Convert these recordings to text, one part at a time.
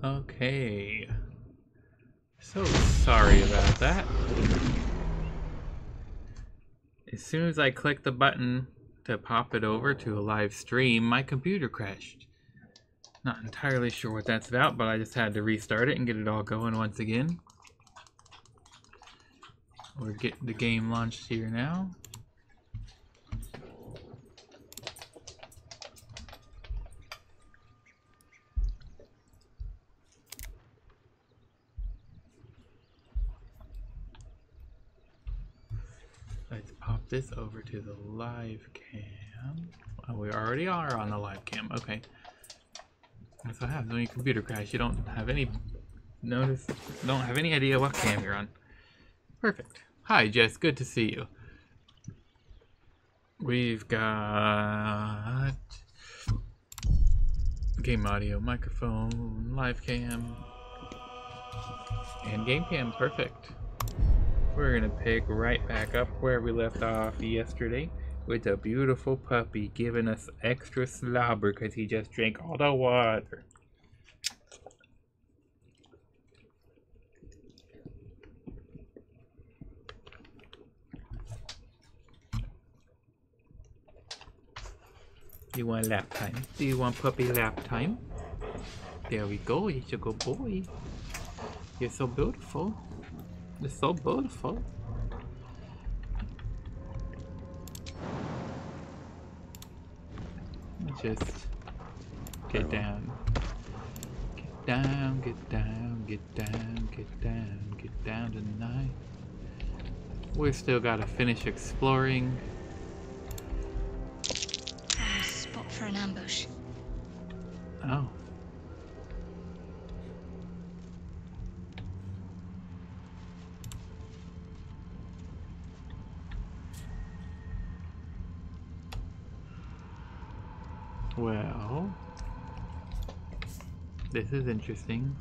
Okay. So sorry about that. As soon as I clicked the button to pop it over to a live stream, my computer crashed. Not entirely sure what that's about, but I just had to restart it and get it all going once again. We're getting the game launched here now. Let's pop this over to the live cam. Oh, we already are on the live cam. Okay. That's what happens when your computer crashes. You don't have any idea what cam you're on. Perfect. Hi, Jess. Good to see you. We've got game audio, microphone, live cam, and game cam. Perfect. We're gonna pick right back up where we left off yesterday with a beautiful puppy giving us extra slobber because he just drank all the water. You want lap time? Do you want puppy lap time? There we go, you're a good boy. You're so beautiful. You're so beautiful. Just get down. Get down, get down, get down, get down, get down tonight. We've still gotta finish exploring. Spot for an ambush. Oh. Well, this is interesting.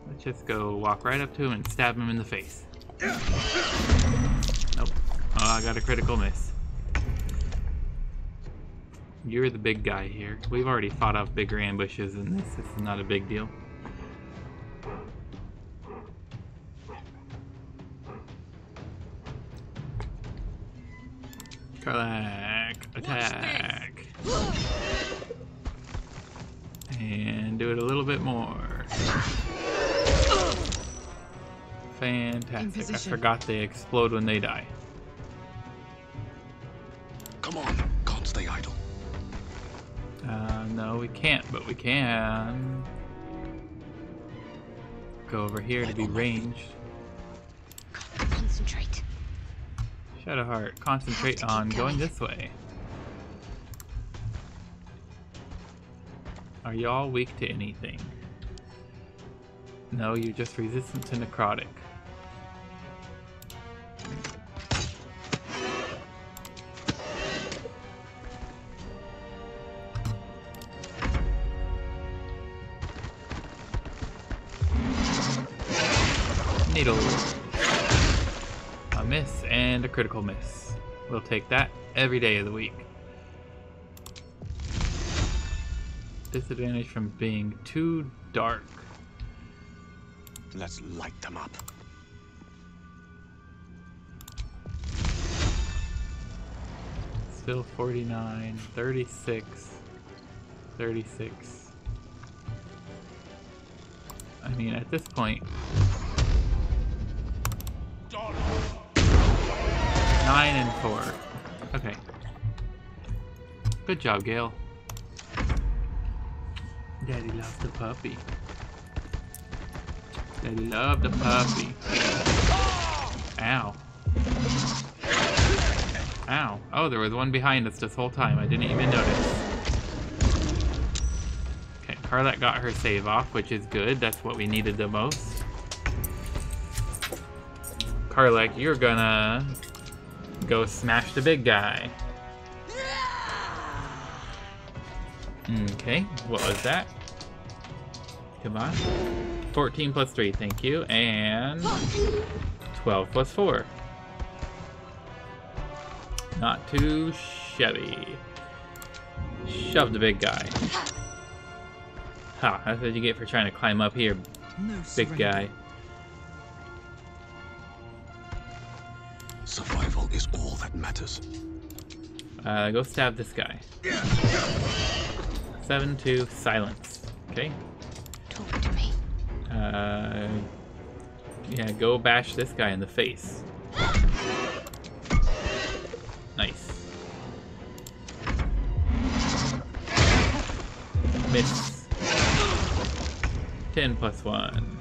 Let's just go walk right up to him and stab him in the face. Nope. Oh, I got a critical miss. You're the big guy here. We've already fought off bigger ambushes than this. This is not a big deal. Karlak, attack. And do it a little bit more. Fantastic. I forgot they explode when they die. Come on, can't stay idle. No, we can't, but we can go over here to be ranged. Concentrate. Shadowheart, concentrate on going this way. Are y'all weak to anything? No, you're just resistant to necrotic. Needle. A miss and a critical miss. We'll take that every day of the week. Disadvantage from being too dark. Let's light them up. Still 49, 36, 36. I mean, at this point, 9 and 4. Okay. Good job, Gale. Daddy loves the puppy. Daddy loved the puppy. Ow. Ow. Oh, there was one behind us this whole time. I didn't even notice. Okay, Karlak got her save off, which is good. That's what we needed the most. Karlak, you're gonna go smash the big guy. Okay, what was that? Come on. 14 plus 3, thank you. And 12 plus 4. Not too shabby. Shove the big guy. Ha, that's what you get for trying to climb up here, big guy. Survival is all that matters. Go stab this guy. 7-2, silence. Okay. Talk to me. Yeah, go bash this guy in the face. Nice. Miss. 10 plus 1.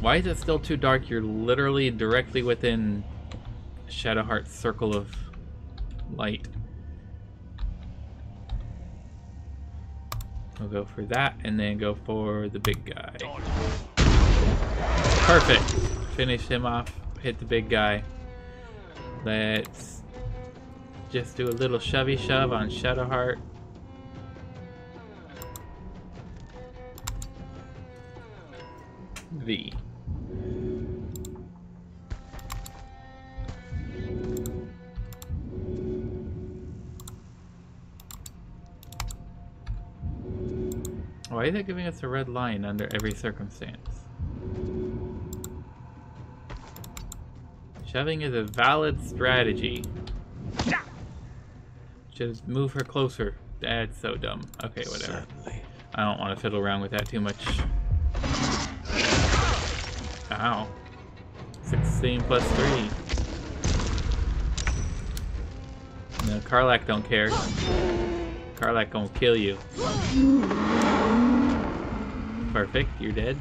Why is it still too dark? You're literally directly within Shadowheart's circle of light. We'll go for that and then go for the big guy. Perfect. Finish him off. Hit the big guy. Let's just do a little shovey shove on Shadowheart. V. Why is it giving us a red line under every circumstance? Shoving is a valid strategy. Just move her closer. That's so dumb. Okay, whatever. Certainly. I don't want to fiddle around with that too much. Ow. 16 plus 3. No, Karlach don't care. Karlach gonna kill you. Perfect, you're dead.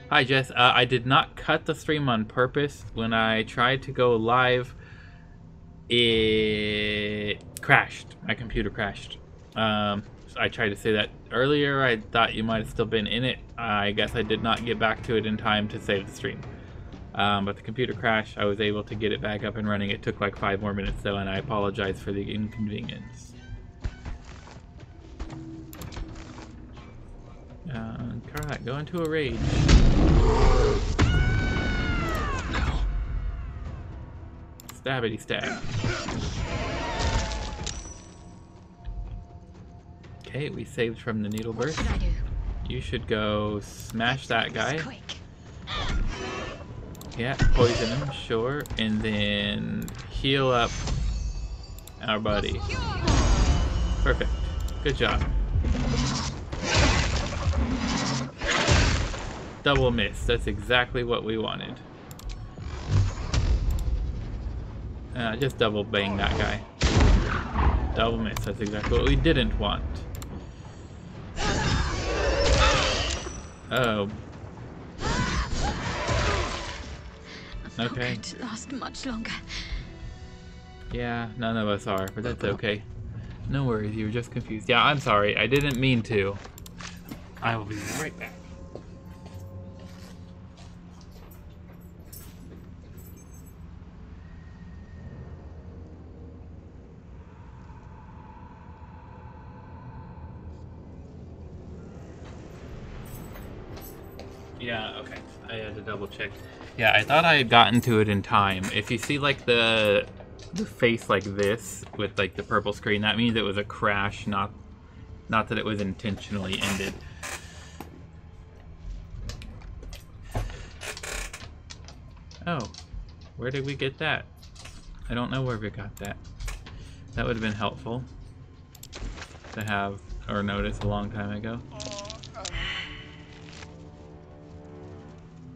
Hi Jess, I did not cut the stream on purpose. When I tried to go live, it crashed. My computer crashed. I tried to say that earlier. I thought you might have still been in it. I guess I did not get back to it in time to save the stream. But the computer crashed. I was able to get it back up and running. It took like 5 more minutes though, and I apologize for the inconvenience. Karlach, go into a rage. Now. Stabbity stab. Okay, we saved from the needle burst. What should I do? You should go smash that guy. Quick. Yeah, poison him, sure. And then heal up our buddy. Perfect. Good job. Double miss. That's exactly what we wanted. Just double bang that guy. Double miss. That's exactly what we didn't want. Oh. I'm not Okay. going to last much longer. Yeah, none of us are, but that's okay. No worries, you were just confused. Yeah, I'm sorry. I didn't mean to. I will be right back. Yeah, okay. I had to double check. Yeah, I thought I had gotten to it in time. If you see like the face like this with like the purple screen, that means it was a crash, not that it was intentionally ended. Oh, where did we get that? I don't know where we got that. That would have been helpful to have or notice a long time ago.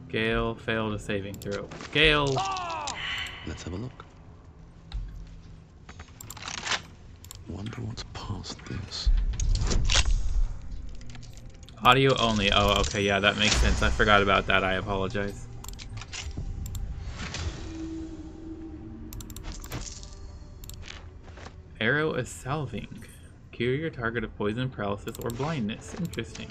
Gale failed a saving throw. Gale! Let's have a look. Wonder what's past this. Audio only. Oh, okay, yeah, that makes sense. I forgot about that. I apologize. Arrow is salving. Cure your target of poison, paralysis, or blindness. Interesting.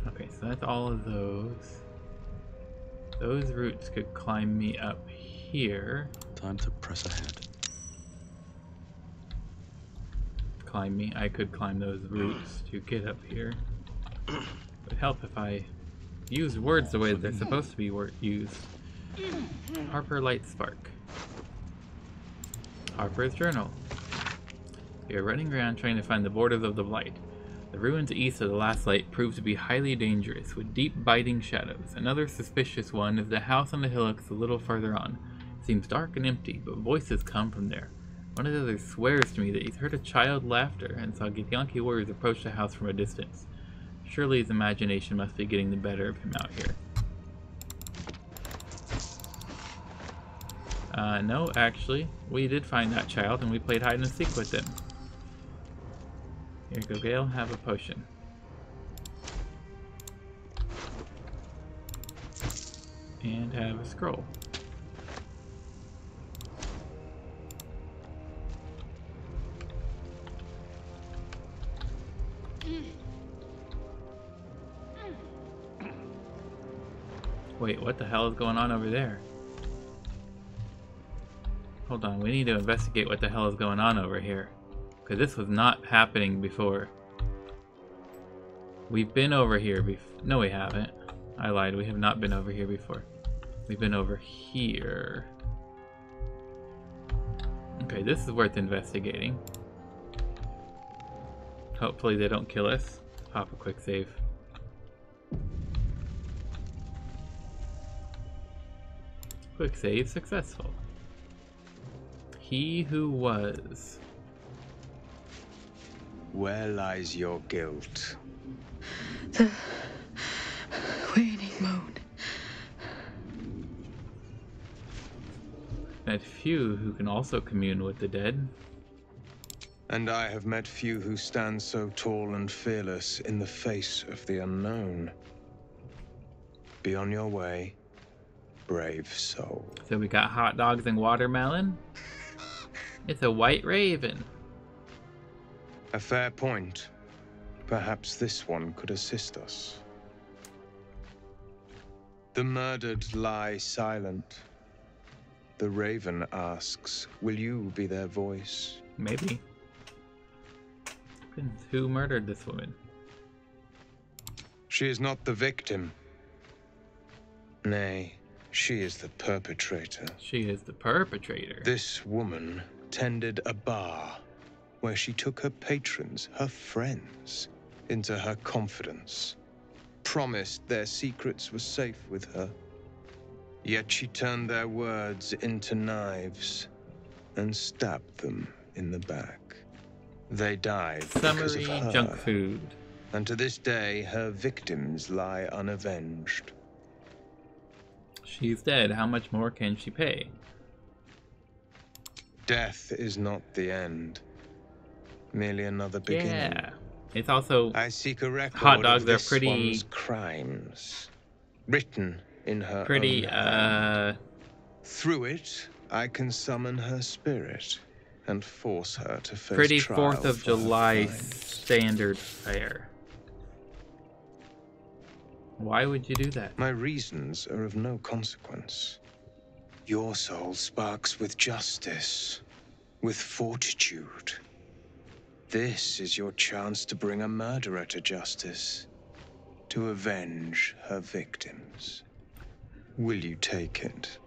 Okay, so that's all of those. Those roots could climb me up here. Time to press ahead. Climb me. I could climb those roots to get up here. It would help if I use words the way that they're supposed to be used. Harper Light Spark. Harper's Journal. We are running around trying to find the borders of the light. The ruins east of the last light proved to be highly dangerous, with deep biting shadows. Another suspicious one is the house on the hillocks a little farther on. It seems dark and empty, but voices come from there. One of the others swears to me that he's heard a child laughter and saw Githyanki warriors approach the house from a distance. Surely his imagination must be getting the better of him out here. No, actually, we did find that child and we played hide and seek with him. Here you go, Gale. Have a potion. And have a scroll. Wait, what the hell is going on over there? Hold on, we need to investigate what the hell is going on over here. Because this was not happening before. We've been over here before. No, we haven't. I lied, we have not been over here before. We've been over here. Okay, this is worth investigating. Hopefully they don't kill us. Pop a quick save. Quick save successful. He who was. Where lies your guilt? The waning moon. Met few who can also commune with the dead. And I have met few who stand so tall and fearless in the face of the unknown. Be on your way, brave soul. So we got hot dogs and watermelon. It's a white raven. A fair point. Perhaps this one could assist us. The murdered lie silent. The raven asks, will you be their voice? Maybe. Depends who murdered this woman. She is not the victim. Nay, she is the perpetrator. She is the perpetrator. This woman tended a bar where she took her patrons, her friends, into her confidence, promised their secrets were safe with her. Yet she turned their words into knives and stabbed them in the back. They died because of Summary her. junk food. And to this day, her victims lie unavenged. She's dead. How much more can she pay? Death is not the end, merely another beginning. Yeah. It's also I seek a record hot dogs of are this pretty one's crimes, written in her pretty own hand. Through it, I can summon her spirit and force her to face pretty trial 4th of for her July crimes. standard fare. Why would you do that? My reasons are of no consequence. Your soul sparks with justice, with fortitude. This is your chance to bring a murderer to justice, to avenge her victims. Will you take it?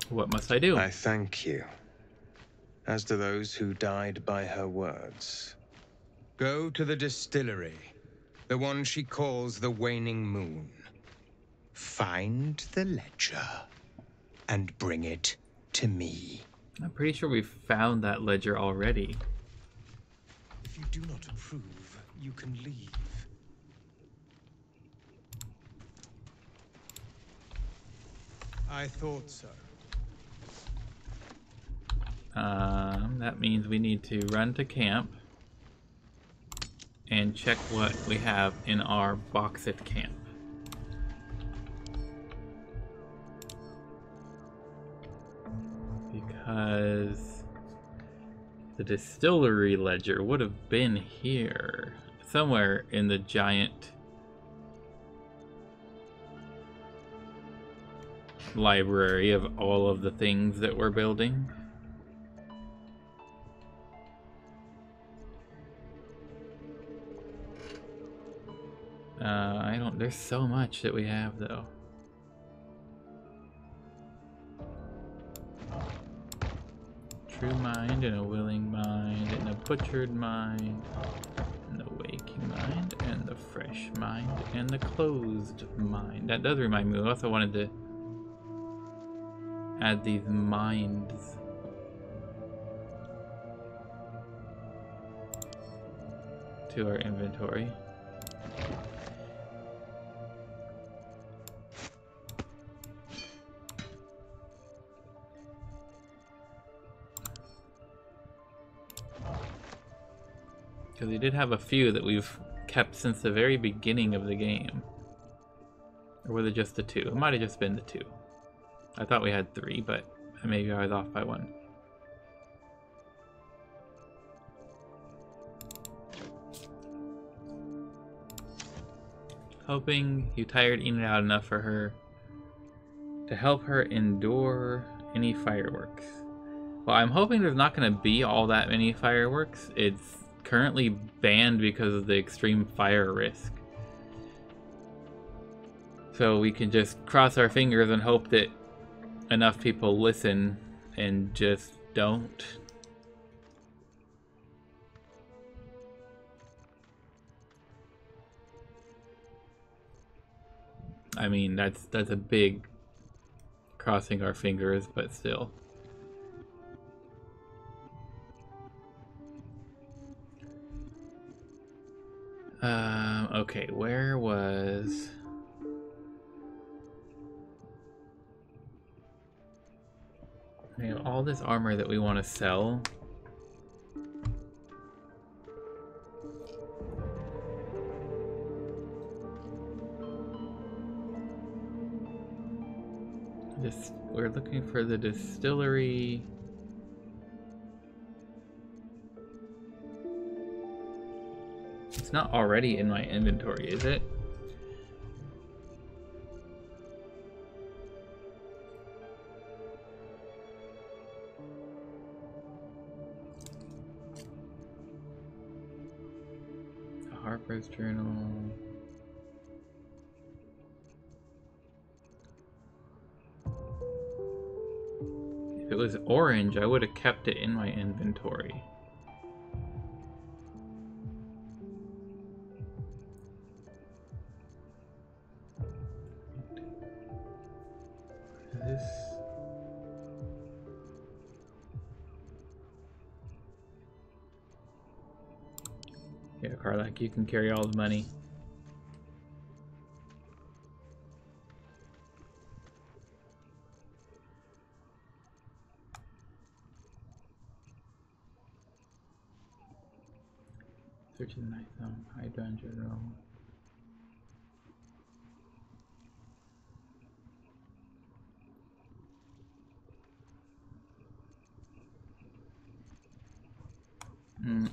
What must I do? I thank you, as do those who died by her words. Go to the distillery, the one she calls the Waning Moon. Find the ledger and bring it to me. I'm pretty sure we found that ledger already. If you do not approve, you can leave. I thought so. That means we need to run to camp and check what we have in our box at camp. Because the distillery ledger would have been here, somewhere in the giant library of all of the things that we're building. I don't, there's so much that we have though. True mind and a willing mind and a butchered mind and the waking mind and the fresh mind and the closed mind. That does remind me, we also wanted to add these minds. To our inventory. Because we did have a few that we've kept since the very beginning of the game. Or was it just the two? It might have just been the two. I thought we had three, but maybe I was off by one. Hoping you tired eating out enough for her to help her endure any fireworks. Well, I'm hoping there's not going to be all that many fireworks. It's currently banned because of the extreme fire risk. So we can just cross our fingers and hope that enough people listen and just don't. I mean, that's a big crossing our fingers, but still. Okay, where was... We have all this armor that we want to sell. We're looking for the distillery. It's not already in my inventory, is it? Harper's Journal. If it was orange, I would have kept it in my inventory. This... Yeah, Karlak, you can carry all the money. Searching the night zone, hide dungeon room.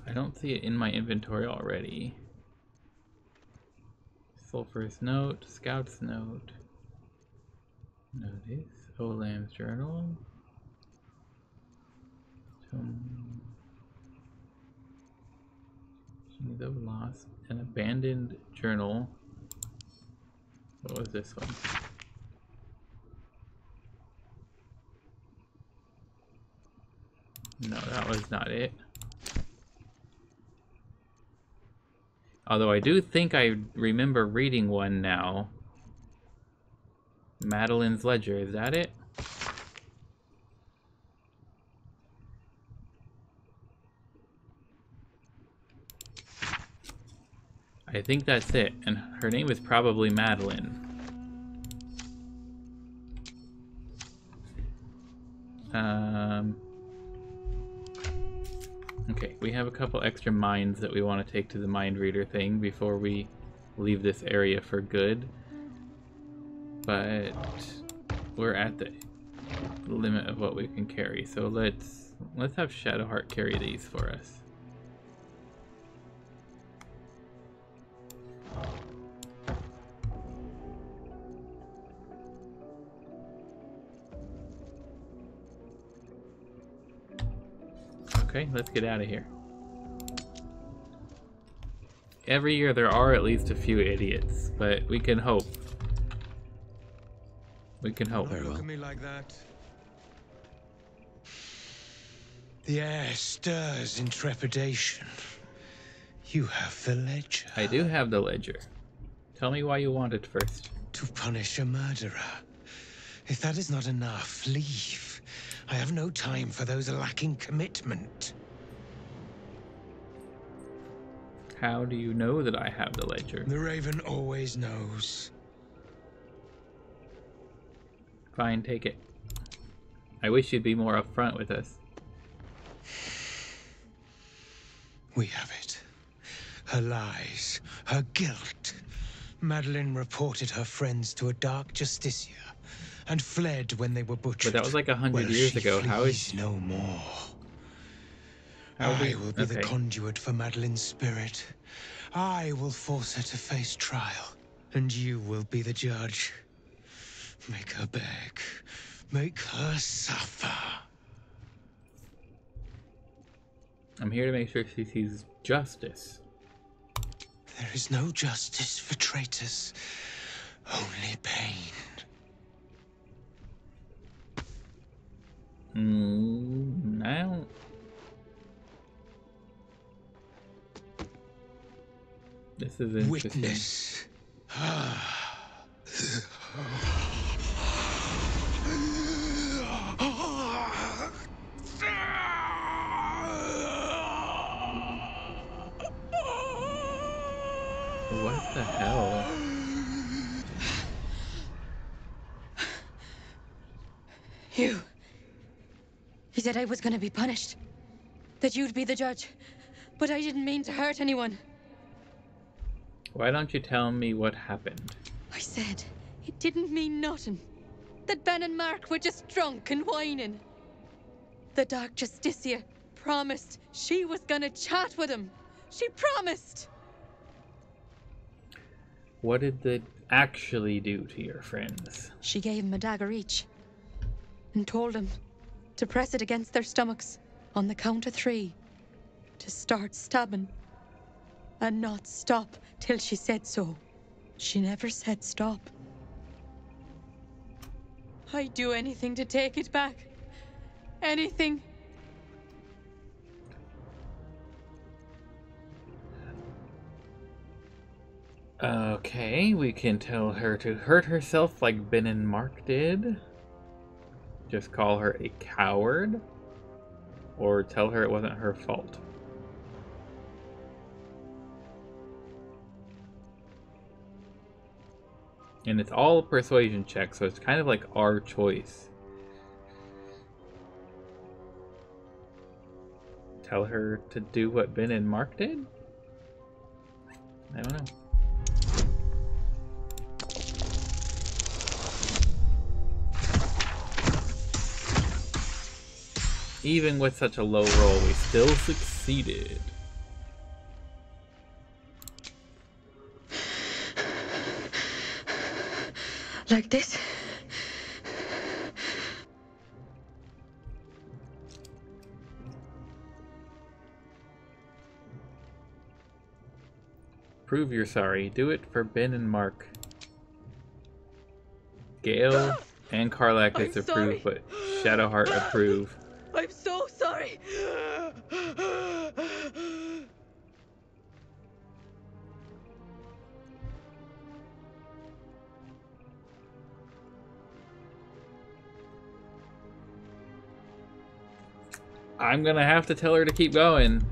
I don't see it in my inventory already. Sulphurous note, scout's note. Notice, Olam's journal. She's of lost, an abandoned journal. What was this one? No, that was not it. Although I do think I remember reading one now. Madeline's Ledger, is that it? I think that's it, and her name is probably Madeline. Okay, we have a couple extra minds that we want to take to the mind reader thing before we leave this area for good. But we're at the limit of what we can carry, so let's have Shadowheart carry these for us. Okay, let's get out of here. Every year there are at least a few idiots, but we can hope. We can hope. Very Look well. at me like that. The air stirs in trepidation. You have the ledger. I do have the ledger. Tell me why you want it first. To punish a murderer. If that is not enough, leave. I have no time for those lacking commitment. How do you know that I have the ledger? The Raven always knows. Fine, take it. I wish you'd be more upfront with us. We have it. Her lies, her guilt. Madeline reported her friends to a dark justiciar and fled when they were butchered. But that was like 100 years ago. How is she? No more. How I will be the okay. conduit for Madeline's spirit. I will force her to face trial, and you will be the judge. Make her beg. Make her suffer. I'm here to make sure she sees justice. There is no justice for traitors, only pain. I don't... This is interesting. Witness. What the hell? He said I was gonna be punished. That you'd be the judge. But I didn't mean to hurt anyone. Why don't you tell me what happened? I said it didn't mean nothing. That Ben and Mark were just drunk and whining. The Dark Justicia promised she was gonna chat with him. She promised! What did they actually do to your friends? She gave him a dagger each. And told him to press it against their stomachs on the count of 3. To start stabbing. And not stop till she said so. She never said stop. I'd do anything to take it back. Anything. Okay, we can tell her to hurt herself like Ben and Mark did. Just call her a coward. Or tell her it wasn't her fault. And it's all a persuasion check, so it's kind of like our choice. Tell her to do what Ben and Mark did? I don't know. Even with such a low roll, we still succeeded. Like this. Prove you're sorry. Do it for Ben and Mark. Gale and Karlakis approve, but Shadowheart approve. I'm so sorry. I'm gonna have to tell her to keep going.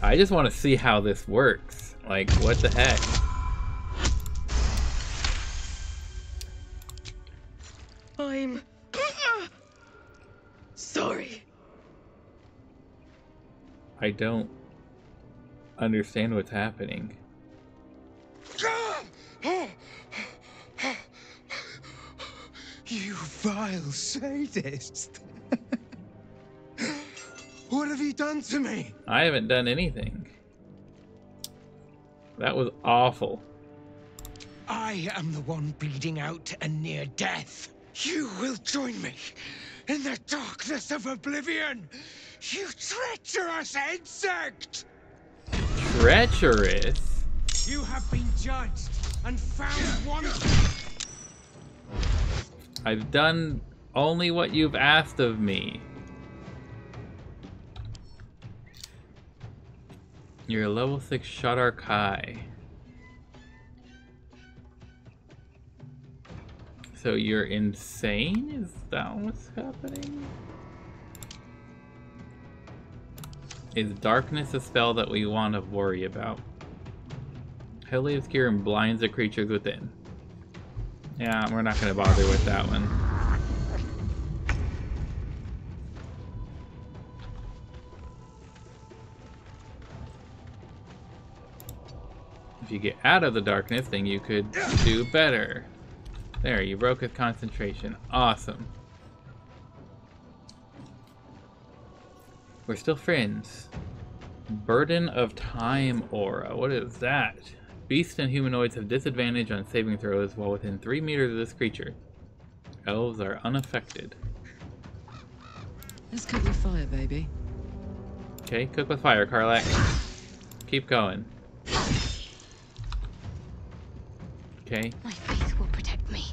I just want to see how this works. Like, what the heck? I'm sorry. I don't understand what's happening. You vile sadist. What have you done to me? I haven't done anything. That was awful. I I am the one bleeding out and near death. You will join me in the darkness of oblivion, you treacherous insect! Treacherous? You have been judged and found wanting. I've done only what you've asked of me. You're a level 6 Shadar Kai. So you're insane? Is that what's happening? Is darkness a spell that we want to worry about? Highly obscure and blinds the creatures within. Yeah, we're not going to bother with that one. If you get out of the darkness, then you could do better. There, you broke his concentration. Awesome. We're still friends. Burden of Time aura. What is that? Beasts and humanoids have disadvantage on saving throws while within 3 meters of this creature. Elves are unaffected. Let's cook with fire, baby. Okay, cook with fire, Karlak. Keep going. Okay. My faith will protect me.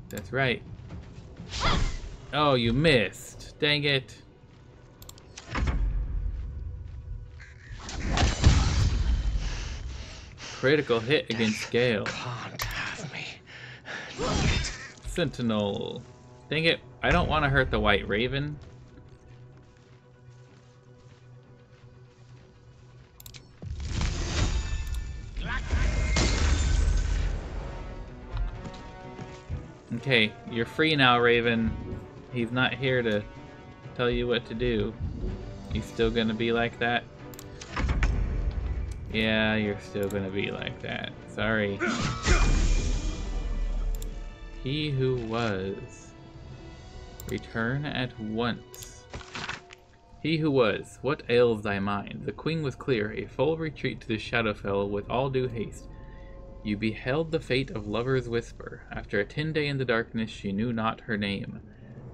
That's right. Oh, you missed. Dang it. Critical hit against Gale. Can't have me. Sentinel. Dang it. I don't want to hurt the White Raven. Okay, you're free now, Raven. He's not here to tell you what to do. You still gonna be like that? Yeah, you're still gonna be like that. Sorry. He who was. Return at once. He who was. What ails thy mind? The queen was clear. A full retreat to the Shadowfell with all due haste. You beheld the fate of Lover's Whisper. After a 10-day in the darkness, she knew not her name.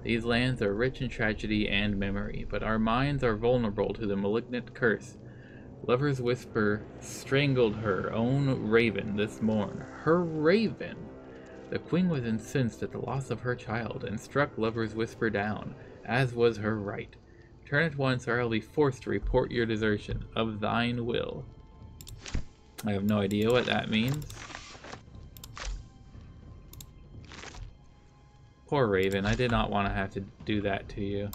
These lands are rich in tragedy and memory, but our minds are vulnerable to the malignant curse. Lover's Whisper strangled her own raven this morn. Her raven! The queen was incensed at the loss of her child, and struck Lover's Whisper down, as was her right. Turn at once, or I will be forced to report your desertion. Of thine will. I have no idea what that means. Poor Raven, I did not want to have to do that to you.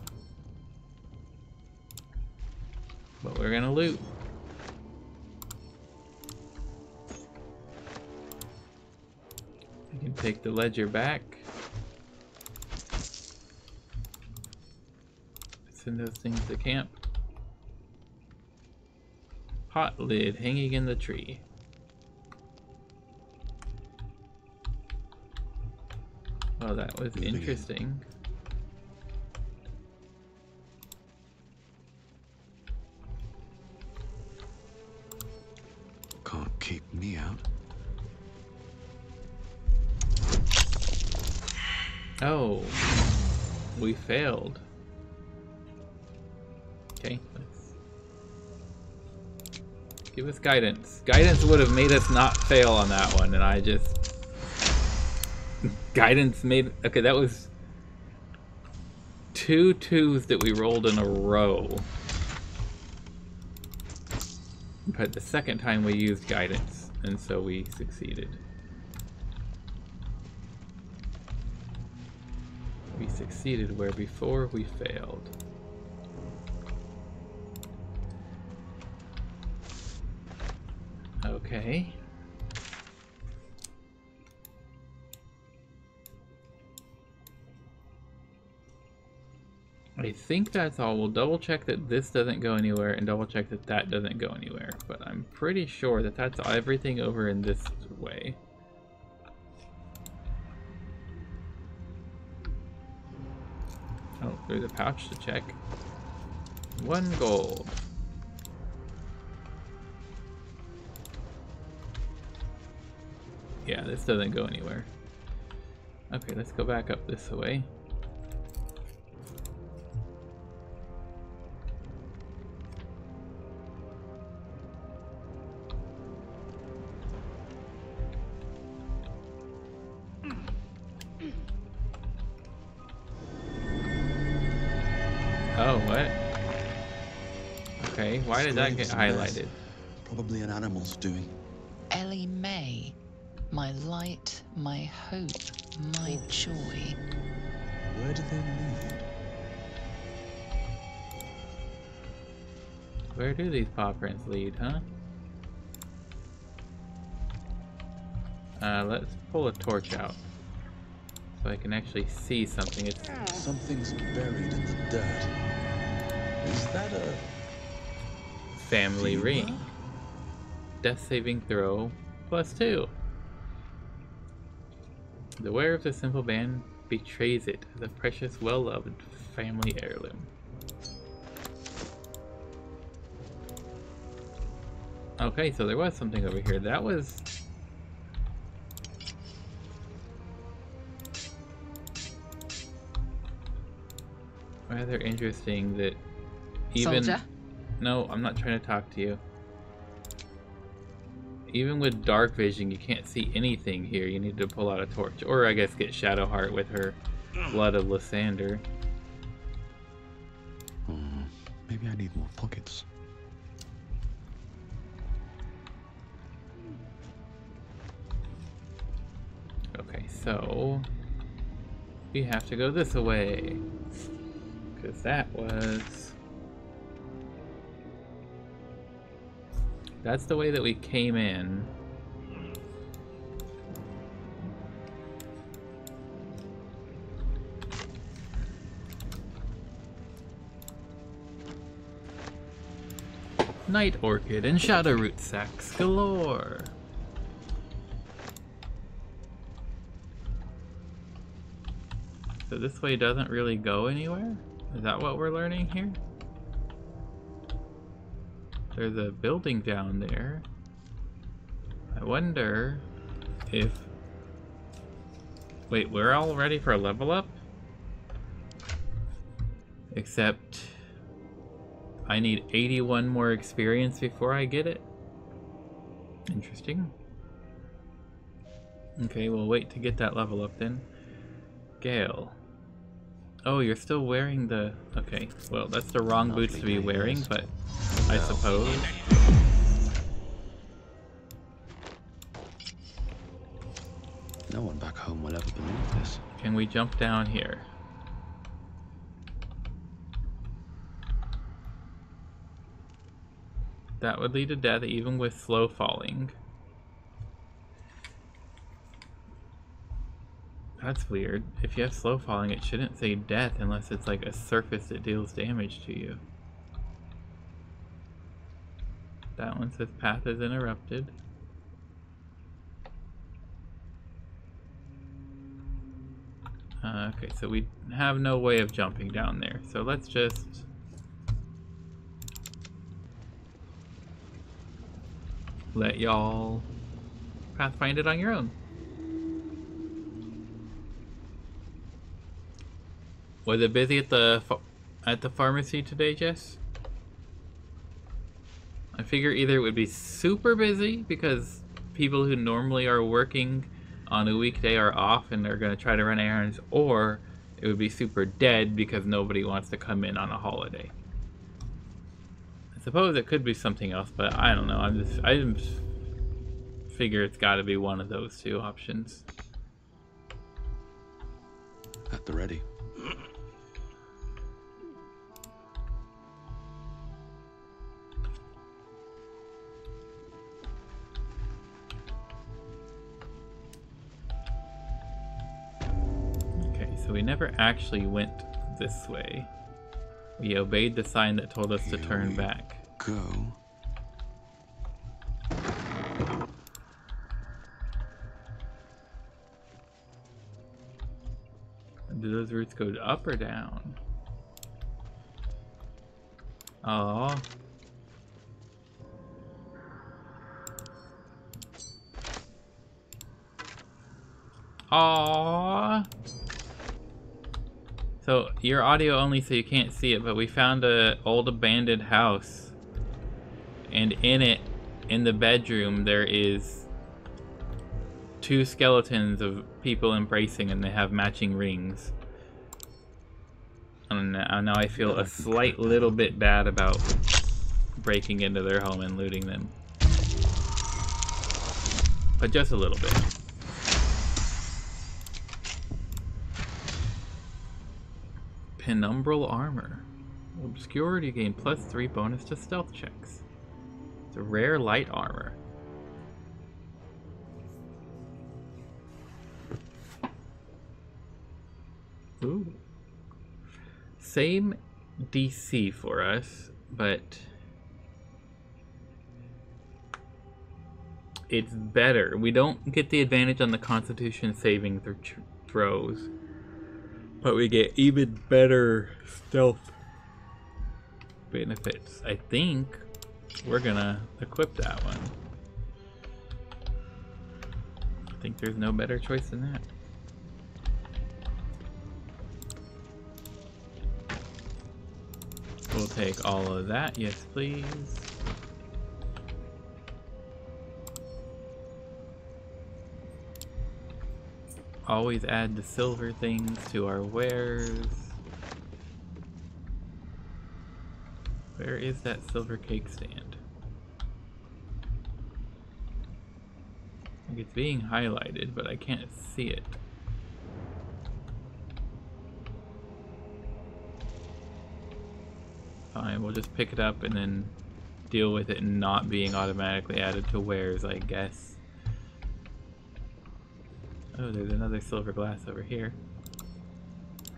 But we're gonna loot. I can take the ledger back. Send those things to camp. Pot lid hanging in the tree. Well, that was interesting. Can't keep me out. Oh, we failed. Okay, let's give us guidance. Guidance would have made us not fail on that one, and I just... Guidance made... Okay, that was 2 2s that we rolled in a row. But the second time we used guidance, and so we succeeded. We succeeded where before we failed. Okay. I think that's all. We'll double check that this doesn't go anywhere and double check that that doesn't go anywhere. But I'm pretty sure that that's everything over in this way. Oh, there's a pouch to check. 1 gold. Yeah, this doesn't go anywhere. Okay, let's go back up this way. Oh, what? Okay, why did that get Strange mess. highlighted? Probably an animal's doing. Ellie May, my light, my hope, my joy. Where do they lead? Where do these paw prints lead, huh? Let's pull a torch out so I can actually see something. It's Something's buried in the dirt. Is that a family fever? ring. Death saving throw +2. The wearer of the simple band betrays it as a precious, well-loved family heirloom. Okay, so there was something over here. That was... rather interesting that even... Soldier? No, I'm not trying to talk to you. Even with dark vision, you can't see anything here. You need to pull out a torch. Or I guess get Shadowheart with her Blood of Lysander. Maybe I need more pockets. Okay, so... we have to go this way. Because that was... that's the way that we came in. Night Orchid and Shadow Root Sacks galore. So this way doesn't really go anywhere? Is that what we're learning here? There's a building down there. I wonder if... wait, we're all ready for a level up? Except... I need 81 more experience before I get it? Interesting. Okay, we'll wait to get that level up then. Gale. Oh, you're still wearing the... okay, well, that's the wrong boots to be wearing, but I suppose. No one back home will ever believe this. Can we jump down here? That would lead to death even with slow falling. That's weird. If you have slow falling, it shouldn't say death unless it's like a surface that deals damage to you. That one says path is interrupted. Okay, so we have no way of jumping down there. So let's just... let y'all pathfind it on your own. Was it busy at the pharmacy today, Jess? I figure either it would be super busy because people who normally are working on a weekday are off and they're going to try to run errands, or it would be super dead because nobody wants to come in on a holiday. I suppose it could be something else, but I don't know. I just figure it's got to be one of those two options. At the ready. So we never actually went this way. We obeyed the sign that told us to turn back. Go. Do those roots go up or down? Oh. Aww. So you're audio only, so you can't see it, but we found a old abandoned house, and in it, in the bedroom, there is 2 skeletons of people embracing, and they have matching rings. And now I feel a slight little bit bad about breaking into their home and looting them, but just a little bit. Penumbral armor. Obscurity gain +3 bonus to stealth checks. It's a rare light armor. Ooh. Same DC for us, but it's better. We don't get the advantage on the Constitution saving throws, but we get even better stealth benefits. I think we're gonna equip that one. I think there's no better choice than that. We'll take all of that, yes please. Always add the silver things to our wares. Where is that silver cake stand? Like, it's being highlighted, but I can't see it. Fine, we'll just pick it up and then deal with it not being automatically added to wares, I guess. Oh, there's another silver glass over here.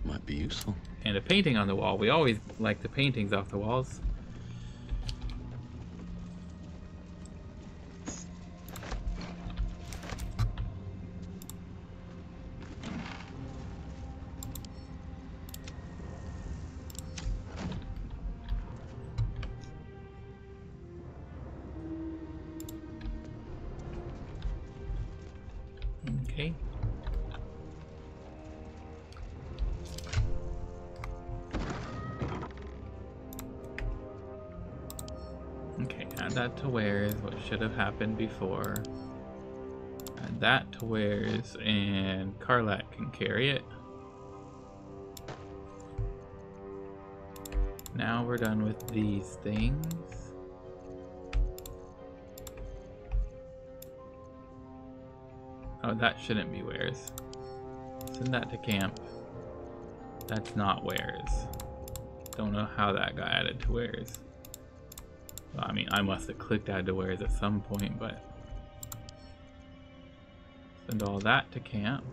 Might be useful. And a painting on the wall. We always like the paintings off the walls. Okay. Okay, add that to wares, what should have happened before. Add that to wares, and Karlak can carry it. Now we're done with these things. Oh, that shouldn't be wares. Send that to camp. That's not wares. Don't know how that got added to wares. Well, I mean, I must have clicked add to wares at some point, but send all that to camp.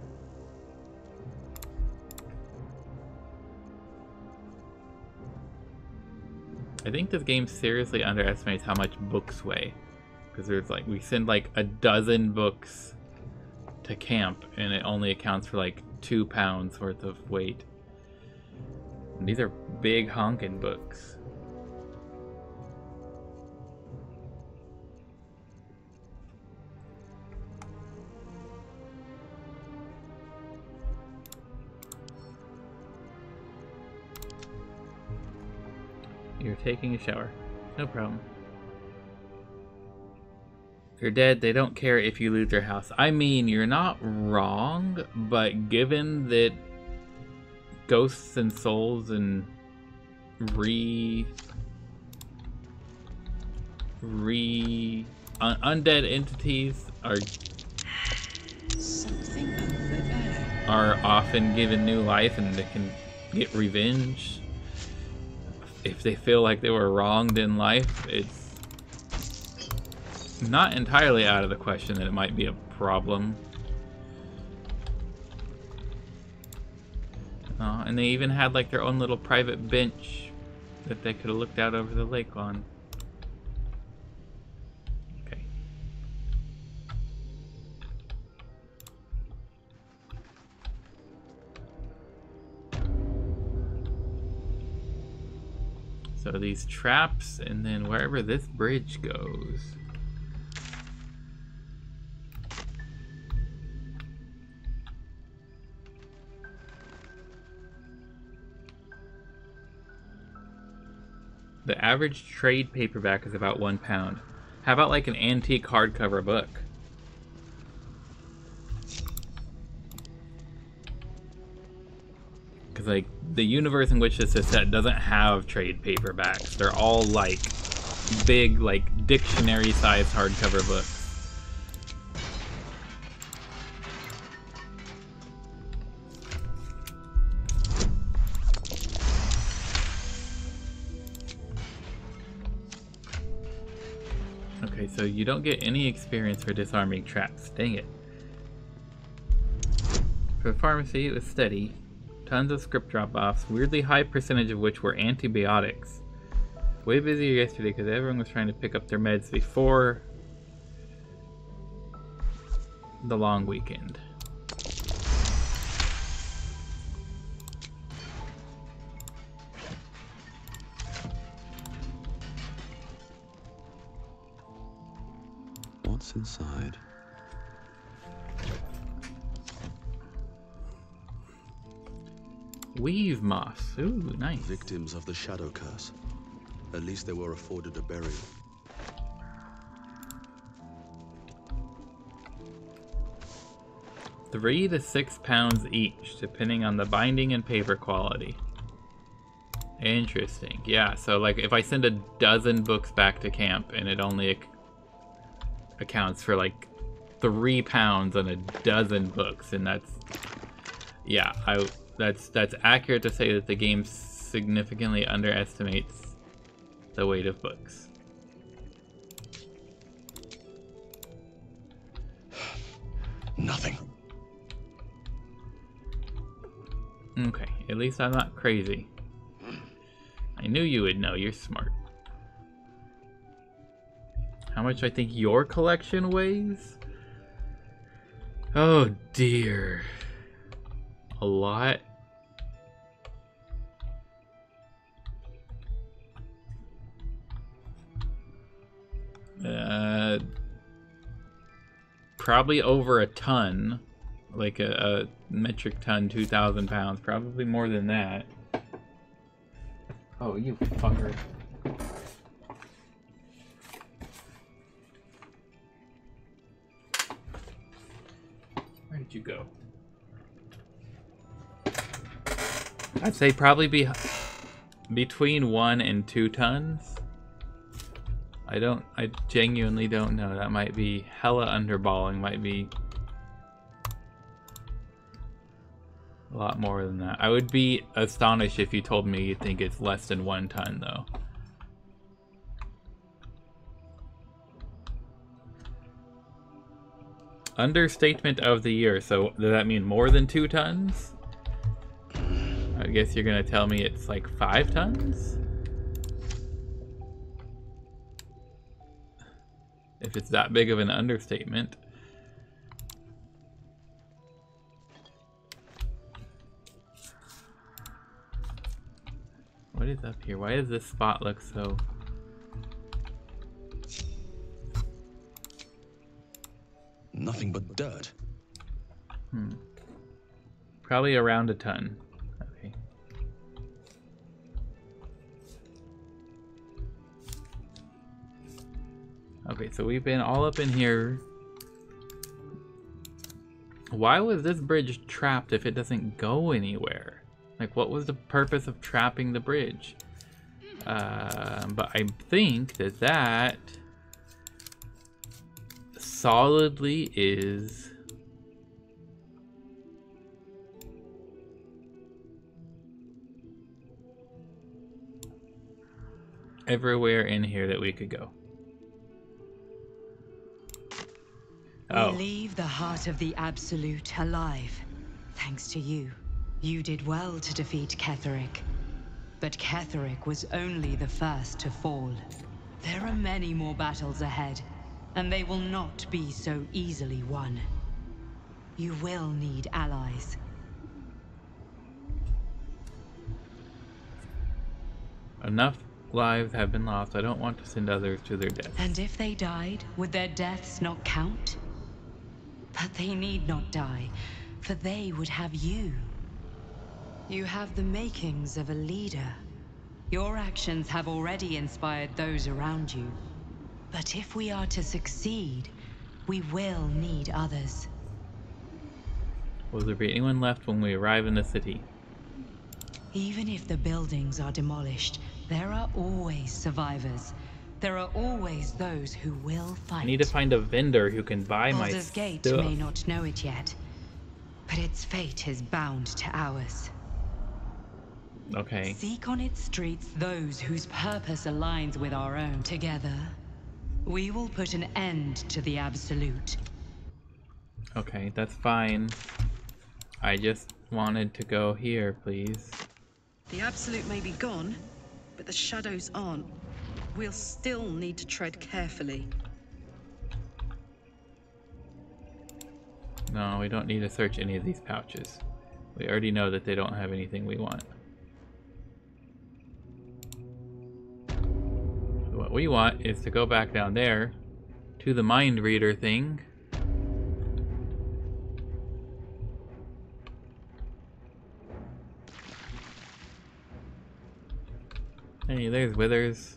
I think this game seriously underestimates how much books weigh, because there's like, we send like a dozen books to camp and it only accounts for like 2 pounds worth of weight. And these are big honkin' books. You're taking a shower. No problem. You're dead, they don't care if you loot their house. I mean, you're not wrong, but given that ghosts and souls and undead entities are often given new life and they can get revenge if they feel like they were wronged in life, it's not entirely out of the question that it might be a problem. And they even had like their own little private bench that they could have looked out over the lake on. Okay. So these traps, and then wherever this bridge goes. The average trade paperback is about £1. How about like an antique hardcover book? Because like the universe in which this is set doesn't have trade paperbacks. They're all like big, like dictionary-sized hardcover books. Okay, so you don't get any experience for disarming traps. Dang it. For the pharmacy, it was steady. Tons of script drop-offs, weirdly high percentage of which were antibiotics. Way busier yesterday because everyone was trying to pick up their meds before the long weekend. What's inside? Weave moss. Ooh, nice. Victims of the shadow curse. At least they were afforded a burial. £3 to £6 each, depending on the binding and paper quality. Interesting. Yeah, so like if I send a dozen books back to camp and it only accounts for like £3 on a dozen books, and that's, yeah, that's accurate to say that the game significantly underestimates the weight of books. Nothing. Okay, at least I'm not crazy. I knew you would know, you're smart. How much I think your collection weighs? Oh dear. A lot. Probably over a ton. Like a metric ton, 2,000 pounds. Probably more than that. Oh, you fucker. Where did you go? I'd say probably be between 1 and 2 tons. I genuinely don't know. That might be hella underballing, might be a lot more than that. I would be astonished if you told me you think it's less than 1 ton though. Understatement of the year. So does that mean more than 2 tons? I guess you're gonna tell me it's like 5 tons? If it's that big of an understatement. What is up here? Why does this spot look so... Nothing but dirt. Probably around a ton. Okay. Okay, so we've been all up in here. Why was this bridge trapped if it doesn't go anywhere? Like, what was the purpose of trapping the bridge? But I think that solidly is everywhere in here that we could go. Oh. We leave the heart of the Absolute alive. Thanks to you. You did well to defeat Ketheric. But Ketheric was only the first to fall. There are many more battles ahead, and they will not be so easily won. You will need allies. Enough lives have been lost. I don't want to send others to their death. And if they died, would their deaths not count? But they need not die, for they would have you. You have the makings of a leader. Your actions have already inspired those around you. But if we are to succeed, we will need others. Will there be anyone left when we arrive in the city? Even if the buildings are demolished, there are always survivors. There are always those who will fight. I need to find a vendor who can buy my Baldur's Gate stuff. may not know it yet, but its fate is bound to ours. Okay. Seek on its streets those whose purpose aligns with our own. Together, we will put an end to the Absolute. Okay, that's fine. I just wanted to go here, please. The Absolute may be gone, but the shadows aren't. We'll still need to tread carefully. No, we don't need to search any of these pouches. We already know that they don't have anything we want. So what we want is to go back down there to the mind reader thing. Hey, there's Withers.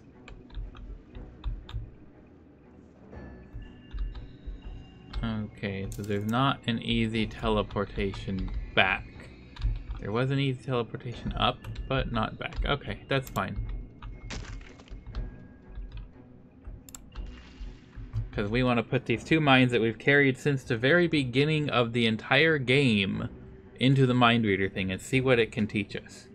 Okay, so there's not an easy teleportation back. There was an easy teleportation up, but not back. Okay, that's fine. Because we want to put these two mines that we've carried since the very beginning of the entire game into the mind reader thing and see what it can teach us.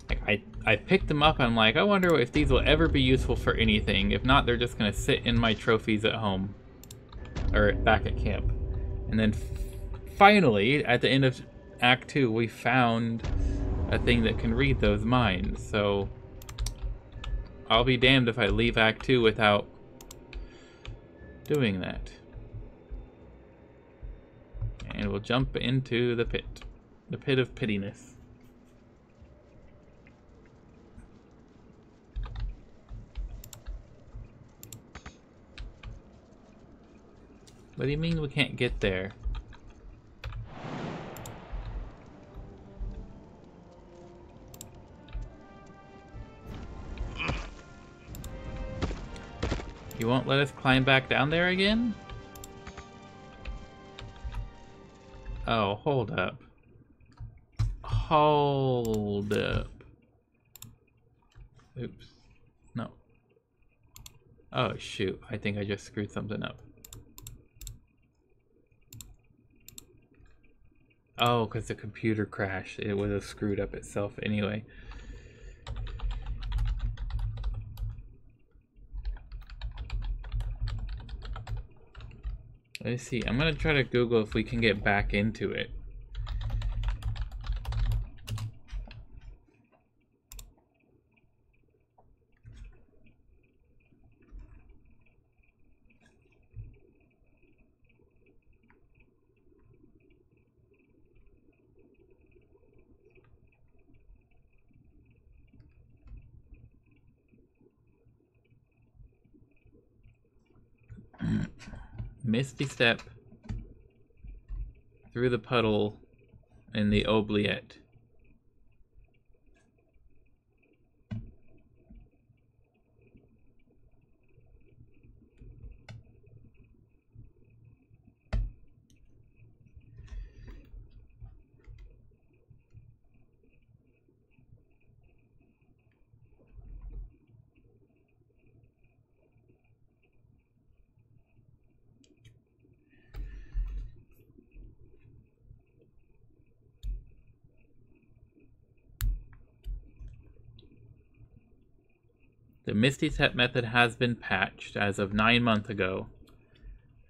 Like, I picked them up and I'm like, I wonder if these will ever be useful for anything. If not, they're just going to sit in my trophies at home. Or back at camp. And then finally, at the end of Act 2, we found a thing that can read those minds. So I'll be damned if I leave Act 2 without doing that. And we'll jump into the pit. The pit of pittiness. What do you mean we can't get there? You won't let us climb back down there again? Oh, hold up. Hold up. Oops. No. Oh, shoot. I think I just screwed something up. Oh, because the computer crashed. It would have screwed up itself anyway. Let's see. I'm going to try to Google if we can get back into it. Misty step through the puddle in the oubliette. The Misty Step method has been patched as of 9 months ago.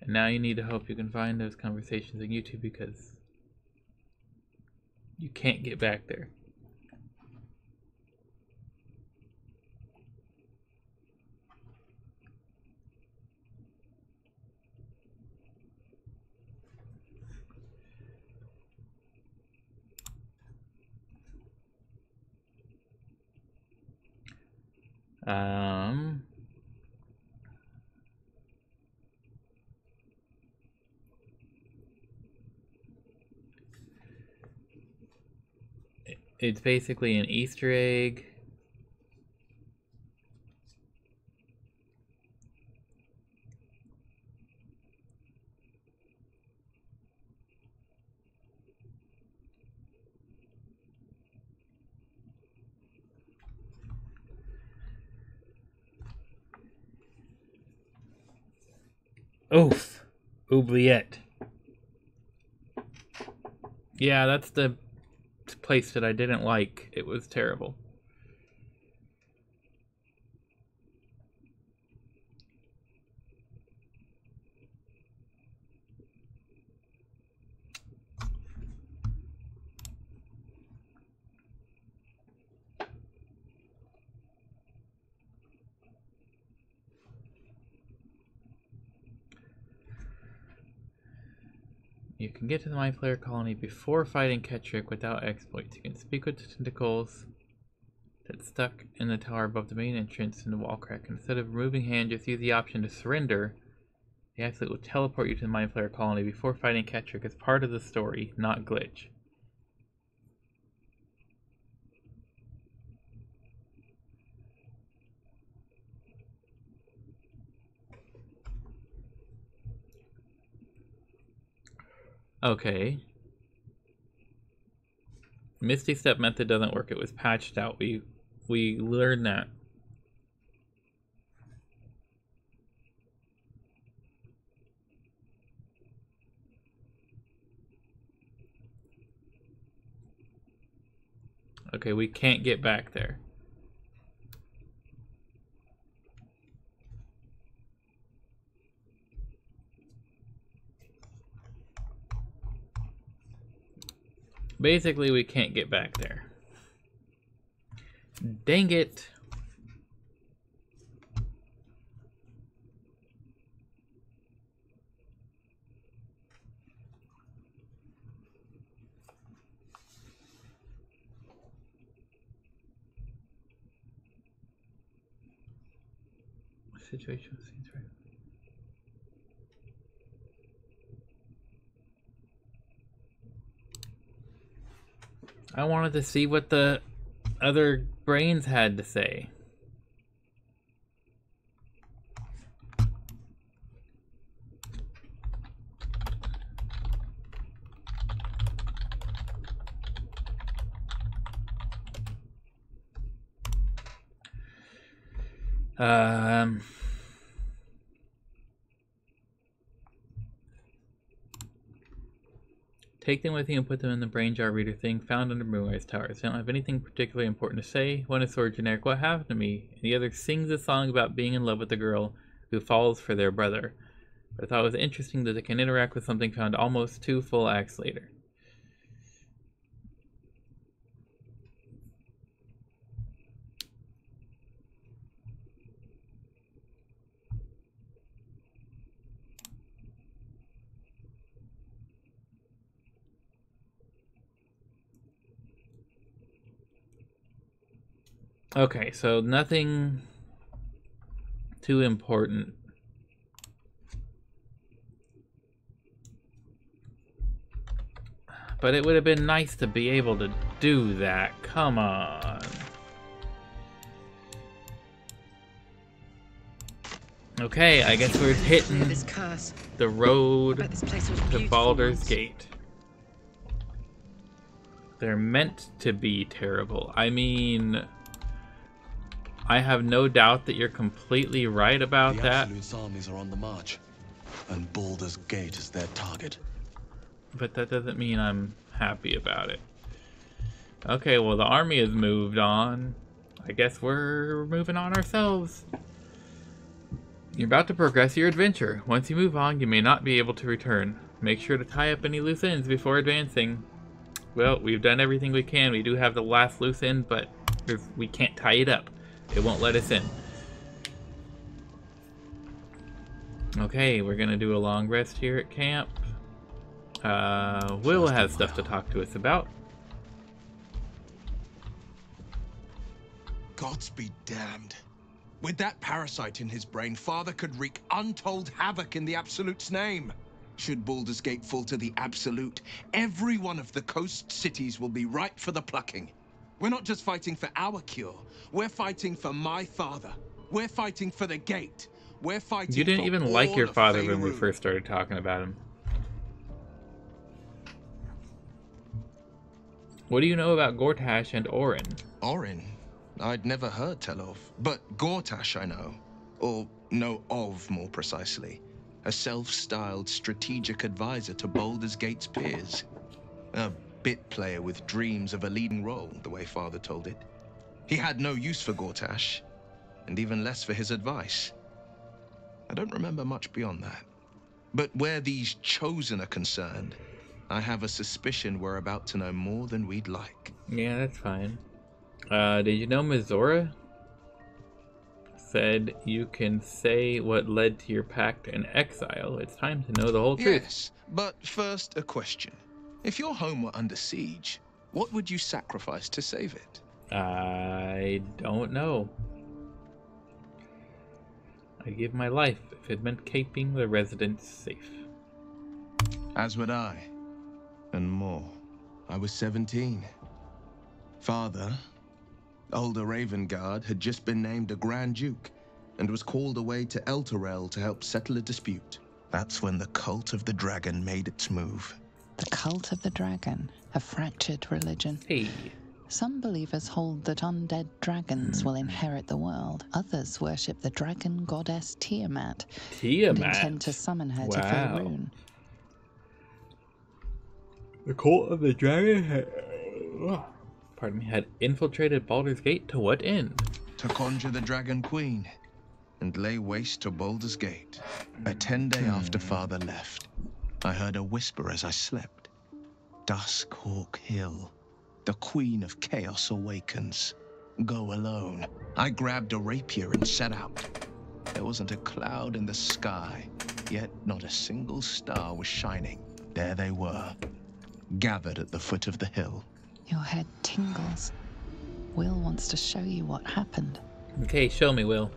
And now you need to hope you can find those conversations on YouTube because you can't get back there. It's basically an Easter egg Oof. Oubliette. Yeah, that's the place that I didn't like. It was terrible. You can get to the Mind Flayer colony before fighting Ketrick without exploits. You can speak with the tentacles that's stuck in the tower above the main entrance in the wall crack. Instead of removing hand, just use the option to surrender. The Absolute will teleport you to the Mind Flayer colony before fighting Ketrick as part of the story, not glitch. Okay. Misty Step method doesn't work. It was patched out. We learned that. Okay, we can't get back there. Basically, we can't get back there. Dang it. Situation seems right. I wanted to see what the other brains had to say. Take them with you and put them in the brain jar reader thing found under Moonrise Towers. They don't have anything particularly important to say. One is sort of generic, what happened to me? And the other sings a song about being in love with the girl who falls for their brother. But I thought it was interesting that they can interact with something found almost 2 full acts later. Okay, so nothing too important. But it would have been nice to be able to do that. Come on. Okay, I guess we're hitting the road to Baldur's Gate. They're meant to be terrible. I mean, I have no doubt that you're completely right about that. The Absolute's armies are on the march, and Baldur's Gate is their target. But that doesn't mean I'm happy about it. Okay, well the army has moved on. I guess we're moving on ourselves. You're about to progress your adventure. Once you move on, you may not be able to return. Make sure to tie up any loose ends before advancing. Well, we've done everything we can. We do have the last loose end, but we can't tie it up. It won't let us in. Okay, we're gonna do a long rest here at camp. Will has stuff to talk to us about. Gods be damned. With that parasite in his brain, Father could wreak untold havoc in the Absolute's name. Should Baldur's Gate fall to the Absolute, every one of the coast cities will be ripe for the plucking. We're not just fighting for our cure. We're fighting for my father. We're fighting for the Gate. We're fighting for You didn't even like your father when we first started talking about him. What do you know about Gortash and Orin? Orin? I'd never heard tell of. But Gortash I know. Or know of, more precisely. a self-styled strategic advisor to Baldur's Gate's peers. A bit player with dreams of a leading role, the way Father told it. He had no use for Gortash, and even less for his advice. I don't remember much beyond that. But where these Chosen are concerned, I have a suspicion we're about to know more than we'd like. Yeah, that's fine. Did you know Mizora said you can say what led to your pact and exile? It's time to know the whole truth. Yes, but first a question. If your home were under siege, what would you sacrifice to save it? I don't know. I'd give my life if it meant keeping the residents safe. As would I. And more. I was 17. Father, older Ravengard, had just been named a Grand Duke and was called away to Elturel to help settle a dispute. That's when the cult of the dragon made its move. The cult of the dragon, a fractured religion. Hey. Some believers hold that undead dragons will inherit the world. Others worship the dragon goddess Tiamat. Tiamat? And intend to summon her to Faerun. The cult of the dragon had infiltrated Baldur's Gate to what end? To conjure the Dragon Queen and lay waste to Baldur's Gate. A 10-day after Father left, I heard a whisper as I slept. Duskhawk Hill. The Queen of Chaos awakens. Go alone. I grabbed a rapier and set out. There wasn't a cloud in the sky, yet not a single star was shining. There they were, gathered at the foot of the hill. Your head tingles. Will wants to show you what happened. Okay, show me, Will.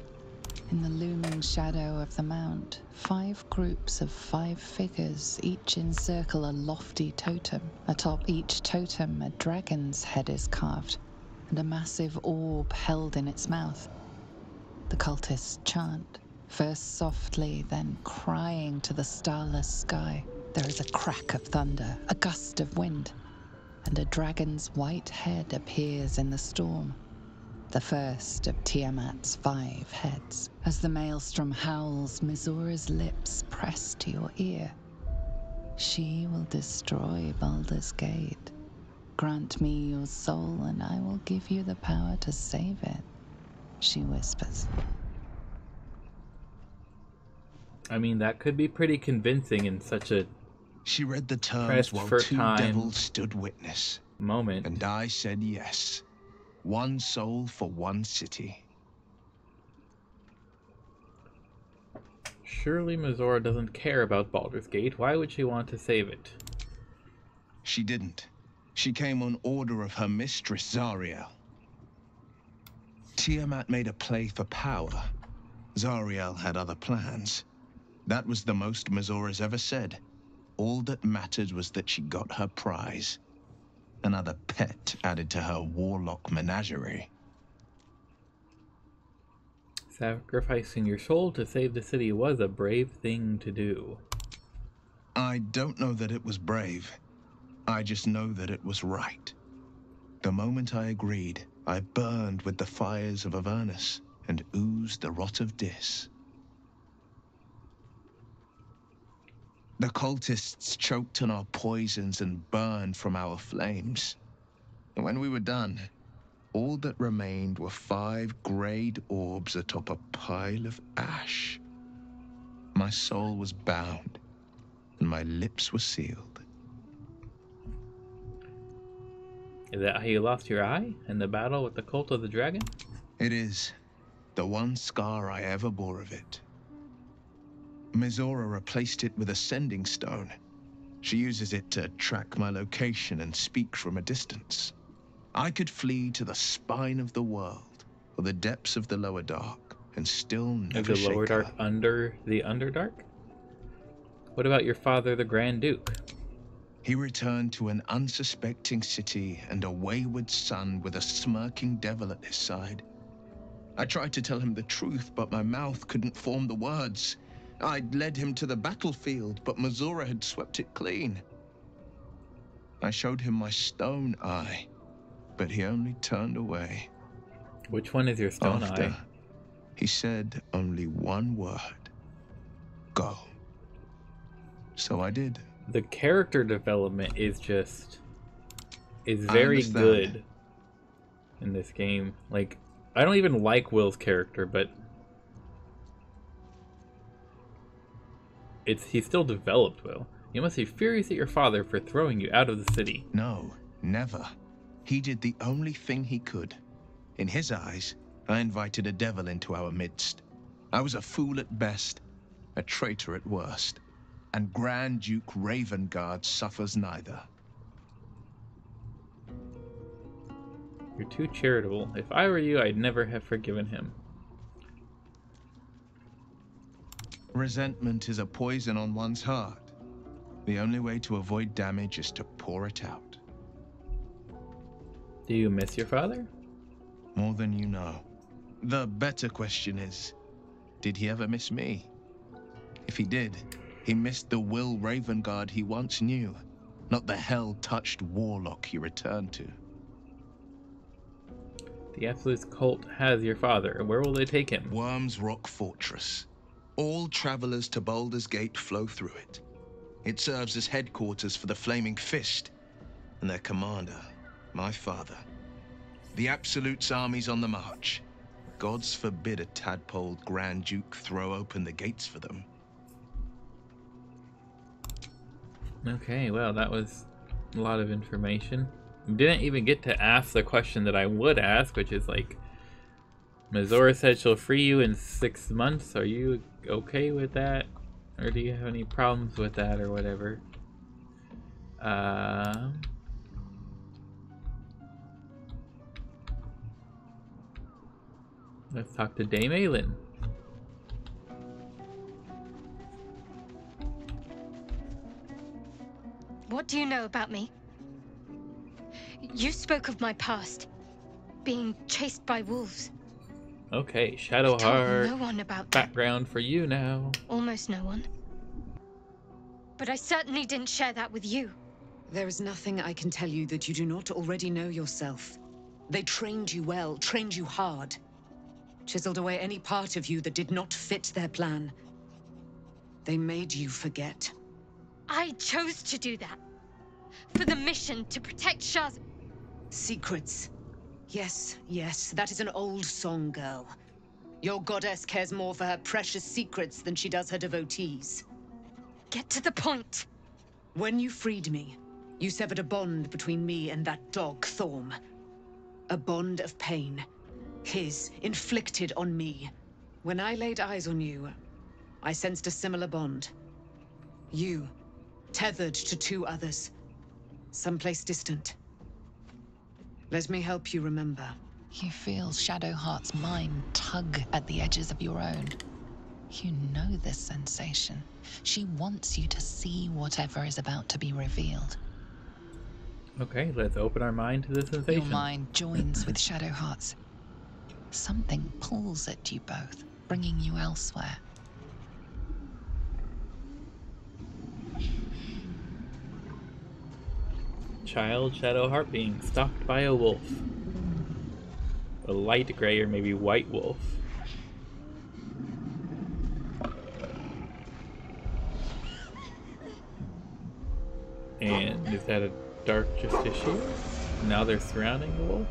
In the looming shadow of the mount, 5 groups of 5 figures each encircle a lofty totem. Atop each totem, a dragon's head is carved, and a massive orb held in its mouth. The cultists chant, first softly, then crying to the starless sky. There is a crack of thunder, a gust of wind, and a dragon's white head appears in the storm. The first of Tiamat's 5 heads. As the maelstrom howls, Mizora's lips press to your ear. She will destroy Baldur's Gate. Grant me your soul, and I will give you the power to save it, she whispers. I mean, that could be pretty convincing in such a She read the terms pressed while for 2 time devils stood witness. moment. And I said yes. 1 soul for 1 city. Surely Mizora doesn't care about Baldur's Gate. Why would she want to save it? She didn't. She came on order of her mistress, Zariel. Tiamat made a play for power. Zariel had other plans. That was the most Mizora's ever said. All that mattered was that she got her prize. Another pet added to her warlock menagerie. Sacrificing your soul to save the city was a brave thing to do. I don't know that it was brave. I just know that it was right. The moment I agreed, I burned with the fires of Avernus and oozed the rot of Dis. The cultists choked on our poisons and burned from our flames. And when we were done, all that remained were 5 grayed orbs atop a pile of ash. My soul was bound, and my lips were sealed. Is that how you lost your eye in the battle with the cult of the dragon? It is the one scar I ever bore of it. Mizora replaced it with a sending stone. She uses it to track my location and speak from a distance. I could flee to the spine of the world, or the depths of the lower dark, and still never Is the lower shake her. dark under the underdark? What about your father, the Grand Duke? He returned to an unsuspecting city and a wayward son with a smirking devil at his side. I tried to tell him the truth, but my mouth couldn't form the words. I'd led him to the battlefield, but Mizora had swept it clean. I showed him my stone eye, but he only turned away. Which one is your stone After, eye? he said only one word. Go. So I did. The character development is very understand. good in this game. Like, I don't even like Will's character, but he's still developed well. You must be furious at your father for throwing you out of the city. No, never. He did the only thing he could. In his eyes, I invited a devil into our midst. I was a fool at best, a traitor at worst. And Grand Duke Ravengard suffers neither. You're too charitable. If I were you, I'd never have forgiven him. Resentment is a poison on one's heart. The only way to avoid damage is to pour it out. Do you miss your father? More than you know. The better question is, did he ever miss me? If he did, he missed the Will Ravengard he once knew, not the hell-touched warlock he returned to. The Absolute cult has your father. Where will they take him? Worm's Rock Fortress. All travelers to Baldur's Gate flow through it. It serves as headquarters for the Flaming Fist, and their commander, my father. The Absolute's army's on the march. Gods forbid a tadpoled Grand Duke throw open the gates for them. Okay, well, that was a lot of information. Didn't even get to ask the question that I would ask, which is like, Mazora said she'll free you in 6 months. Are you okay with that? Or do you have any problems with that or whatever? Let's talk to Dame Aylin. What do you know about me? You spoke of my past, being chased by wolves. Okay, I told Shadowheart. no one about that. Background for you now. Almost no one. But I certainly didn't share that with you. There is nothing I can tell you that you do not already know yourself. They trained you well, trained you hard. Chiseled away any part of you that did not fit their plan. They made you forget. I chose to do that. For the mission to protect Shaz. Secrets. Yes, yes, that is an old song, girl. Your goddess cares more for her precious secrets than she does her devotees. Get to the point. When you freed me, you severed a bond between me and that dog, Thorm. A bond of pain. His, inflicted on me. When I laid eyes on you, I sensed a similar bond. You, tethered to 2 others. Someplace distant. Let me help you remember. You feel Shadowheart's mind tug at the edges of your own. You know this sensation. She wants you to see whatever is about to be revealed. Okay, let's open our mind to the sensation. Your mind joins with Shadowheart's. Something pulls at you both, bringing you elsewhere. Child Shadowheart being stalked by a wolf. A light gray or maybe white wolf. And is that a dark justiciar? Now they're surrounding the wolf?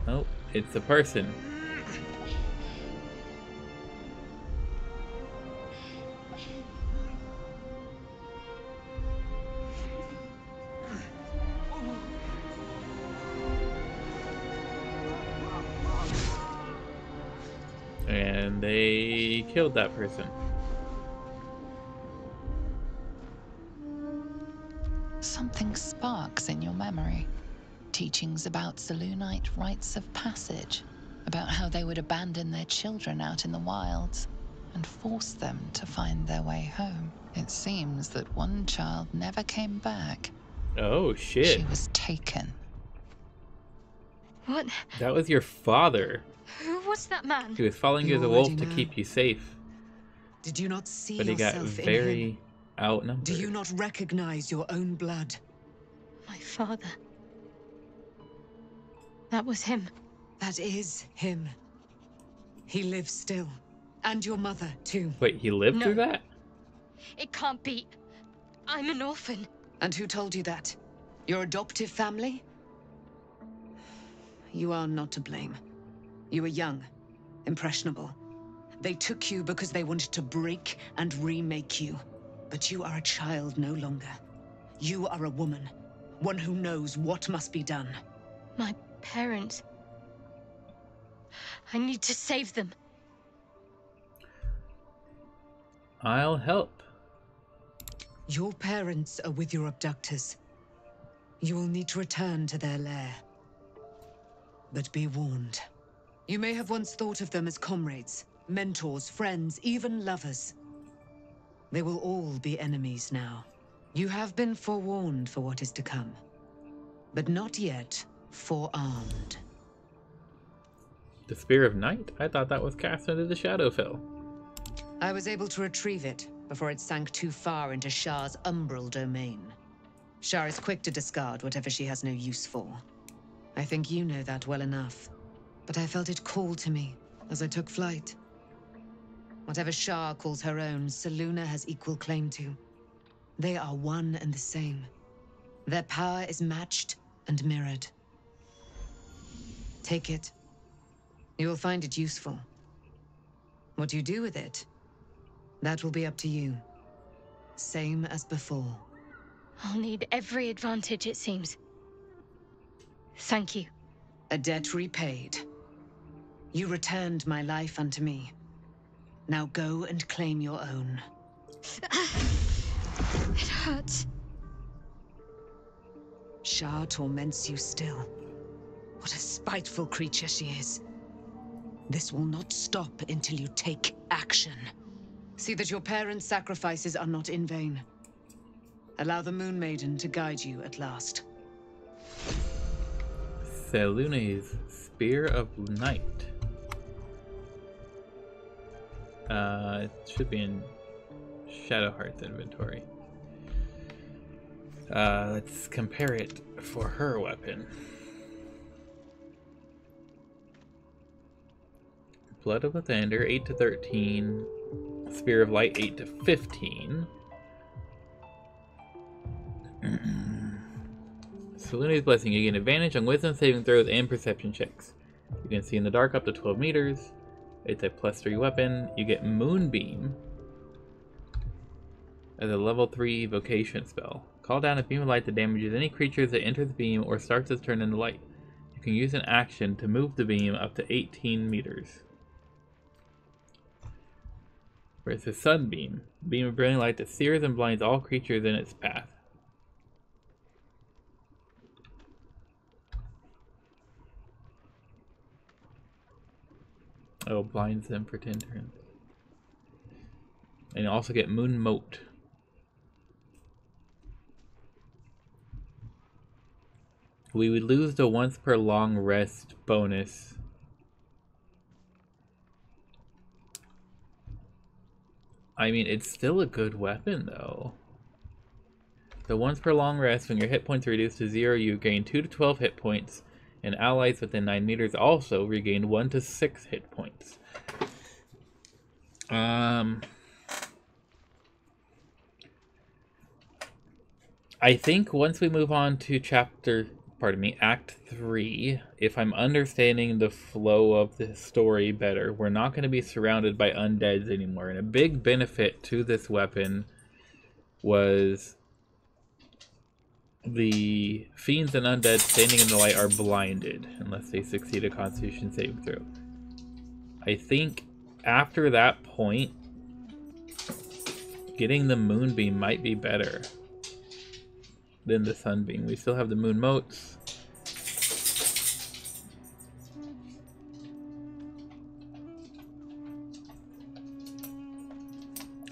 Oh, it's a person. And they killed that person. Something sparks in your memory. Teachings about Selûnite rites of passage, about how they would abandon their children out in the wilds and force them to find their way home. It seems that one child never came back. Oh shit. She was taken. What? That was your father. Who was that man? He was following you as a wolf to keep you safe. Did you not see But he got yourself in very him? outnumbered. Do you not recognize your own blood? My father. That was him. That is him. He lives still. And your mother, too. Wait, he lived No. through that? It can't be. I'm an orphan. And who told you that? Your adoptive family? You are not to blame. You were young, impressionable. They took you because they wanted to break and remake you. But you are a child no longer. You are a woman. One who knows what must be done. My parents. I need to save them. I'll help. Your parents are with your abductors. You will need to return to their lair. But be warned. You may have once thought of them as comrades, mentors, friends, even lovers. They will all be enemies now. You have been forewarned for what is to come, but not yet forearmed. The Spear of Night? I thought that was cast into the Shadowfell. I was able to retrieve it before it sank too far into Shah's umbral domain. Shah is quick to discard whatever she has no use for. I think you know that well enough. But I felt it call to me as I took flight. Whatever Shah calls her own, Selûne has equal claim to. They are one and the same. Their power is matched and mirrored. Take it. You will find it useful. What you do with it, that will be up to you. Same as before. I'll need every advantage, it seems. Thank you. A debt repaid. You returned my life unto me. Now go and claim your own. It hurts. Shah torments you still. What a spiteful creature she is. This will not stop until you take action. See that your parents' sacrifices are not in vain. Allow the Moon Maiden to guide you at last. Selûne's Spear of Night. It should be in Shadowheart's inventory. Let's compare it for her weapon. Blood of the Thunder, 8 to 13. Spear of Light, 8 to 15. Selûne's Blessing. You gain advantage on wisdom saving throws and perception checks. You can see in the dark up to 12 meters. It's a +3 weapon. You get Moonbeam as a level 3 evocation spell. Call down a beam of light that damages any creatures that enter the beam or starts its turn into light. You can use an action to move the beam up to 18 meters. Whereas the Sunbeam, a beam of brilliant light that sears and blinds all creatures in its path. Oh, blinds them for 10 turns. And you also get Moon Moat. We would lose the once per long rest bonus. I mean, it's still a good weapon though. The once per long rest, when your hit points are reduced to 0, you gain 2 to 12 hit points. And allies within 9 meters also regain 1 to 6 hit points. I think once we move on to Act 3, if I'm understanding the flow of the story better, we're not going to be surrounded by undeads anymore. And a big benefit to this weapon was the fiends and undead standing in the light are blinded unless they succeed a Constitution saving throw. I think after that point, getting the Moonbeam might be better than the Sunbeam. We still have the Moon Moats.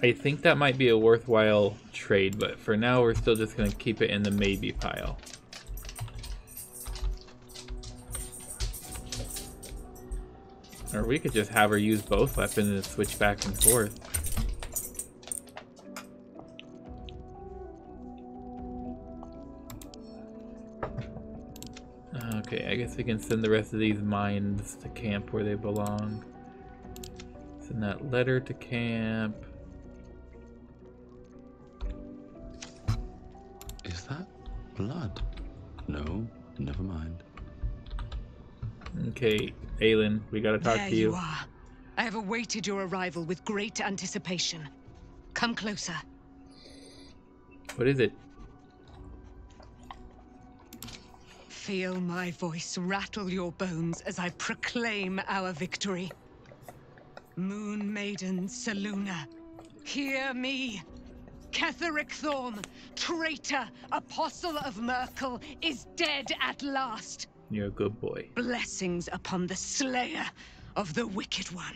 I think that might be a worthwhile trade, but for now we're still just going to keep it in the maybe pile. Or we could just have her use both weapons and switch back and forth. Okay, I guess we can send the rest of these mines to camp where they belong. Send that letter to camp. Blood? No, never mind. Okay, Aelin, we gotta talk There to you. you are. I have awaited your arrival with great anticipation. Come closer. What is it? Feel my voice rattle your bones as I proclaim our victory. Moon Maiden Selûne, hear me. Ketheric Thorm, traitor, apostle of Merkel, is dead at last. You're a good boy. Blessings upon the slayer of the Wicked One.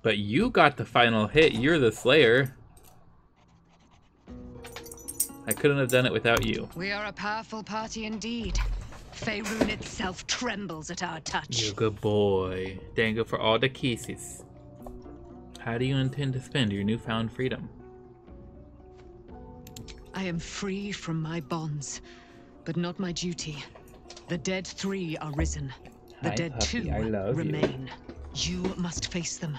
But you got the final hit. You're the Slayer. I couldn't have done it without you. We are a powerful party indeed. Faerun itself trembles at our touch. You're a good boy. Thank you for all the kisses. How do you intend to spend your newfound freedom? I am free from my bonds, but not my duty. The dead 3 are risen. The Hi, dead puppy, 2 I love remain. You must face them.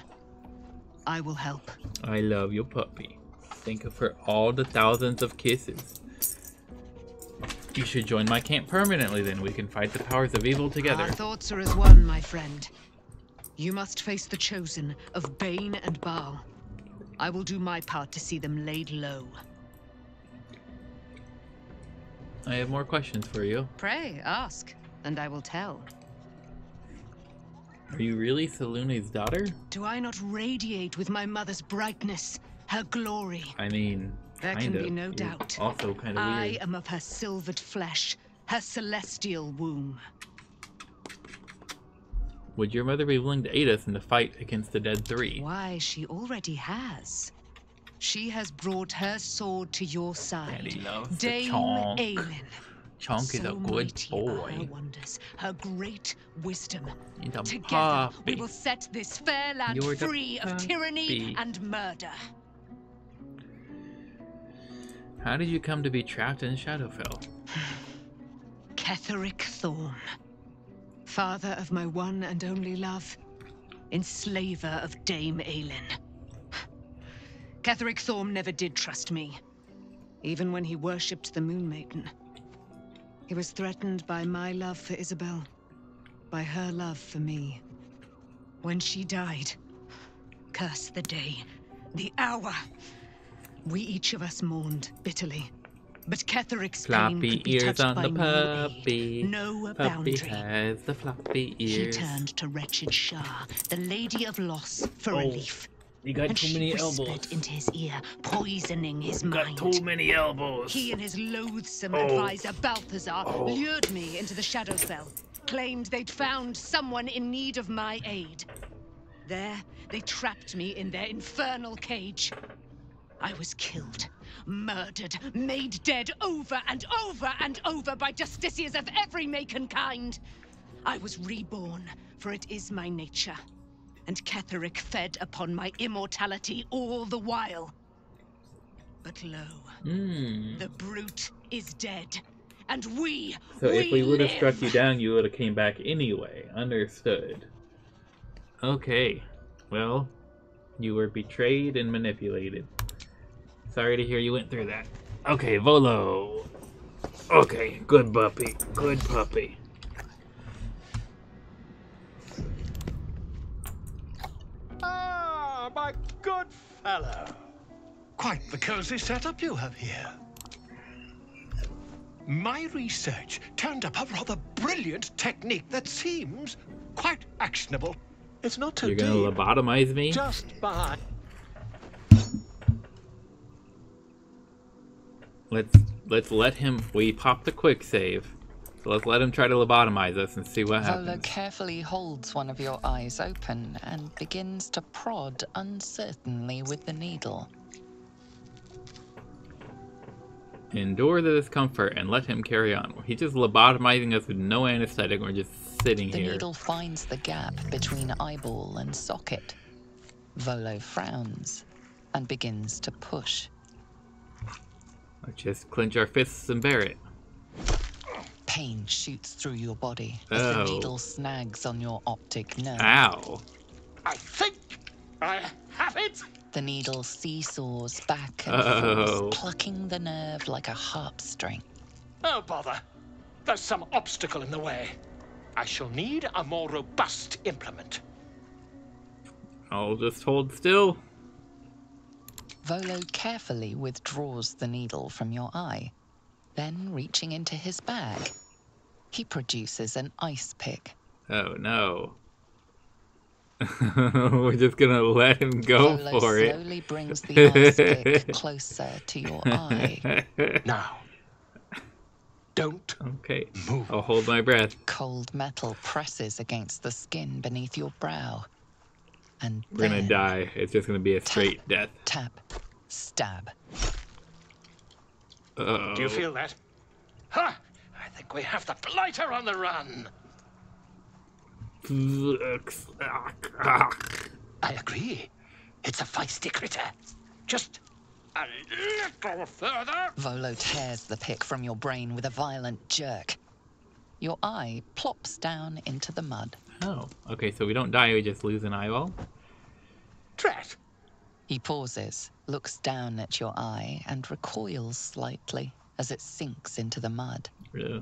I will help. I love you, puppy. Thank you for all the thousands of kisses. You should join my camp permanently, then we can fight the powers of evil together. Our thoughts are as one, my friend. You must face the chosen of Bane and Baal. I will do my part to see them laid low. I have more questions for you. Pray, ask, and I will tell. Are you really Selûne's daughter? Do I not radiate with my mother's brightness, her glory? I mean, There kind can of. be no You're doubt. Also kind of I weird. am of her silvered flesh, her celestial womb. Would your mother be willing to aid us in the fight against the dead 3? Why, she already has. She has brought her sword to your side. Daddy loves the Dame Chonk. Aelin. Chonk is a So good mighty are her boy. wonders, her great wisdom. He's a Together, we puppy. will set this fair land You're the free of tyranny puppy. and murder. How did you come to be trapped in Shadowfell? Ketheric Thorm, father of my one and only love, enslaver of Dame Aelin. Ketheric Thorm never did trust me, even when he worshipped the Moon Maiden. He was threatened by my love for Isabel, by her love for me. When she died, curse the day, the hour, we each of us mourned bitterly. But Ketheric's pain Floppy could be ears touched on by the no aid, puppy. no Puppy boundary. has the floppy He ears. turned to wretched Shah, the Lady of Loss, for relief. You got And too she many whispered elbows. into his ear, poisoning his You got mind. too many elbows. He and his loathsome Oh. advisor Balthazar lured me into the Shadowfell, claimed they'd found someone in need of my aid. There, they trapped me in their infernal cage. I was killed, murdered, made dead over and over and over by justiciars of every make and kind. I was reborn, for it is my nature. And Ketheric fed upon my immortality all the while. But lo, the brute is dead, and we So if we would have live. struck you down, you would have came back anyway. Understood. Okay. Well, you were betrayed and manipulated. Sorry to hear you went through that. Okay, Volo. Okay, good puppy. Good puppy. Ah, my good fellow. Quite the cozy setup you have here. My research turned up a rather brilliant technique that seems quite actionable. It's not too You're deep. gonna lobotomize me? Just by... Let's let him. We popped the quick save, so let's let him try to lobotomize us and see what Volo happens. carefully holds one of your eyes open and begins to prod uncertainly with the needle. Endure the discomfort and let him carry on. He's just lobotomizing us with no anesthetic. We're just sitting The here. needle finds the gap between eyeball and socket. Volo frowns and begins to push. Let's just clench our fists and bear it. Pain shoots through your body as Oh. the needle snags on your optic nerve. Ow. I think I have it. The needle seesaws back and Oh. forth, plucking the nerve like a harp string. Oh, bother. There's some obstacle in the way. I shall need a more robust implement. I'll just hold still. Volo carefully withdraws the needle from your eye. Then, reaching into his bag, he produces an ice pick. Oh no. We're just gonna let him go Volo for it. slowly brings the ice pick closer to your eye. Now, don't Okay. move. I'll hold my breath. Cold metal presses against the skin beneath your brow. And We're gonna then die. It's just gonna be a straight death. tap, stab. Uh-oh. Do you feel that? Ha! I think we have the blighter on the run. I agree. It's a feisty critter. Just a little further. Volo tears the pick from your brain with a violent jerk. Your eye plops down into the mud. Oh, okay, so we don't die, we just lose an eyeball? Drat. He pauses, looks down at your eye, and recoils slightly as it sinks into the mud. Yeah.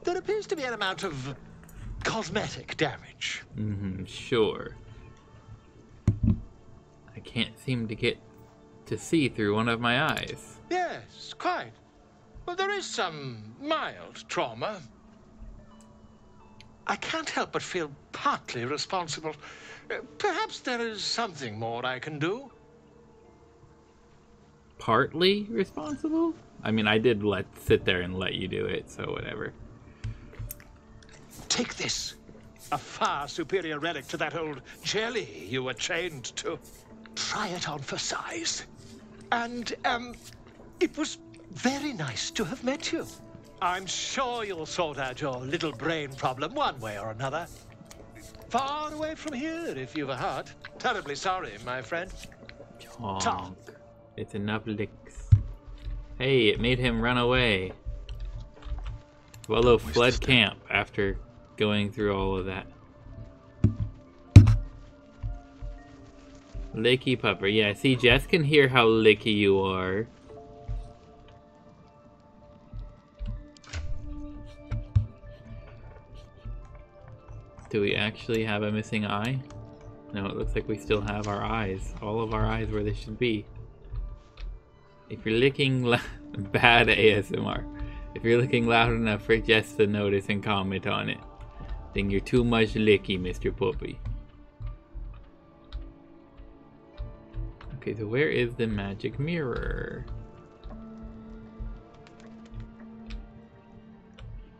There appears to be an amount of cosmetic damage. Sure. I can't seem to get to see through one of my eyes. Yes, quite. Well, there is some mild trauma. I can't help but feel partly responsible. Perhaps there is something more I can do. Partly responsible? I mean, I did sit there and let you do it, so whatever. Take this. A far superior relic to that old jelly you were chained to. Try it on for size. And, it was very nice to have met you. I'm sure you'll sort out your little brain problem one way or another. Far away from here, if you've a heart. Terribly sorry, my friend. Honk. It's enough licks. Hey, it made him run away. Volo fled camp after going through all of that. Licky pupper. Yeah, see, Jess can hear how licky you are. Do we actually have a missing eye? No, it looks like we still have our eyes. All of our eyes where they should be. If you're licking bad ASMR. If you're looking loud enough for Jess to notice and comment on it, then you're too much licky, Mr. Puppy. Okay, so where is the magic mirror?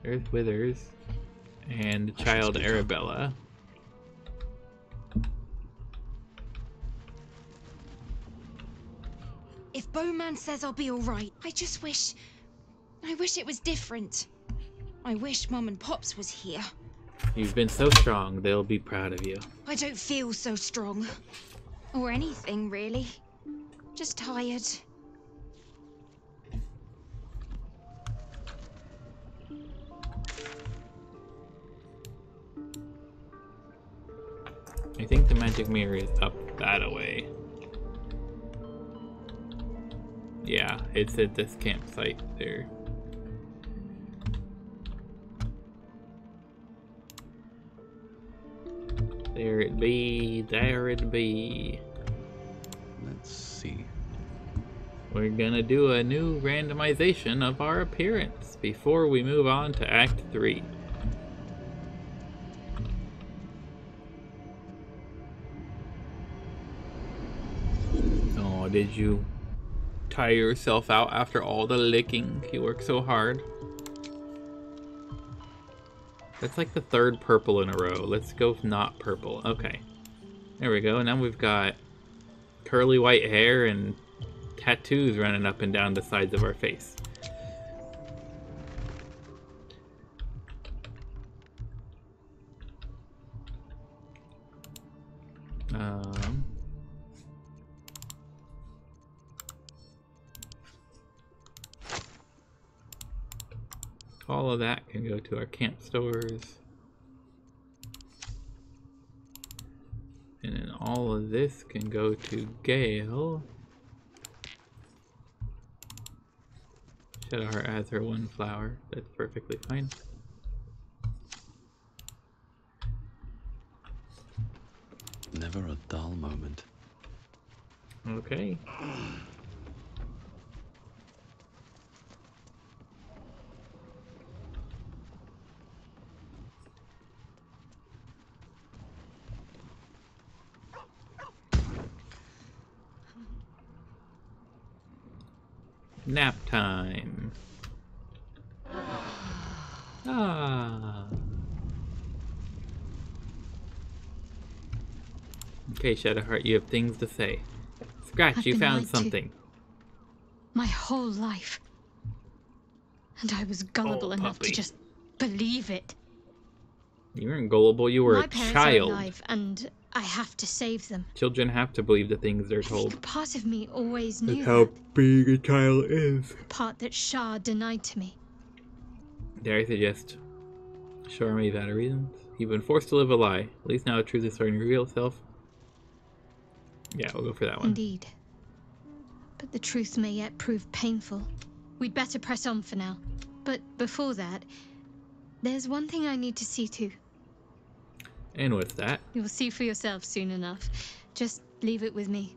There's Withers and child Arabella. If Bowman says I'll be alright, I wish it was different. I wish Mum and Pops was here. You've been so strong, they'll be proud of you. I don't feel so strong. Or anything, really. Just tired. I think the magic mirror is up that way. Yeah, it's at this campsite there. There it be, there it be. Let's see. We're gonna do a new randomization of our appearance before we move on to Act 3. Oh, did you tire yourself out after all the licking? You worked so hard. That's like the third purple in a row. Let's go not purple. Okay. There we go. Now we've got curly white hair and tattoos running up and down the sides of our face. Call All of that can go to our camp stores. And then all of this can go to Gale. Shadowheart has her one flower. That's perfectly fine. Never a dull moment. Okay. Nap time. Ah. Okay, Shadowheart, you have things to say. Scratch, I've you been found lied to. something. My whole life. And I was gullible enough to puppy. just believe it. You weren't gullible, you were My a parents child. are alive, and I have to save them. Children have to believe the things they're I told. think part of me always knew That's how that. big a child is. The part that Shah denied to me. Dare I suggest Shar may have had reasons. You've been forced to live a lie. At least now the truth is starting to reveal itself. Yeah, we'll go for that one. Indeed. But the truth may yet prove painful. We'd better press on for now. But before that, there's one thing I need to see to. And with that, You'll see for yourself soon enough. Just leave it with me.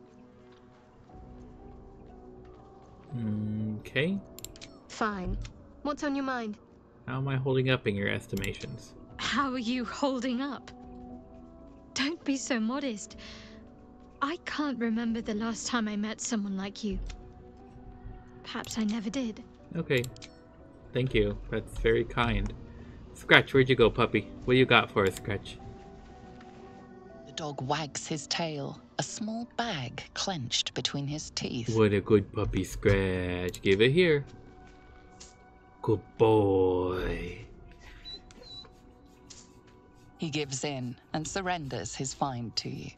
okay. Fine. What's on your mind? How am I holding up in your estimations? How are you holding up? Don't be so modest. I can't remember the last time I met someone like you. Perhaps I never did. Okay. Thank you. That's very kind. Scratch, where'd you go, puppy? What do you got for us, Scratch? The dog wags his tail, a small bag clenched between his teeth. What a good puppy, Scratch. Give it here. Good boy. He gives in and surrenders his find to you.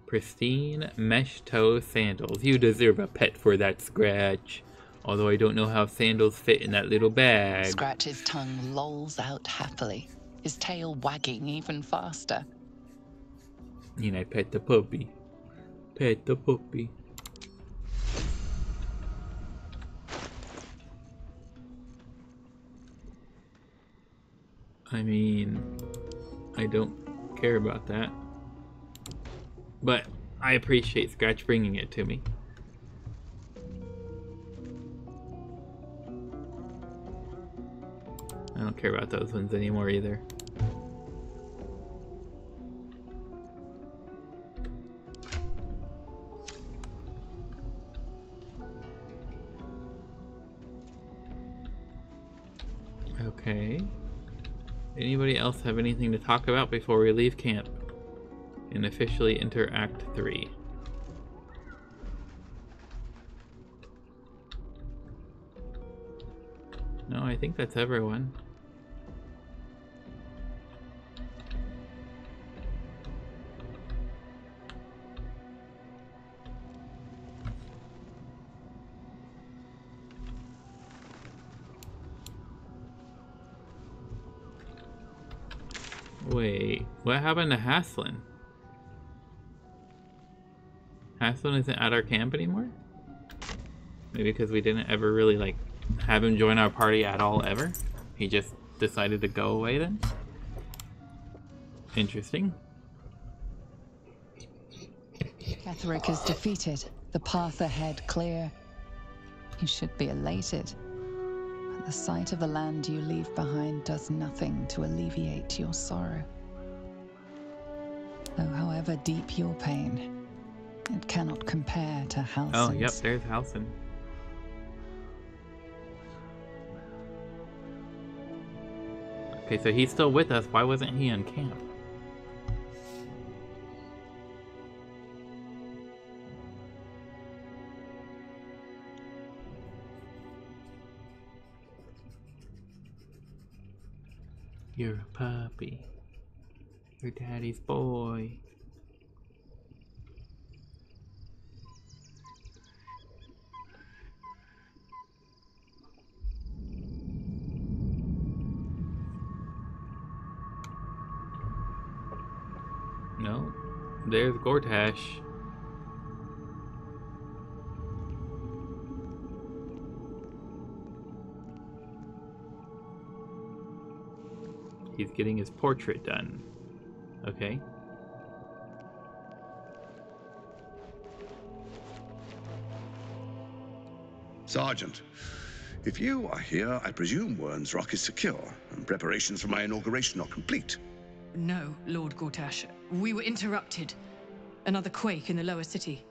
Pristine mesh toe sandals. You deserve a pet for that, Scratch. Although I don't know how sandals fit in that little bag. Scratch's tongue lolls out happily, his tail wagging even faster. And I pet the puppy. Pet the puppy. I mean, I don't care about that. But I appreciate Scratch bringing it to me. I don't care about those ones anymore either. Okay. Anybody else have anything to talk about before we leave camp and officially enter Act 3? No, I think that's everyone. Wait, what happened to Haslin? Haslin isn't at our camp anymore? Maybe because we didn't ever really, like, have him join our party at all, ever? He just decided to go away then? Interesting. Ketheric is defeated, the path ahead clear. You should be elated. But the sight of the land you leave behind does nothing to alleviate your sorrow. Though however deep your pain, it cannot compare to Halsin's. Oh, yep, there's Halsin. Okay, so he's still with us. Why wasn't he on camp? You're a puppy. You're daddy's boy. No. There's Gortash. He's getting his portrait done. Okay. Sergeant, if you are here, I presume Wern's Rock is secure, and preparations for my inauguration are complete. No, Lord Gortash. We were interrupted. Another quake in the lower city.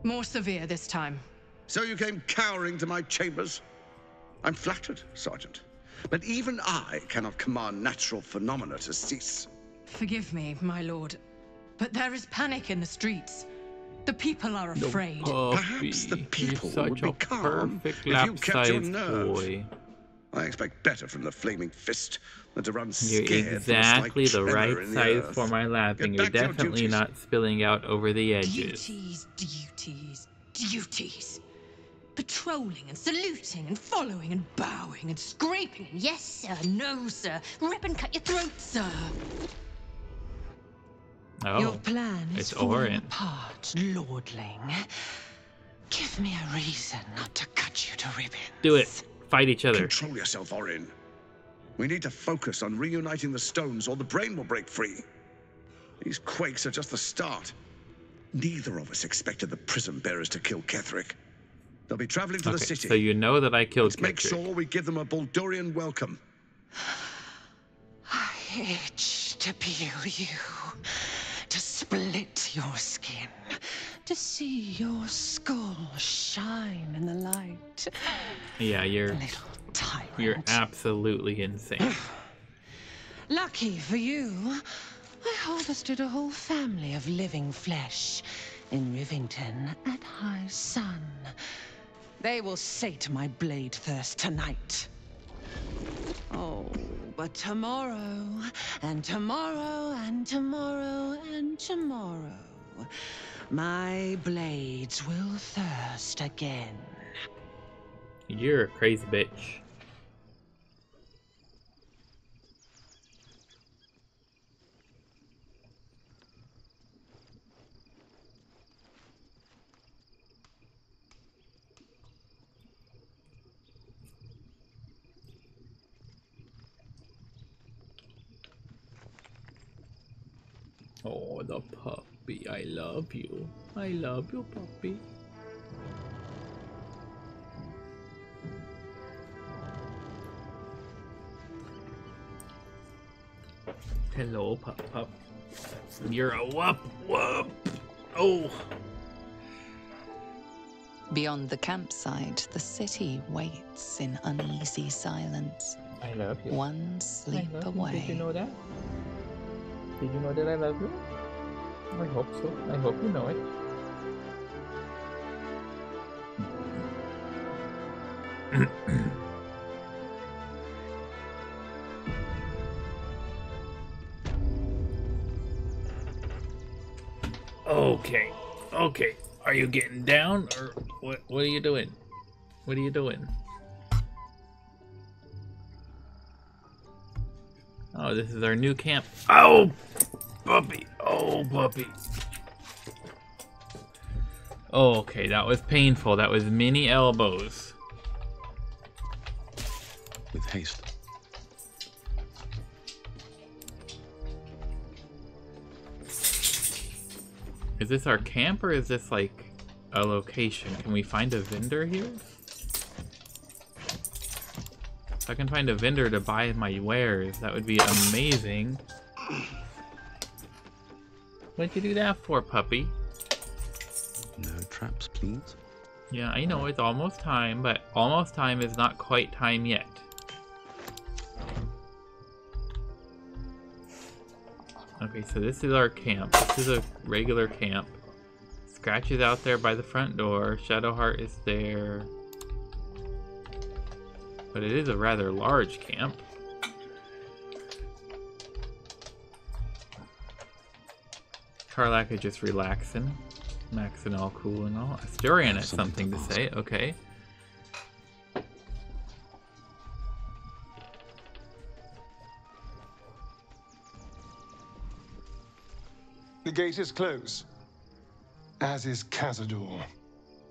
More severe this time. So you came cowering to my chambers? I'm flattered, Sergeant. But even I cannot command natural phenomena to cease. Forgive me, my lord, but there is panic in the streets. The people are afraid. Perhaps the people would be calm if you perfect kept your lap-sized nerve. boy. I expect better from the flaming fist than to run You're scared exactly the from a slight tremor right in the size earth. for my lapping. Get You're back to your definitely duties. not spilling out over the edges. Duties. Patrolling and saluting and following and bowing and scraping and yes sir, no sir, rip and cut your throat, sir. Oh, Your plan is it's falling Orin. apart, lordling. Give me a reason not to cut you to ribbons. Do it. Fight each other. Control yourself, Orin. We need to focus on reuniting the stones or the brain will break free. These quakes are just the start. Neither of us expected the prism bearers to kill Ketheric. They'll be traveling to the city. So you know that I killed Let's make Ketheric. sure we give them a Baldurian welcome. I itch to peel you, to split your skin, to see your skull shine in the light. Yeah, you're tyrant. You're absolutely insane. Lucky for you, I harvested a whole family of living flesh in Rivington at high sun. They will sate my blade thirst tonight. Oh, but tomorrow, and tomorrow, and tomorrow, and tomorrow, my blades will thirst again. You're a crazy bitch. Oh, the puppy. I love you. I love you, puppy. Hello, pup. You're a whoop. Oh. Beyond the campsite, the city waits in uneasy silence. I love you. One sleep away. Did you know that? Did you know that I love you? I hope so. I hope you know it. Okay. Are you getting down, or what are you doing? What are you doing? Oh, this is our new camp. Oh, puppy. Oh, puppy. Oh, okay, that was painful. That was many elbows. With haste. Is this our camp, or is this like a location? Can we find a vendor here? If I can find a vendor to buy my wares, that would be amazing. What'd you do that for, puppy? No traps, please. Yeah, I know it's almost time, but almost time is not quite time yet. Okay, so this is our camp. This is a regular camp. Scratch is out there by the front door. Shadowheart is there. But it is a rather large camp. Karlak is just relaxing. Maxing all cool and all. Asturian has something to say. Okay. The gate is closed, as is Cazador.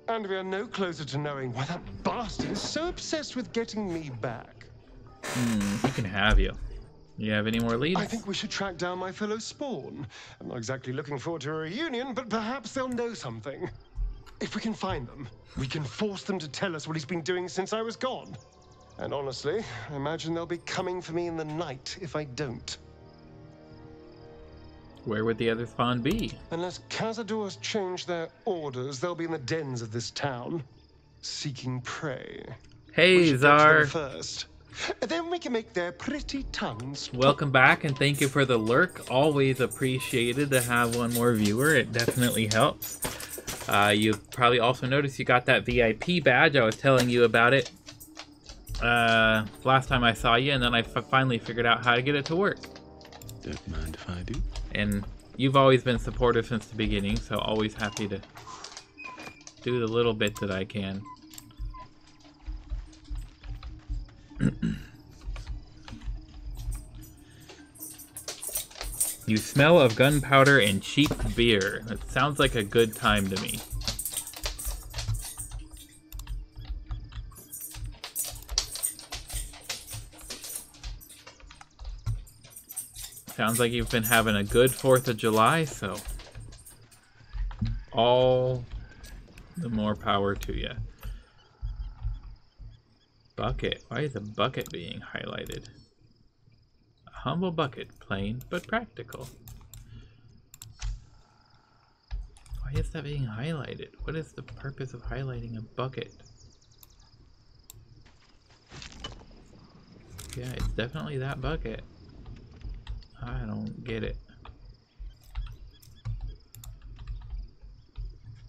And we are no closer to knowing why that bastard is so obsessed with getting me back. He can have you. You have any more leads? I think we should track down my fellow Spawn. I'm not exactly looking forward to a reunion, but perhaps they'll know something. If we can find them, we can force them to tell us what he's been doing since I was gone. And honestly, I imagine they'll be coming for me in the night if I don't. Where would the other Spawn be? Unless Cazador's changed their orders, they'll be in the dens of this town, seeking prey. Hey, Czar. First. Then we can make their pretty tongues. Welcome back, and thank you for the lurk. Always appreciated to have one more viewer. It definitely helps. You probably also noticed you got that VIP badge. I was telling you about it last time I saw you, and then I finally figured out how to get it to work. Don't mind if I do. And you've always been supportive since the beginning, so always happy to do the little bit that I can. You smell of gunpowder and cheap beer. That sounds like a good time to me. Sounds like you've been having a good 4th of July, so all the more power to you. Bucket. Why is a bucket being highlighted? A humble bucket, plain but practical. Why is that being highlighted? What is the purpose of highlighting a bucket? Yeah, it's definitely that bucket. I don't get it.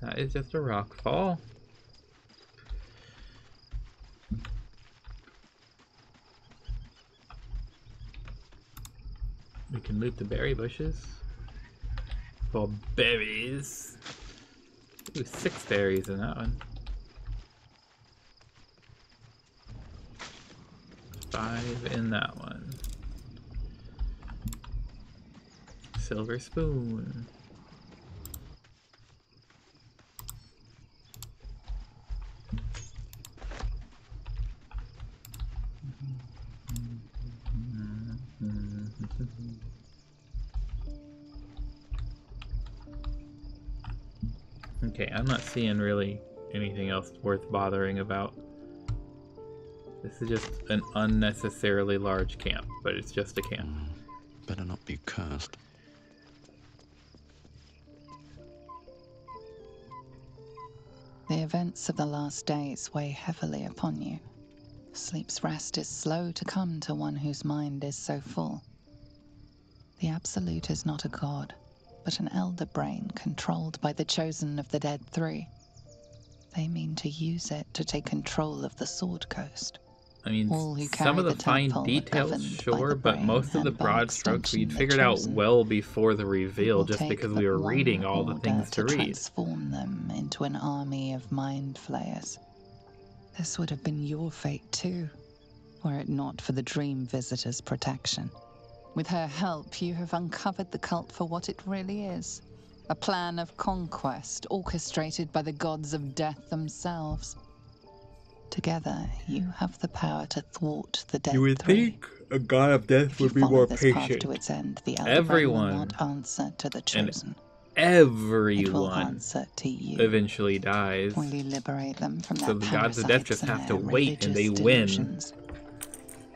That is just a rock fall. We can loot the berry bushes for berries. Ooh, 6 berries in that one. 5 in that one. Silver spoon. Okay, I'm not seeing really anything else worth bothering about. This is just an unnecessarily large camp, but it's just a camp. Better not be cursed. The events of the last days weigh heavily upon you. Sleep's rest is slow to come to one whose mind is so full. The Absolute is not a god, but an elder brain controlled by the chosen of the Dead Three. They mean to use it to take control of the Sword Coast. I mean, some of the fine details, sure, but most of the broad strokes we'd figured out well before the reveal, just because we were reading all the things to read. Transform them into an army of mind flayers. This would have been your fate too, were it not for the Dream Visitor's protection. With her help, you have uncovered the cult for what it really is. A plan of conquest orchestrated by the gods of death themselves. Together, you have the power to thwart the Dead Three. You would think a god of death would be more patient. To its end, the everyone will not answer to the chosen. Everyone to you. Eventually dies. Will you liberate them from so the gods of death just have to wait and they win.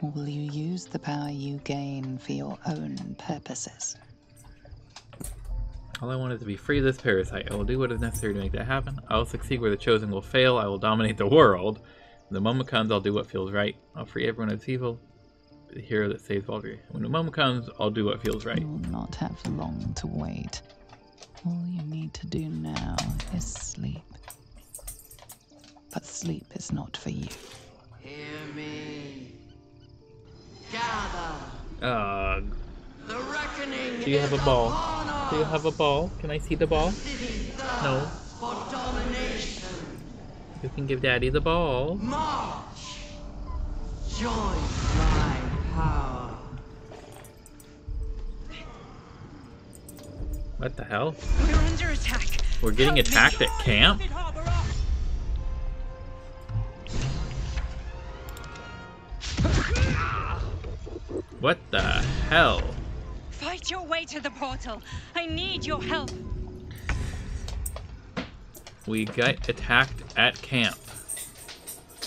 Or will you use the power you gain for your own purposes? All I want is to be free of this parasite. I will do what is necessary to make that happen. I will succeed where the chosen will fail. I will dominate the world. When the moment comes, I'll do what feels right. I'll free everyone that's evil. Be the hero that saves Baldur. When the moment comes, I'll do what feels right. You will not have long to wait. All you need to do now is sleep. But sleep is not for you. Hear me. Gather. The reckoning. Do you have a ball? Do you have a ball? Can I see the ball? No. For domination. You can give Daddy the ball. March. Join my power. What the hell? We're under attack. We're getting attacked at camp? What the hell? Fight your way to the portal. I need your help. We got attacked at camp.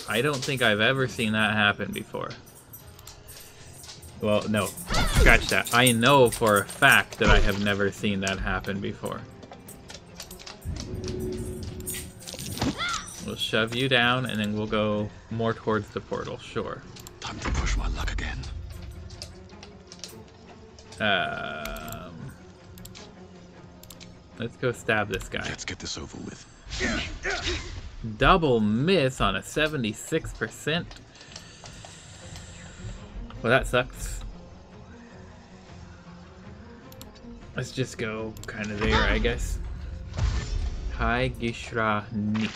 I don't think I've ever seen that happen before. Well, no. Scratch that. I know for a fact that I have never seen that happen before. We'll shove you down and then we'll go more towards the portal. Sure. Time to push my luck again. Let's go stab this guy. Let's get this over with. Double miss on a 76%. Well, that sucks. Let's just go kind of there, I guess. Hi, Gishra Nik.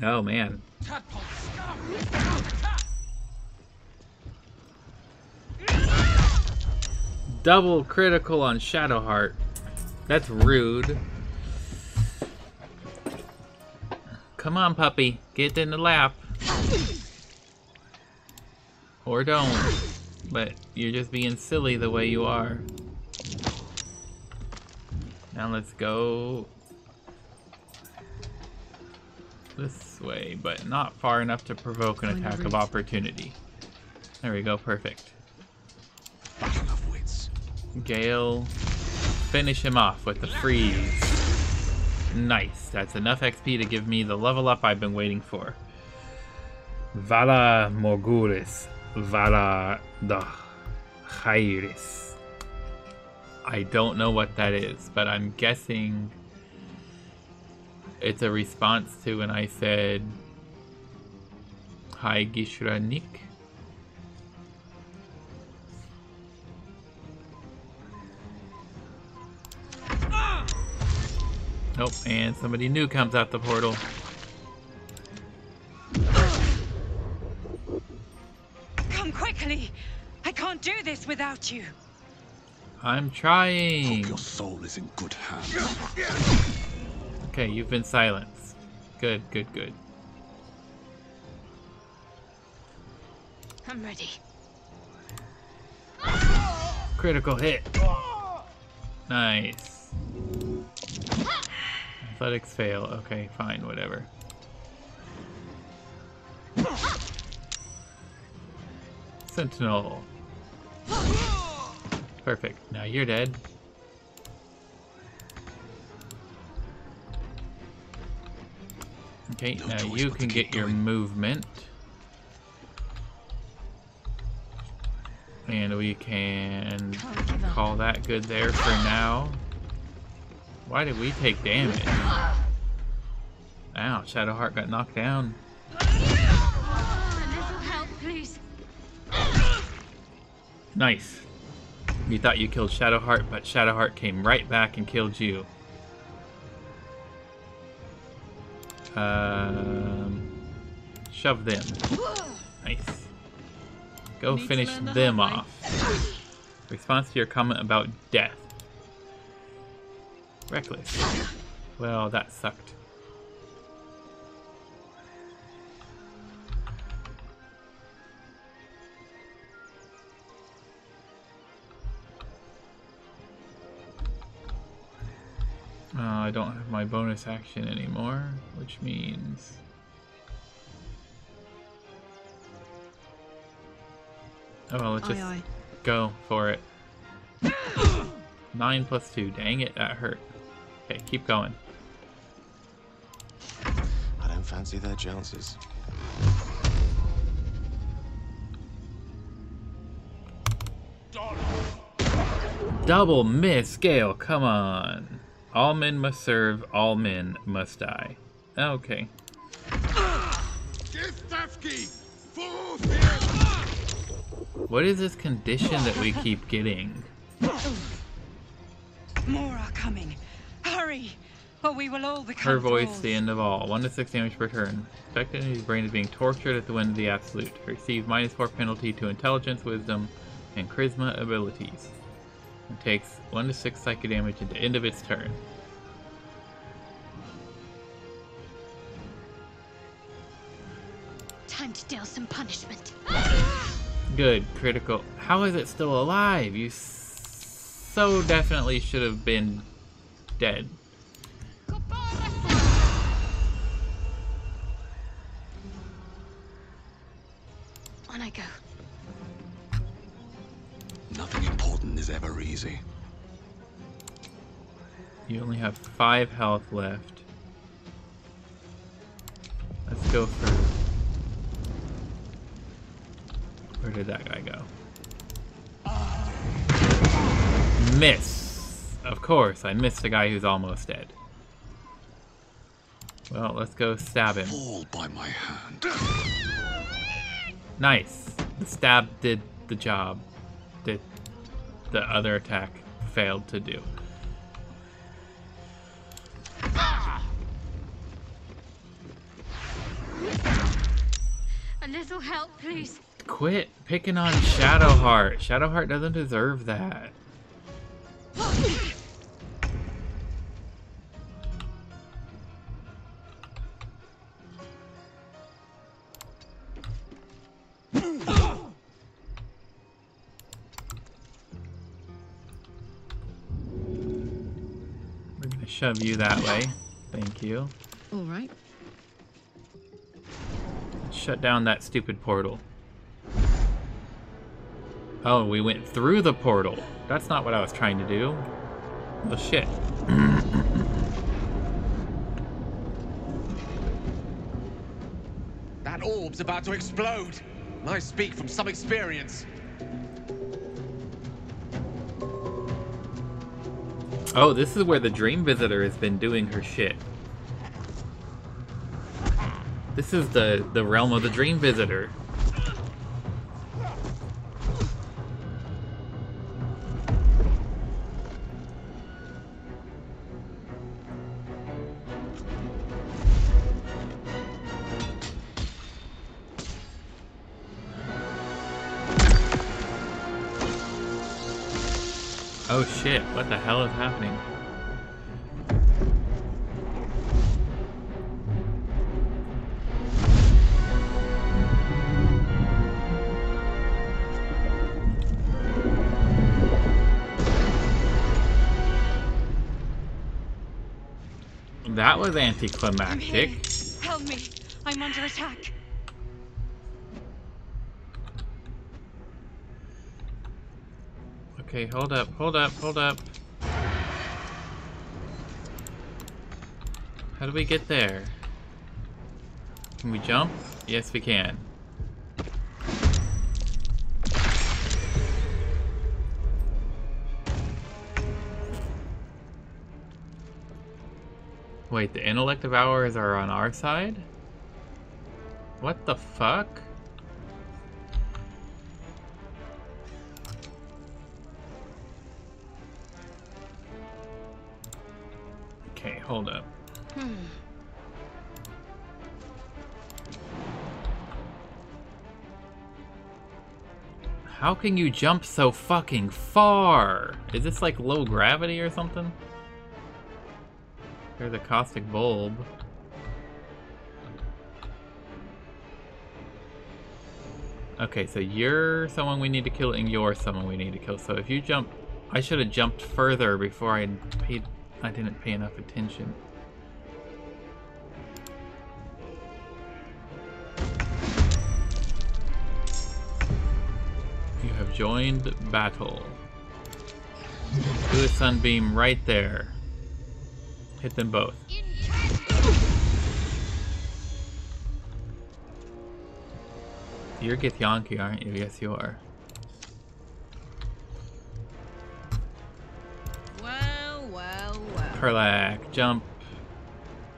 Oh, man. Double critical on Shadowheart. That's rude. Come on, puppy. Get in the lap. Or don't. But you're just being silly the way you are. Now let's go this way, but not far enough to provoke an attack of opportunity. There we go, perfect. Gale, finish him off with the freeze. Nice, that's enough XP to give me the level up I've been waiting for. Vala Morgulis, Vala da Jairis. I don't know what that is, but I'm guessing it's a response to when I said Hi Gishra Nik. Nope, and somebody new comes out the portal. Come quickly. I can't do this without you. I'm trying. Hope your soul is in good hands. Okay, you've been silenced. Good, good, good. I'm ready. Critical hit. Nice. Athletics fail. Okay, fine, whatever. Sentinel. Perfect. Now you're dead. Okay, now you can get your movement. And we can call that good there for now. Why did we take damage? Ow, Shadowheart got knocked down. A little help, please. Nice. You thought you killed Shadowheart, but Shadowheart came right back and killed you. Shove them. Nice. Go finish them off. Response to your comment about death. Reckless. Well, that sucked. I don't have my bonus action anymore, which means... Oh, well, let's just go for it. 9 plus 2. Dang it, that hurt. Okay, keep going. I don't fancy their chances. Double miss, Gale, come on. All men must serve, all men must die. Okay. What is this condition that we keep getting? More are coming. Hurry, or we will all become Her voice, thralls. the end of all. 1 to 6 damage per turn. Affected enemy's brain is being tortured at the wind of the absolute. Receive -4 penalty to intelligence, wisdom, and charisma abilities. It takes 1 to 6 psychic damage at the end of its turn. Time to deal some punishment. Good, critical. How is it still alive? You so definitely should have been dead. On I go. Nothing important is ever easy. You only have 5 health left. Let's go for... Where did that guy go? Miss! Of course, I missed a guy who's almost dead. Well, let's go stab him. Fall by my hand. Nice. The stab did the job that the other attack failed to do. A little help, please. Quit picking on Shadowheart. Shadowheart doesn't deserve that. We're gonna shove you that way. Thank you. All right. Shut down that stupid portal. Oh, we went through the portal. That's not what I was trying to do. Well, shit. That orb's about to explode. I speak from some experience. Oh, this is where the Dream Visitor has been doing her shit. This is the realm of the Dream Visitor. Oh shit, what the hell is happening? That was anticlimactic. Help me. I'm under attack. Okay, hold up, hold up, hold up. How do we get there? Can we jump? Yes, we can. Wait, the intellect devourers are on our side? What the fuck? Okay, hold up. How can you jump so fucking far? Is this like low gravity or something? There's a caustic bulb. Okay, so you're someone we need to kill and you're someone we need to kill. So if you jump, I should have jumped further before I didn't pay enough attention. You have joined battle. Do a sunbeam right there. Hit them both. You're Githyanki, aren't you? Yes, you are. Well, well, well. Perlac, jump.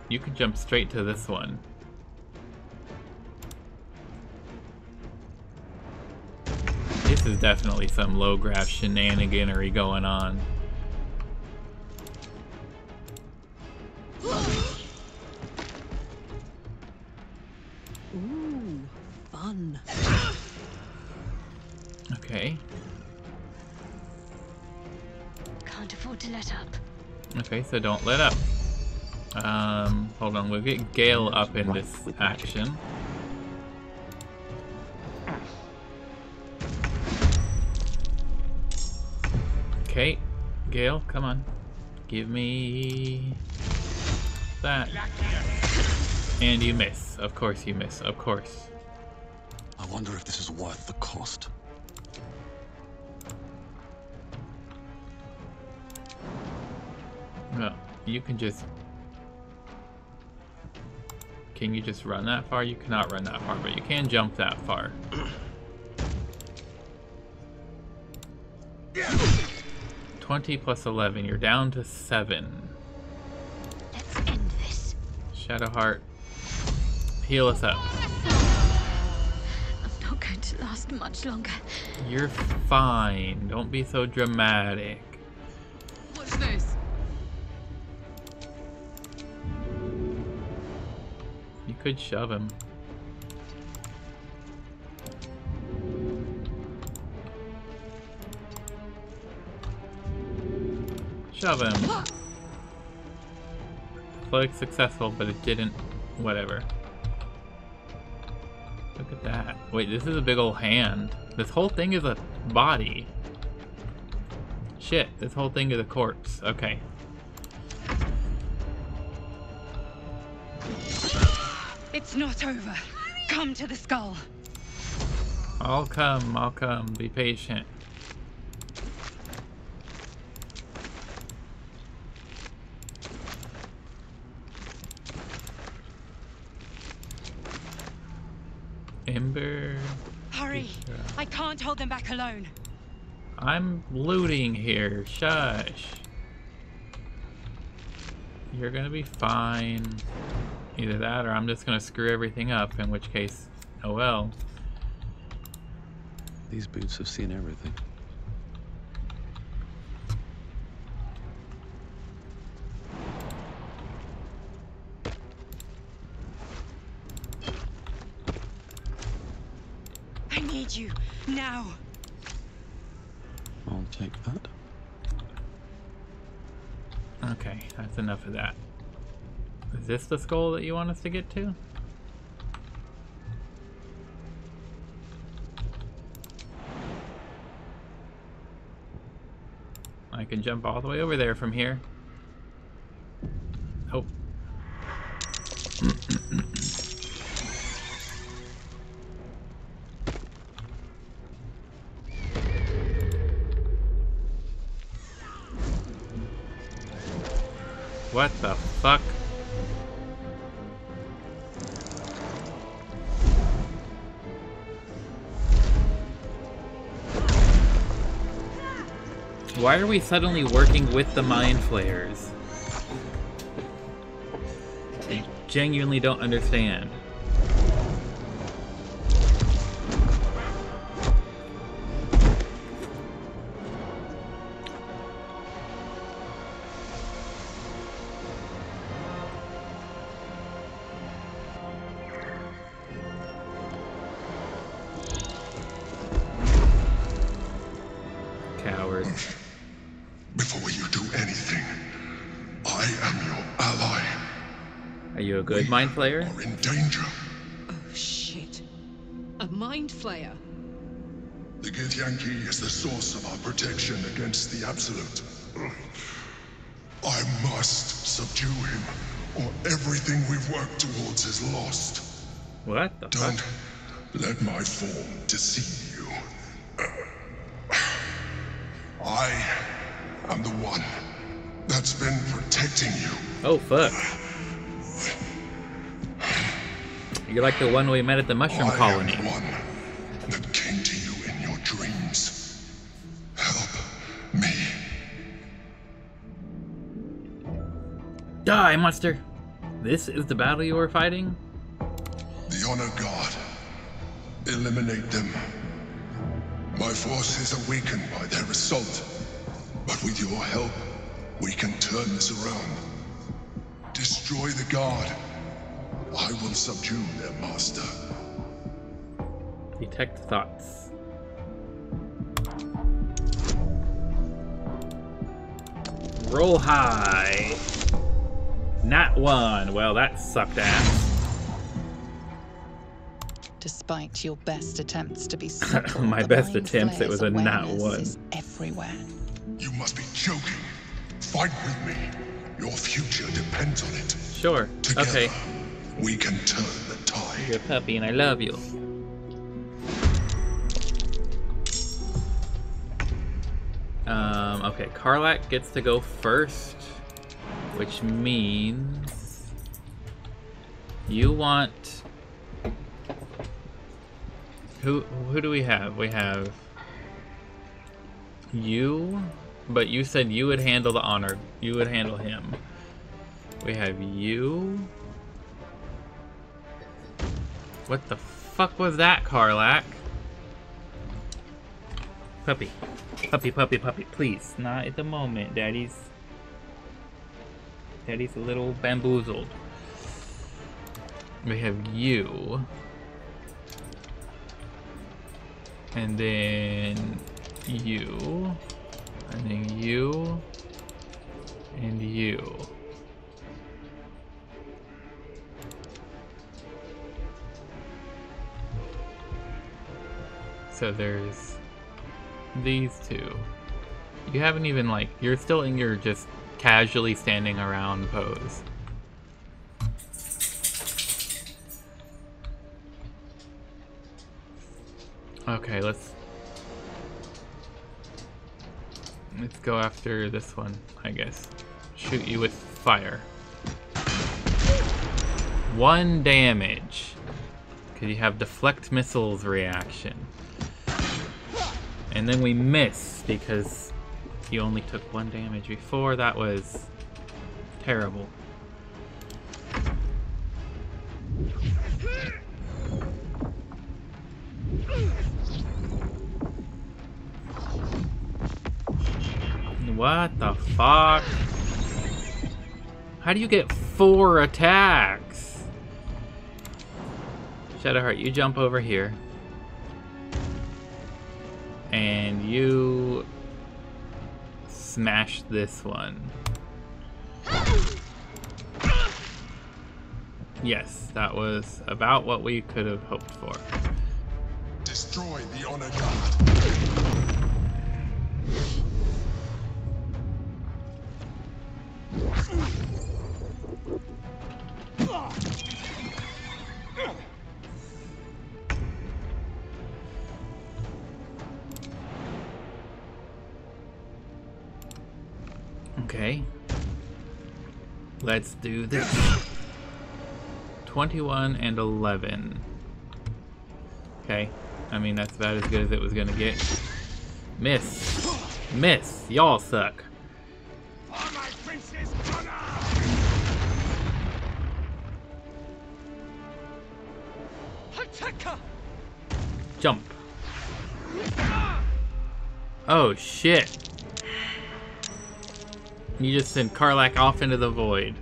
You could jump straight to this one. This is definitely some low-graph shenaniganery going on. Ooh, fun. Okay. can't afford to let up. Okay, so don't let up. Hold on, we'll get Gale up in this action. Okay, Gale, come on. Give me that. And you miss. Of course you miss. Of course. I wonder if this is worth the cost. Well, you can just... Can you just run that far? You cannot run that far, but you can jump that far. 20 plus 11, you're down to 7. Let's end this. Shadowheart, heal us up. I'm not going to last much longer. You're fine. Don't be so dramatic. What's this? You could shove him. Shove him. Like successful, but it didn't. Whatever. Look at that. Wait, this is a big old hand. This whole thing is a body. Shit, this whole thing is a corpse. Okay. It's not over. Come to the skull. I'll come, I'll come. Be patient. Ember. Hurry. I can't hold them back alone. I'm looting here. Shush. You're gonna be fine. Either that or I'm just gonna screw everything up, in which case, oh well. These boots have seen everything. I need you now. I'll take that. Okay, that's enough of that. Is this the skull that you want us to get to? I can jump all the way over there from here. Oh. What the fuck? Why are we suddenly working with the mind flayers? I genuinely don't understand. Coward. Before you do anything, I am your ally. Are you a good mind flayer? Are in danger. Oh shit. A mind flayer. The Githyanki is the source of our protection against the Absolute. I must subdue him, or everything we've worked towards is lost. What the Don't fuck? let my form deceive you. I am the one that's been protecting you. Oh fuck. You're like the one we met at the mushroom colony. I am the one that came to you in your dreams. Help me. Die, monster! This is the battle you were fighting? The Honor God. Eliminate them. My force is awakened by their assault. But with your help, we can turn this around. Destroy the God. I will subdue their master. Detect thoughts. Roll high. Nat 1. Well, that sucked ass. Despite your best attempts to be subtle, My the best mind attempts, it flayer's was a nat awareness 1. is everywhere. You must be joking. Fight with me. Your future depends on it. Sure. Together, Okay. we can turn the tide. You're a puppy and I love you. Okay, Karlak gets to go first, which means you want... Who do we have? We have you, but you said you would handle the honor. You would handle him. We have you. What the fuck was that, Karlak? Puppy. Puppy, puppy, puppy. Please, not at the moment. Daddy's a little bamboozled. We have you. And then you. And then you. And you. So there's these two. You haven't even, like, you're still in your just casually standing around pose. Okay, let's go after this one, I guess. Shoot you with fire. 1 damage. Because you have deflect missiles reaction. And then we miss because you only took 1 damage before. That was terrible. What the fuck? How do you get 4 attacks? Shadowheart, you jump over here. And you smash this one. Yes, that was about what we could have hoped for. Destroy the honor guard. Okay. Let's do this. 21 and 11. Okay. I mean, that's about as good as it was gonna get. Miss. Miss. Y'all suck. Jump. Oh, shit. You just sent Karlak off into the void.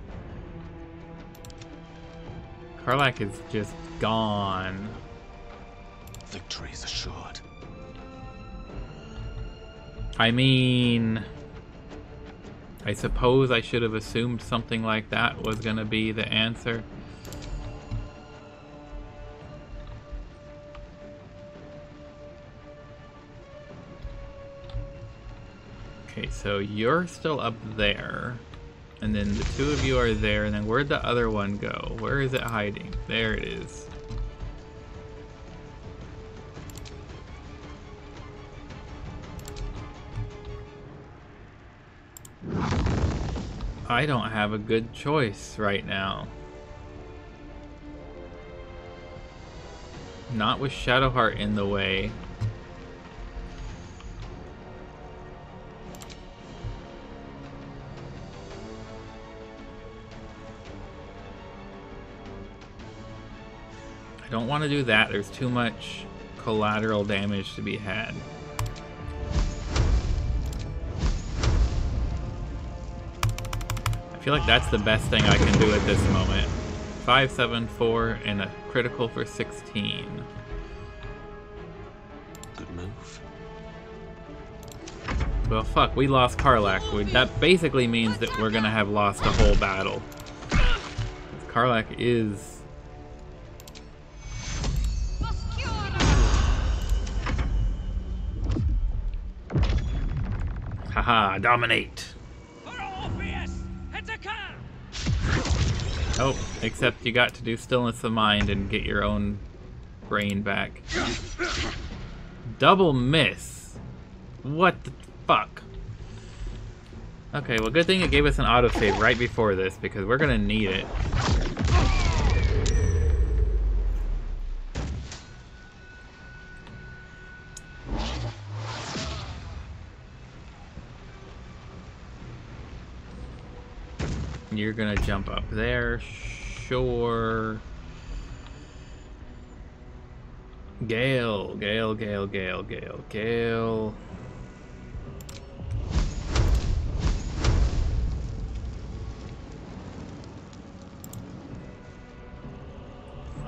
Karlak is just gone. Victory is assured. I mean, I suppose I should have assumed something like that was gonna be the answer. Okay, so you're still up there, and then the 2 of you are there, and then where'd the other one go? Where is it hiding? There it is. I don't have a good choice right now. Not with Shadowheart in the way. I don't want to do that. There's too much collateral damage to be had. I feel like that's the best thing I can do at this moment. 5, 7, 4, and a critical for 16. Good move. Well, fuck, we lost Karlach. That basically means that we're gonna have lost a whole battle. Karlach is... Haha, dominate! Oh, except you got to do stillness of mind and get your own brain back. Double miss! What the fuck? Okay, well, good thing it gave us an autosave right before this, because we're gonna need it. You're gonna jump up there, sure. Gale.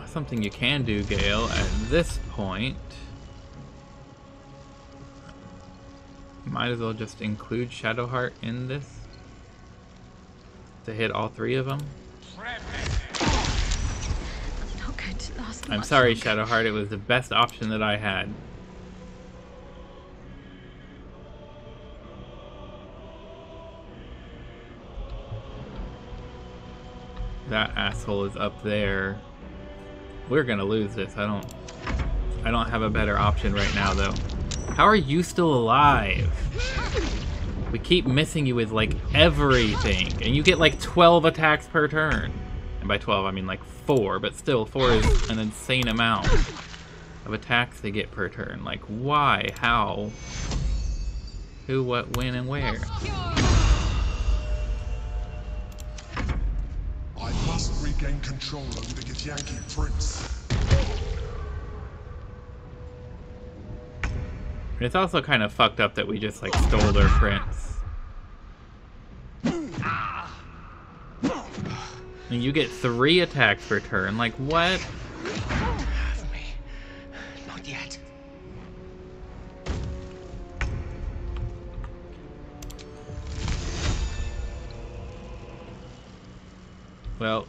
Something you can do, Gale, at this point. Might as well just include Shadowheart in this to hit all three of them. Not going to last I'm much sorry, longer. Shadowheart. It was the best option that I had. That asshole is up there. We're gonna lose this. I don't have a better option right now, though. How are you still alive? We keep missing you with, like, everything. And you get, like, 12 attacks per turn. And by 12, I mean, like, 4. But still, 4 is an insane amount of attacks they get per turn. Like, why? How? Who, what, when, and where? I must regain control over the Githyanki prince. It's also kind of fucked up that we just, like, stole their prince. And you get 3 attacks per turn. Like, what? Have me. Not yet. Well,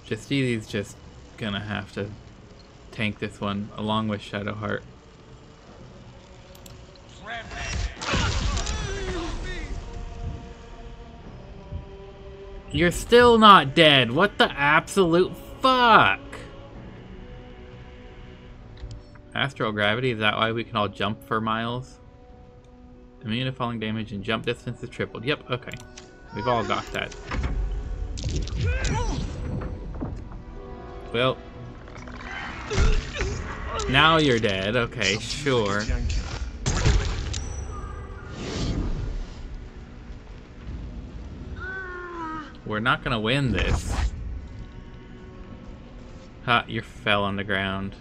Justizi's just gonna have to tank this one along with Shadowheart. You're still not dead. What the absolute fuck? Astral gravity, is that why we can all jump for miles? Immune to falling damage and jump distance is tripled. Yep, okay. We've all got that. Well, now you're dead. Okay, sure. We're not gonna win this. Ha, you fell on the ground.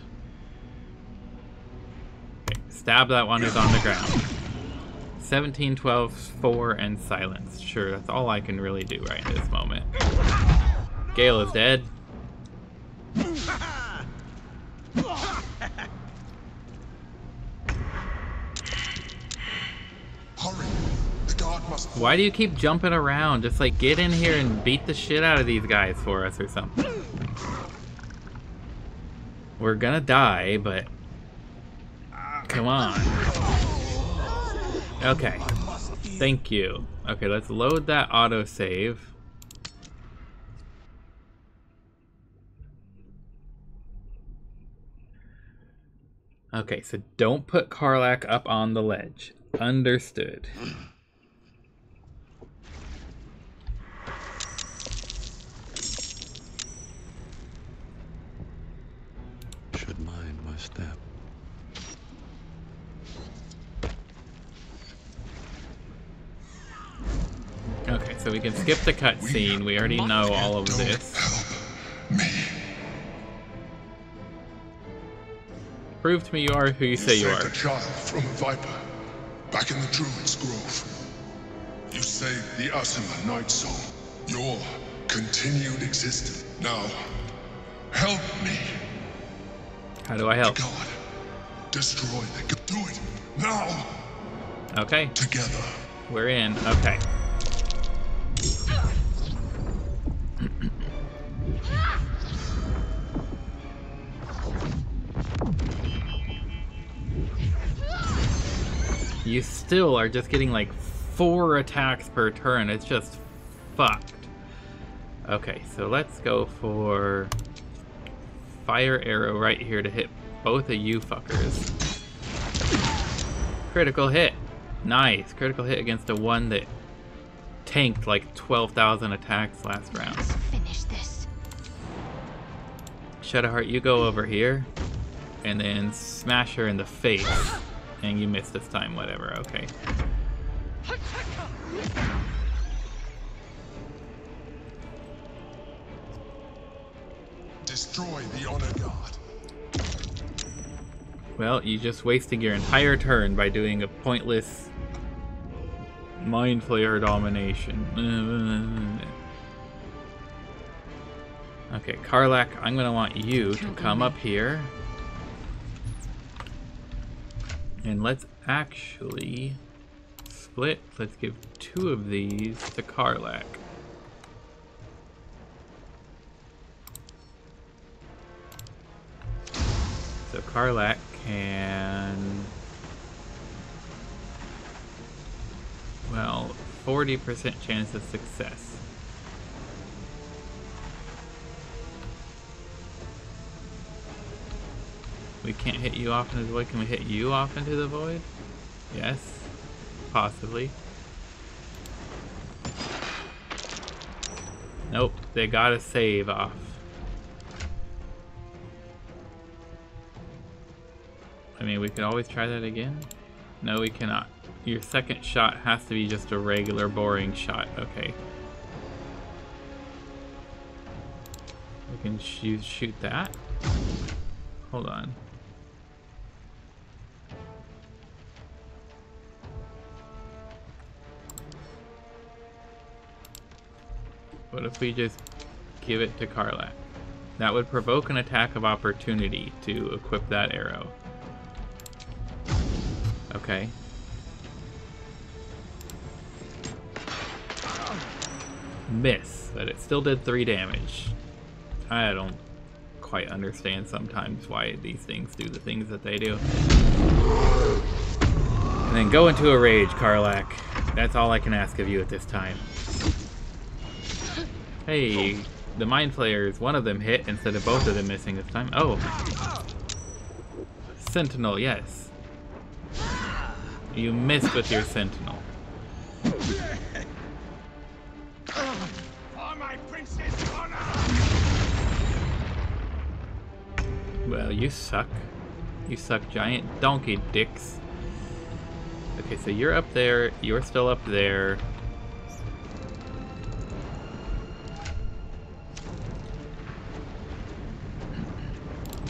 Okay, stab that one who's on the ground. 17, 12, 4, and silence. Sure, that's all I can really do right in this moment. Gale is dead. Why do you keep jumping around? Just like get in here and beat the shit out of these guys for us or something. We're gonna die, but come on. Okay. Thank you. Okay, let's load that autosave. Okay, so don't put Karlach up on the ledge. Understood. Should mind my step. Okay, so we can skip the cutscene. We already know all of this. Prove to me you are who you say you are. saved a child from a viper, back in the Druid's Grove. You saved the Asima Night Soul, your continued existence. Now, help me. How do I help? God, destroy the... Do it, now! Okay. Together. We're in. Okay. You still are just getting like 4 attacks per turn. It's just fucked. Okay, so let's go for fire arrow right here to hit both of you fuckers. Critical hit. Nice. Critical hit against the one that tanked like 12,000 attacks last round. Let's finish this. Shadowheart, you go over here and then smash her in the face. And you missed this time, whatever, okay. Destroy the Honor Guard. Well, you just wasted your entire turn by doing a pointless Mind Flayer domination. Okay, Karlach, I'm gonna want you to come up here. And let's actually split. Let's give 2 of these to Karlach. So Karlach can... Well, 40% chance of success. We can't hit you off into the void. Can we hit you off into the void? Yes. Possibly. Nope. They gotta save off. I mean, we could always try that again. No, we cannot. Your second shot has to be just a regular boring shot. Okay. We can shoot that. Hold on. What if we just give it to Karlach? That would provoke an attack of opportunity to equip that arrow. Okay. Miss, but it still did 3 damage. I don't quite understand sometimes why these things do the things that they do. And then go into a rage, Karlach. That's all I can ask of you at this time. Hey, the Mind Flayers, one of them hit instead of both of them missing this time. Oh. Sentinel, yes. You missed with your Sentinel. Well, you suck. You suck, giant donkey dicks. Okay, so you're up there. You're still up there.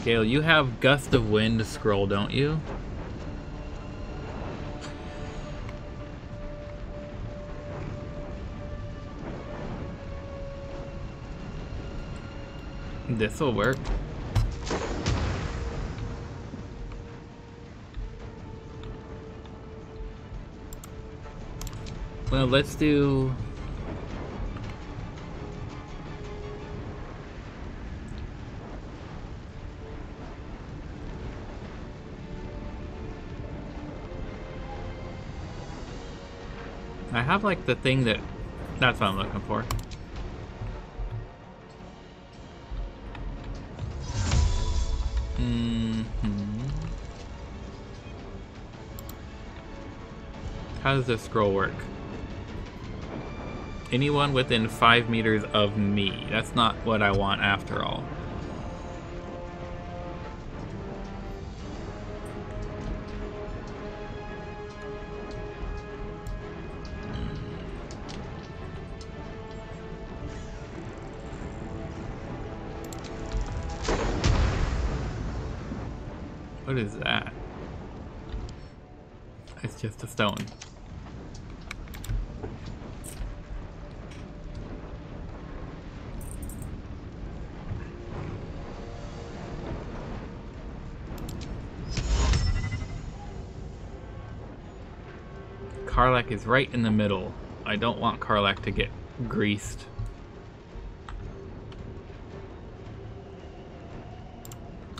Gale, you have Gust of Wind scroll, don't you? This'll work. Well, let's do... I have like the thing that... That's what I'm looking for. How does this scroll work? Anyone within 5 meters of me. That's not what I want after all. What is that? It's just a stone. Karlach is right in the middle. I don't want Karlach to get greased.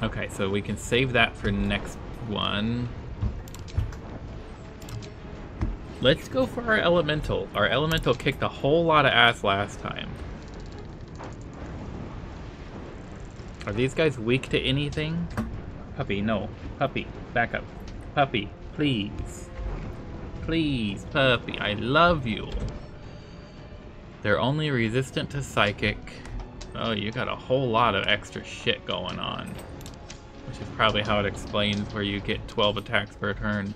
Okay, so we can save that for next one. Let's go for our elemental. Our elemental kicked a whole lot of ass last time. Are these guys weak to anything? Puppy, no. Puppy, back up. Puppy, please. Please, puppy, I love you. They're only resistant to psychic. Oh, you got a whole lot of extra shit going on. Which is probably how it explains where you get 12 attacks per turn.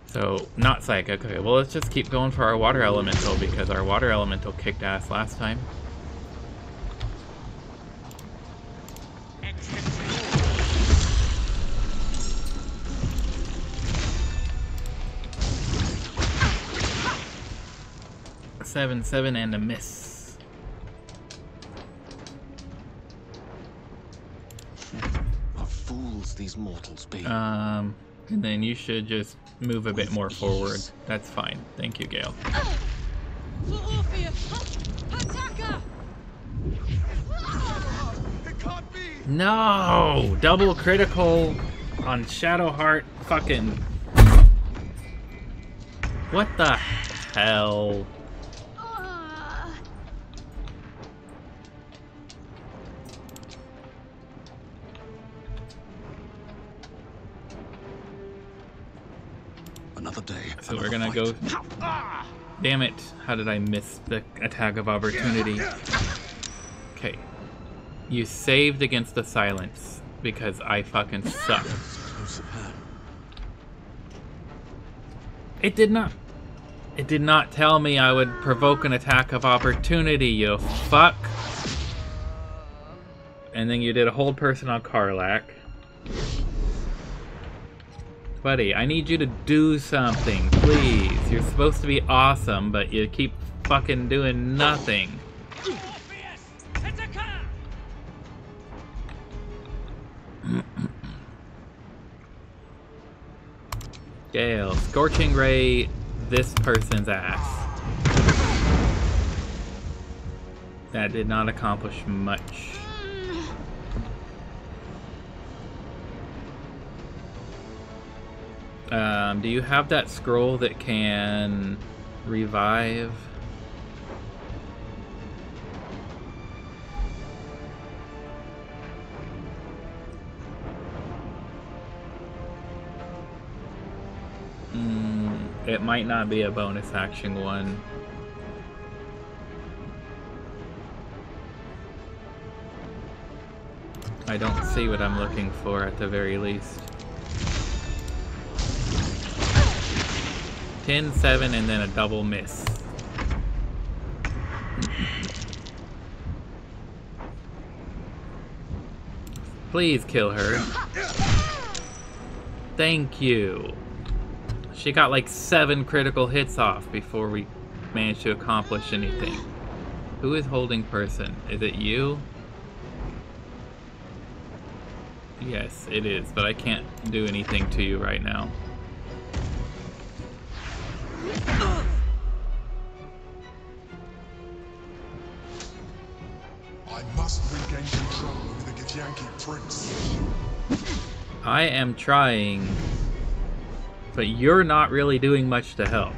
So, not psychic. Okay, well let's just keep going for our water elemental because our water elemental kicked ass last time. Seven and a miss. What fools these mortals be. And then you should just move a bit more forward. That's fine. Thank you, Gale. No! Double critical on Shadowheart. Fucking. What the hell? Another day. So we're gonna go. Damn it! How did I miss the attack of opportunity? Okay. You saved against the silence because I fucking suck. It did not. It did not tell me I would provoke an attack of opportunity, you fuck. And then you did a hold person on Karlach. Buddy, I need you to do something, please. You're supposed to be awesome, but you keep fucking doing nothing. Gale, Scorching Ray this person's ass. That did not accomplish much. Do you have that scroll that can revive? It might not be a bonus action one. I don't see what I'm looking for at the very least. 10, 7, and then a double miss. Please kill her. Thank you. She got like 7 critical hits off before we managed to accomplish anything. Who is holding person? Is it you? Yes, it is, but I can't do anything to you right now. I must regain control over the Githyanki prince. I am trying, but you're not really doing much to help.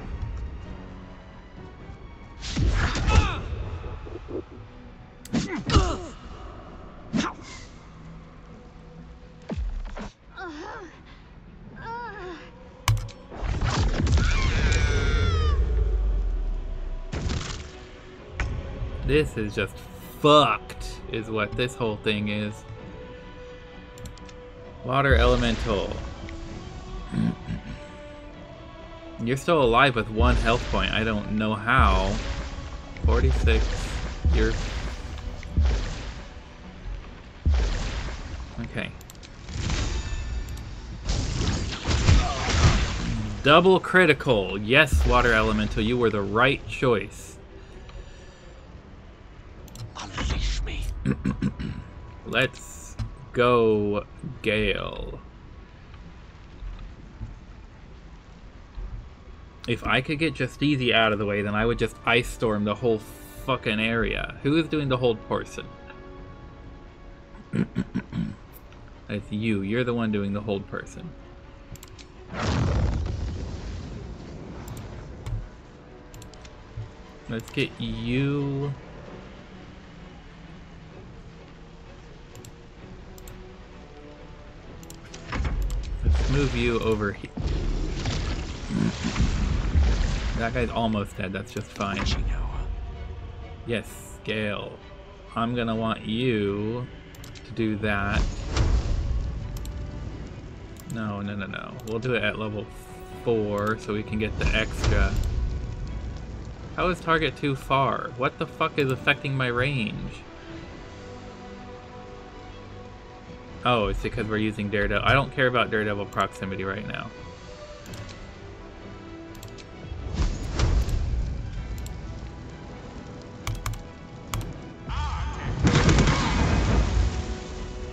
This is just fucked, is what this whole thing is. Water Elemental. You're still alive with 1 health point. I don't know how. 46. You're... Okay. Double critical. Yes, Water Elemental, you were the right choice. Unleash me. Let's go, Gale. If I could get Justizi out of the way, then I would just ice storm the whole fucking area. Who is doing the hold person? It's you. You're the one doing the hold person. Let's get you... Let's move you over here. That guy's almost dead. That's just fine. Yes, Gale. I'm gonna want you to do that. No. We'll do it at level 4 so we can get the extra. How is target too far? What the fuck is affecting my range? Oh, it's because we're using Daredevil. I don't care about Daredevil proximity right now.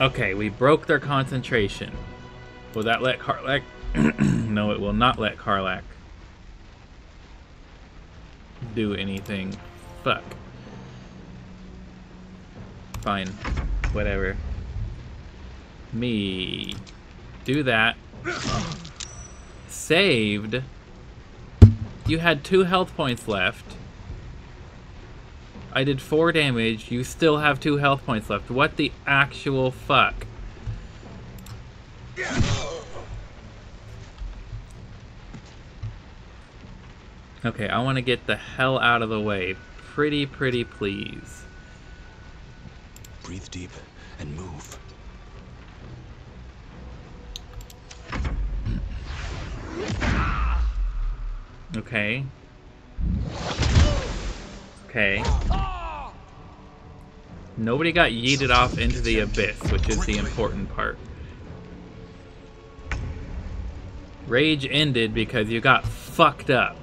Okay, we broke their concentration. Will that let Karlach? No, it will not let Karlach do anything. Fuck. Fine. Whatever. Me. Do that. Saved. You had 2 health points left. I did 4 damage. You still have 2 health points left. What the actual fuck? Okay, I want to get the hell out of the way. Pretty please. Breathe deep and move. Okay. Okay. Nobody got yeeted off into the abyss, which is the important part. Rage ended because you got fucked up.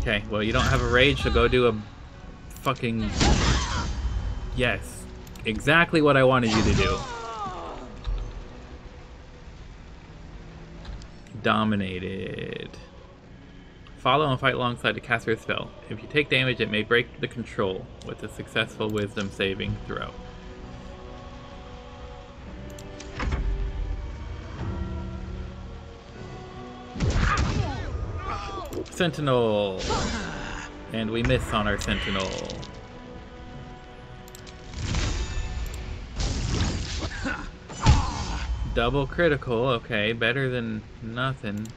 Okay, well, you don't have a rage, so go do a fucking... Yes. Exactly what I wanted you to do. Dominated. Follow and fight alongside the caster's spell. If you take damage, it may break the control with a successful wisdom saving throw. Sentinel! And we miss on our Sentinel. Double critical, okay, better than nothing.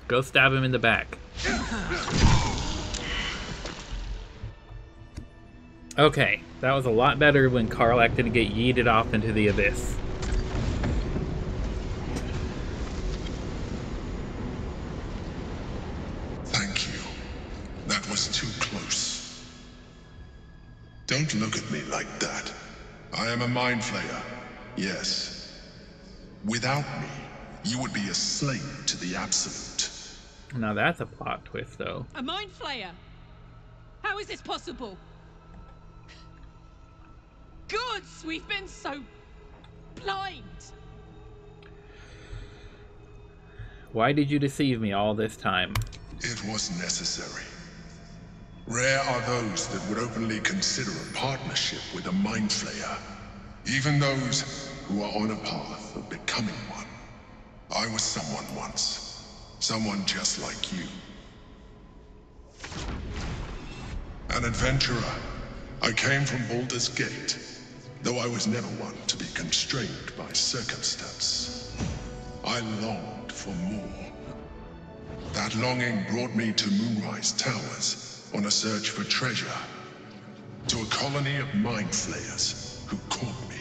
Go stab him in the back. Okay, that was a lot better when Karlach didn't get yeeted off into the abyss. Thank you. That was too close. Don't look at me like that. I am a mind flayer, yes. Without me, you would be a slave to the Absolute. Now that's a plot twist, though. A mind flayer? How is this possible? Gods, we've been so blind. Why did you deceive me all this time? It was necessary. Rare are those that would openly consider a partnership with a mind flayer. Even those who are on a path of becoming one. I was someone once. Someone just like you. An adventurer. I came from Baldur's Gate, though I was never one to be constrained by circumstance. I longed for more. That longing brought me to Moonrise Towers on a search for treasure. To a colony of mind flayers who caught me,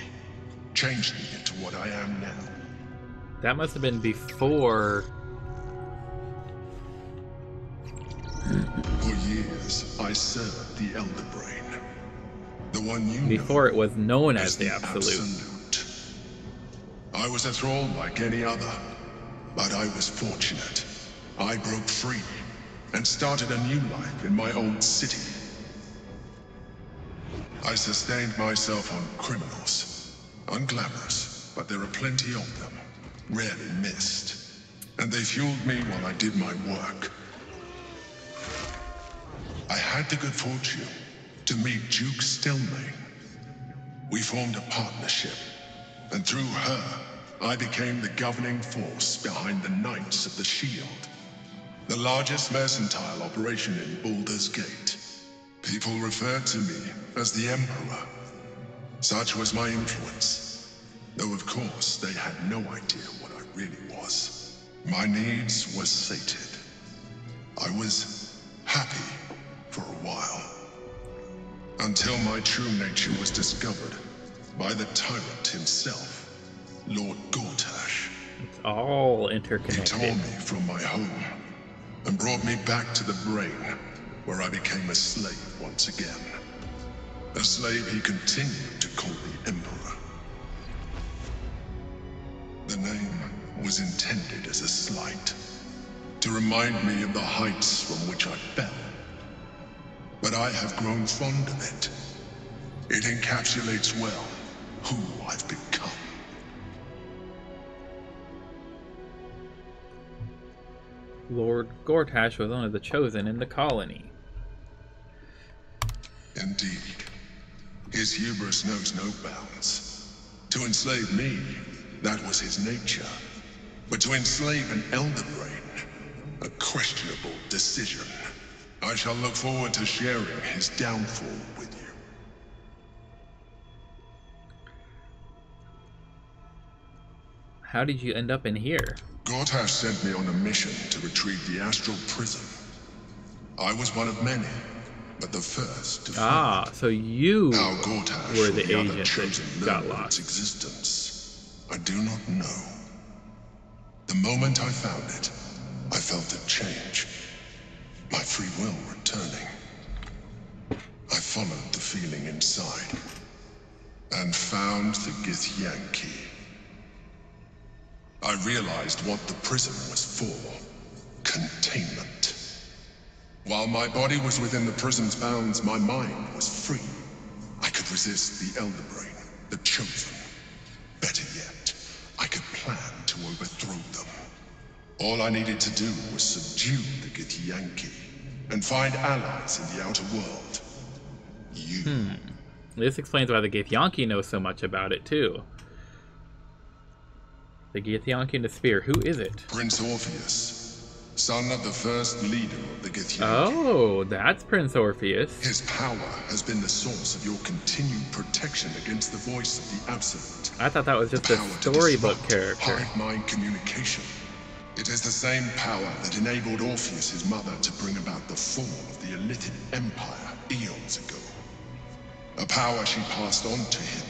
changed me into what I am now. That must have been before... For years, I served the Elder Brain. The one you Before it was known know as the Absolute. I was a thrall like any other, but I was fortunate. I broke free and started a new life in my old city. I sustained myself on criminals. Unglamorous, but there are plenty of them. Rarely missed. And they fueled me while I did my work. I had the good fortune to meet Duke Stelmane. We formed a partnership, and through her, I became the governing force behind the Knights of the Shield, the largest mercantile operation in Baldur's Gate. People referred to me as the Emperor. Such was my influence, though of course they had no idea what I really was. My needs were sated. I was happy for a while, until my true nature was discovered by the tyrant himself, Lord Gortash. It's all interconnected. He tore me from my home and brought me back to the brain, where I became a slave once again. A slave he continued to call the Emperor. The name was intended as a slight, to remind me of the heights from which I fell. But I have grown fond of it. It encapsulates well who I've become. Lord Gortash was one of the chosen in the colony. Indeed. His hubris knows no bounds. To enslave me, that was his nature. But to enslave an Elder Brain, a questionable decision. I shall look forward to sharing his downfall with you. How did you end up in here? Gortash sent me on a mission to retrieve the Astral Prism. I was one of many, but the first to find it. So you How Gortash were the or other agent chosen that got learned of lost. its existence, I do not know. The moment I found it, I felt it change. My free will returning. I followed the feeling inside and found the Githyanki. I realized what the prism was for. Containment. While my body was within the prism's bounds, my mind was free. I could resist the Elder Brain, the Chosen. Better yet, I could plan to overthrow them. All I needed to do was subdue the Githyanki and find allies in the outer world. You. This explains why the Githyanki knows so much about it, too. The Githyanki and the Spear, who is it? Prince Orpheus, son of the first leader of the Githyanki. Oh, that's Prince Orpheus. His power has been the source of your continued protection against the voice of the Absolute. I thought that was just a storybook character. Hive-mind communication. It is the same power that enabled Orpheus's mother to bring about the fall of the Illithid Empire eons ago. A power she passed on to him,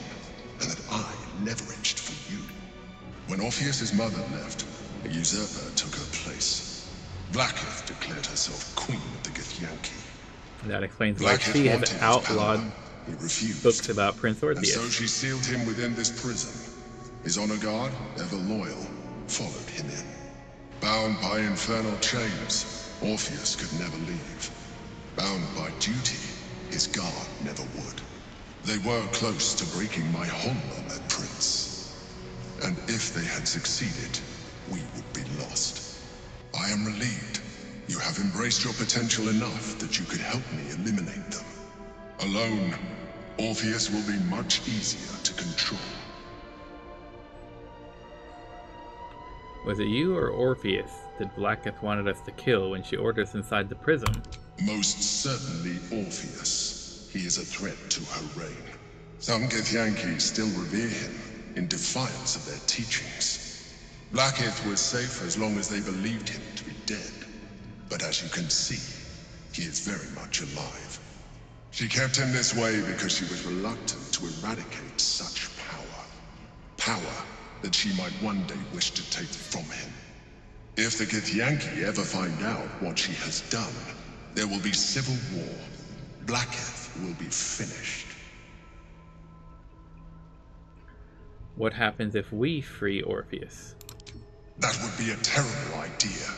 and that I leveraged for you. When Orpheus's mother left, a usurper took her place. Blackith declared herself queen of the Githyanki. That explains why she has outlawed books about Prince Orpheus. And so she sealed him within this prison. His honor guard, ever loyal, followed him in. Bound by infernal chains, Orpheus could never leave. Bound by duty, his guard never would. They were close to breaking my hold on that prince. And if they had succeeded, we would be lost. I am relieved. You have embraced your potential enough that you could help me eliminate them. Alone, Orpheus will be much easier to control. Was it you or Orpheus that Blackith wanted us to kill when she ordered us inside the prism? Most certainly Orpheus. He is a threat to her reign. Some Githyanki still revere him, in defiance of their teachings. Blackith was safe as long as they believed him to be dead. But as you can see, he is very much alive. She kept him this way because she was reluctant to eradicate such power. Power that she might one day wish to take from him. If the Githyanki ever find out what she has done, there will be civil war. Blackith will be finished. What happens if we free Orpheus? That would be a terrible idea.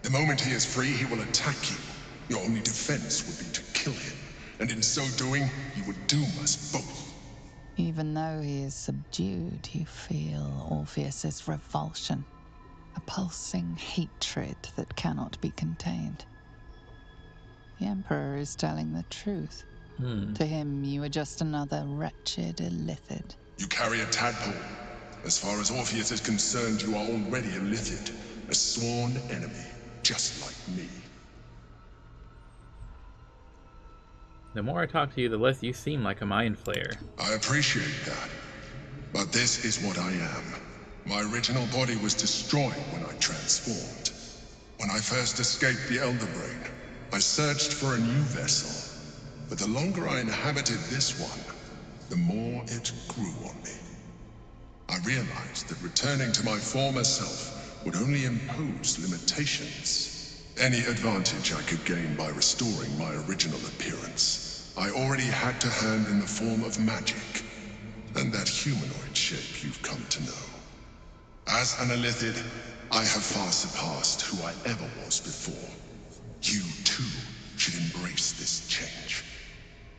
The moment he is free, he will attack you. Your only defense would be to kill him. And in so doing, you would doom us both. Even though he is subdued, you feel Orpheus's revulsion, a pulsing hatred that cannot be contained. The Emperor is telling the truth. To him, you are just another wretched illithid. You carry a tadpole. As far as Orpheus is concerned, you are already a lithid, a sworn enemy, just like me. The more I talk to you, the less you seem like a mind flayer. I appreciate that. But this is what I am. My original body was destroyed when I transformed. When I first escaped the Elder Brain, I searched for a new vessel. But the longer I inhabited this one, the more it grew on me. I realized that returning to my former self would only impose limitations. Any advantage I could gain by restoring my original appearance, I already had to hand in the form of magic, and that humanoid shape you've come to know. As an illithid, I have far surpassed who I ever was before. You, too, should embrace this change.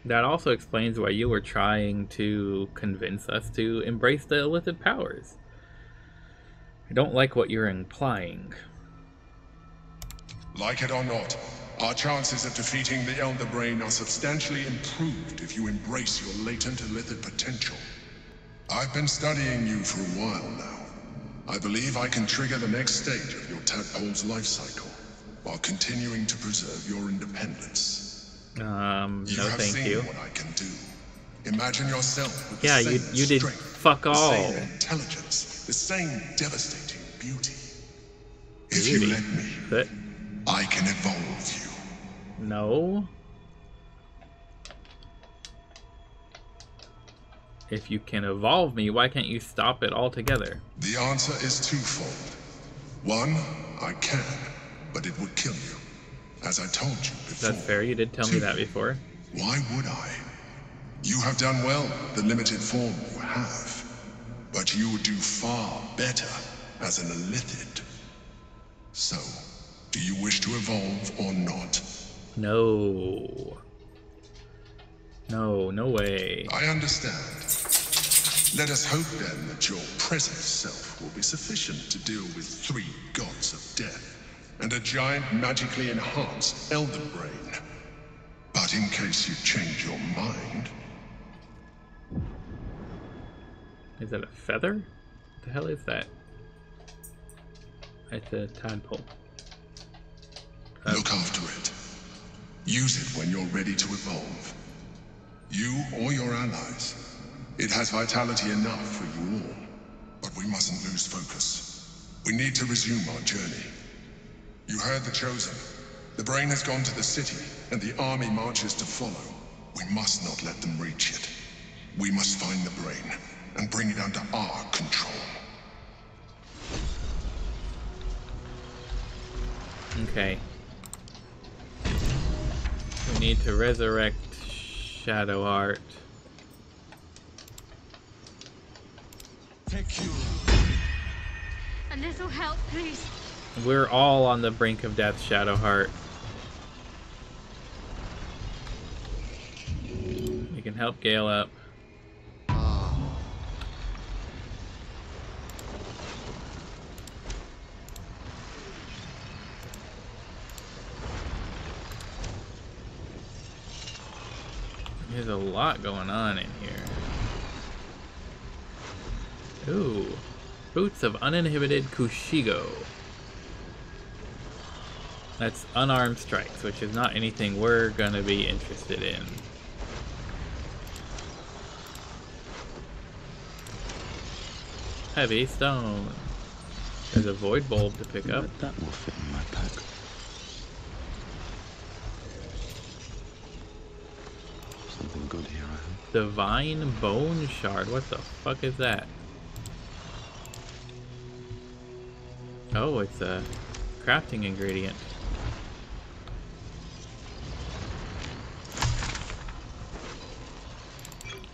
That also explains why you were trying to convince us to embrace the illithid powers. I don't like what you're implying. Like it or not, our chances of defeating the Elder Brain are substantially improved if you embrace your latent illithid potential. I've been studying you for a while now. I believe I can trigger the next stage of your tadpole's life cycle, while continuing to preserve your independence. No thank you. What I can do. Imagine yourself with yeah, the same you did strength, fuck all. the same intelligence, the same devastating beauty. If you let me, I can evolve you. No. If you can evolve me, why can't you stop it altogether? The answer is twofold. One, I can, but it would kill you. As I told you before. That's fair, you did tell me that before. Why would I? You have done well with the limited form you have. But you would do far better as an illithid. So, do you wish to evolve or not? No. No, no way. I understand. Let us hope then that your present self will be sufficient to deal with 3 gods of death and a giant magically enhanced Elder Brain. But in case you change your mind... Is that a feather? What the hell is that? It's a tadpole. Look after it. Use it when you're ready to evolve. You or your allies. It has vitality enough for you all. But we mustn't lose focus. We need to resume our journey. You heard the Chosen. The Brain has gone to the city, and the army marches to follow. We must not let them reach it. We must find the Brain, and bring it under our control. Okay. We need to resurrect Shadowheart. A little help, please. We're all on the brink of death, Shadowheart. We can help Gale up. There's a lot going on in here. Ooh. Boots of Uninhibited Kushigo. That's unarmed strikes, which is not anything we're gonna be interested in. Heavy stone. There's a void bulb to pick up. That will fit in my pack. Something good here, I hope. Divine Bone Shard. What the fuck is that? Oh, it's a crafting ingredient.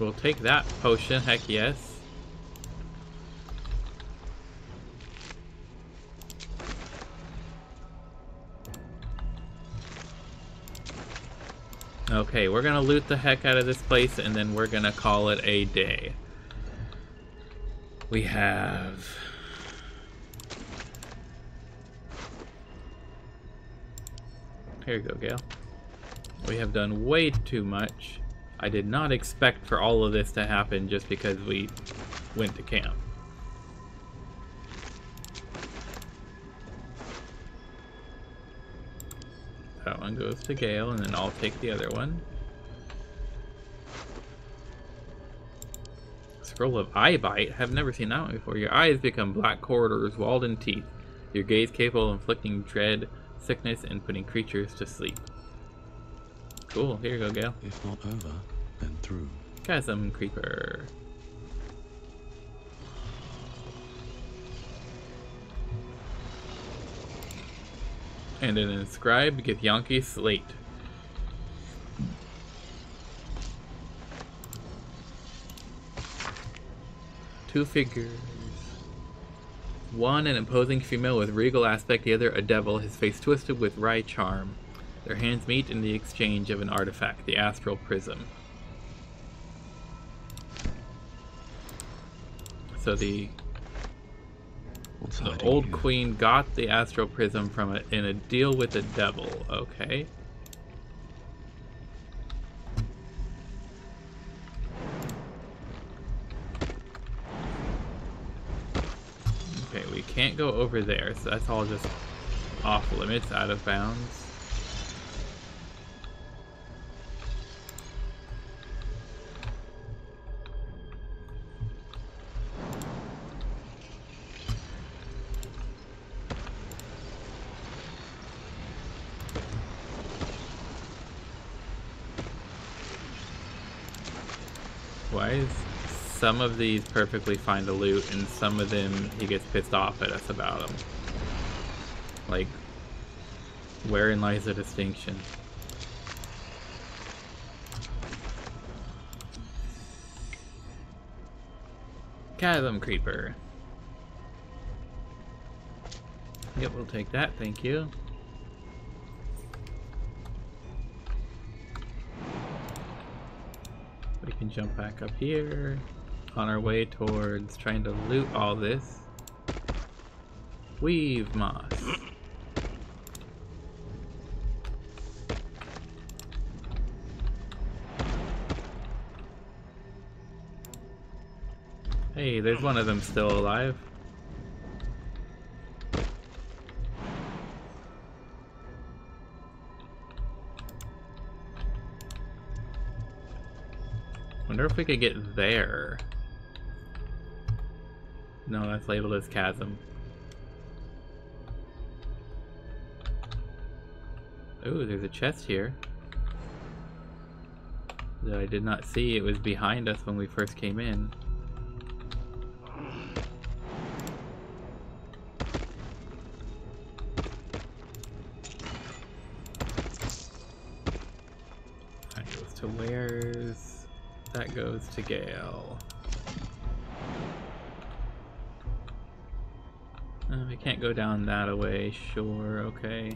We'll take that potion, heck yes. Okay, we're gonna loot the heck out of this place and then we're gonna call it a day. We have... Here you go, Gale. We have done way too much. I did not expect for all of this to happen just because we went to camp. That one goes to Gale, and then I'll take the other one. Scroll of Eye Bite? I've never seen that one before. Your eyes become black corridors, walled in teeth. Your gaze capable of inflicting dread, sickness, and putting creatures to sleep. Cool, here you go, Gale. If not over, then through. Chasm Creeper. And an inscribed Githyanki slate. Two figures. One an imposing female with regal aspect, the other a devil, his face twisted with wry charm. Their hands meet in the exchange of an artifact, the astral prism. So the old queen got the astral prism from in a deal with the devil. Okay. Okay, we can't go over there, so that's all just off limits, out of bounds. Why is some of these perfectly fine to loot and some of them he gets pissed off at us about them? Like, wherein lies the distinction? Chasm Creeper. Yep, we'll take that, thank you. We can jump back up here on our way towards trying to loot all this. Weave moss. Hey, there's one of them still alive. Wonder if we could get there. No, that's labeled as chasm. Ooh, there's a chest here that I did not see. It was behind us when we first came in. That goes to Wares. That goes to Gale. We can't go down that away, sure, okay.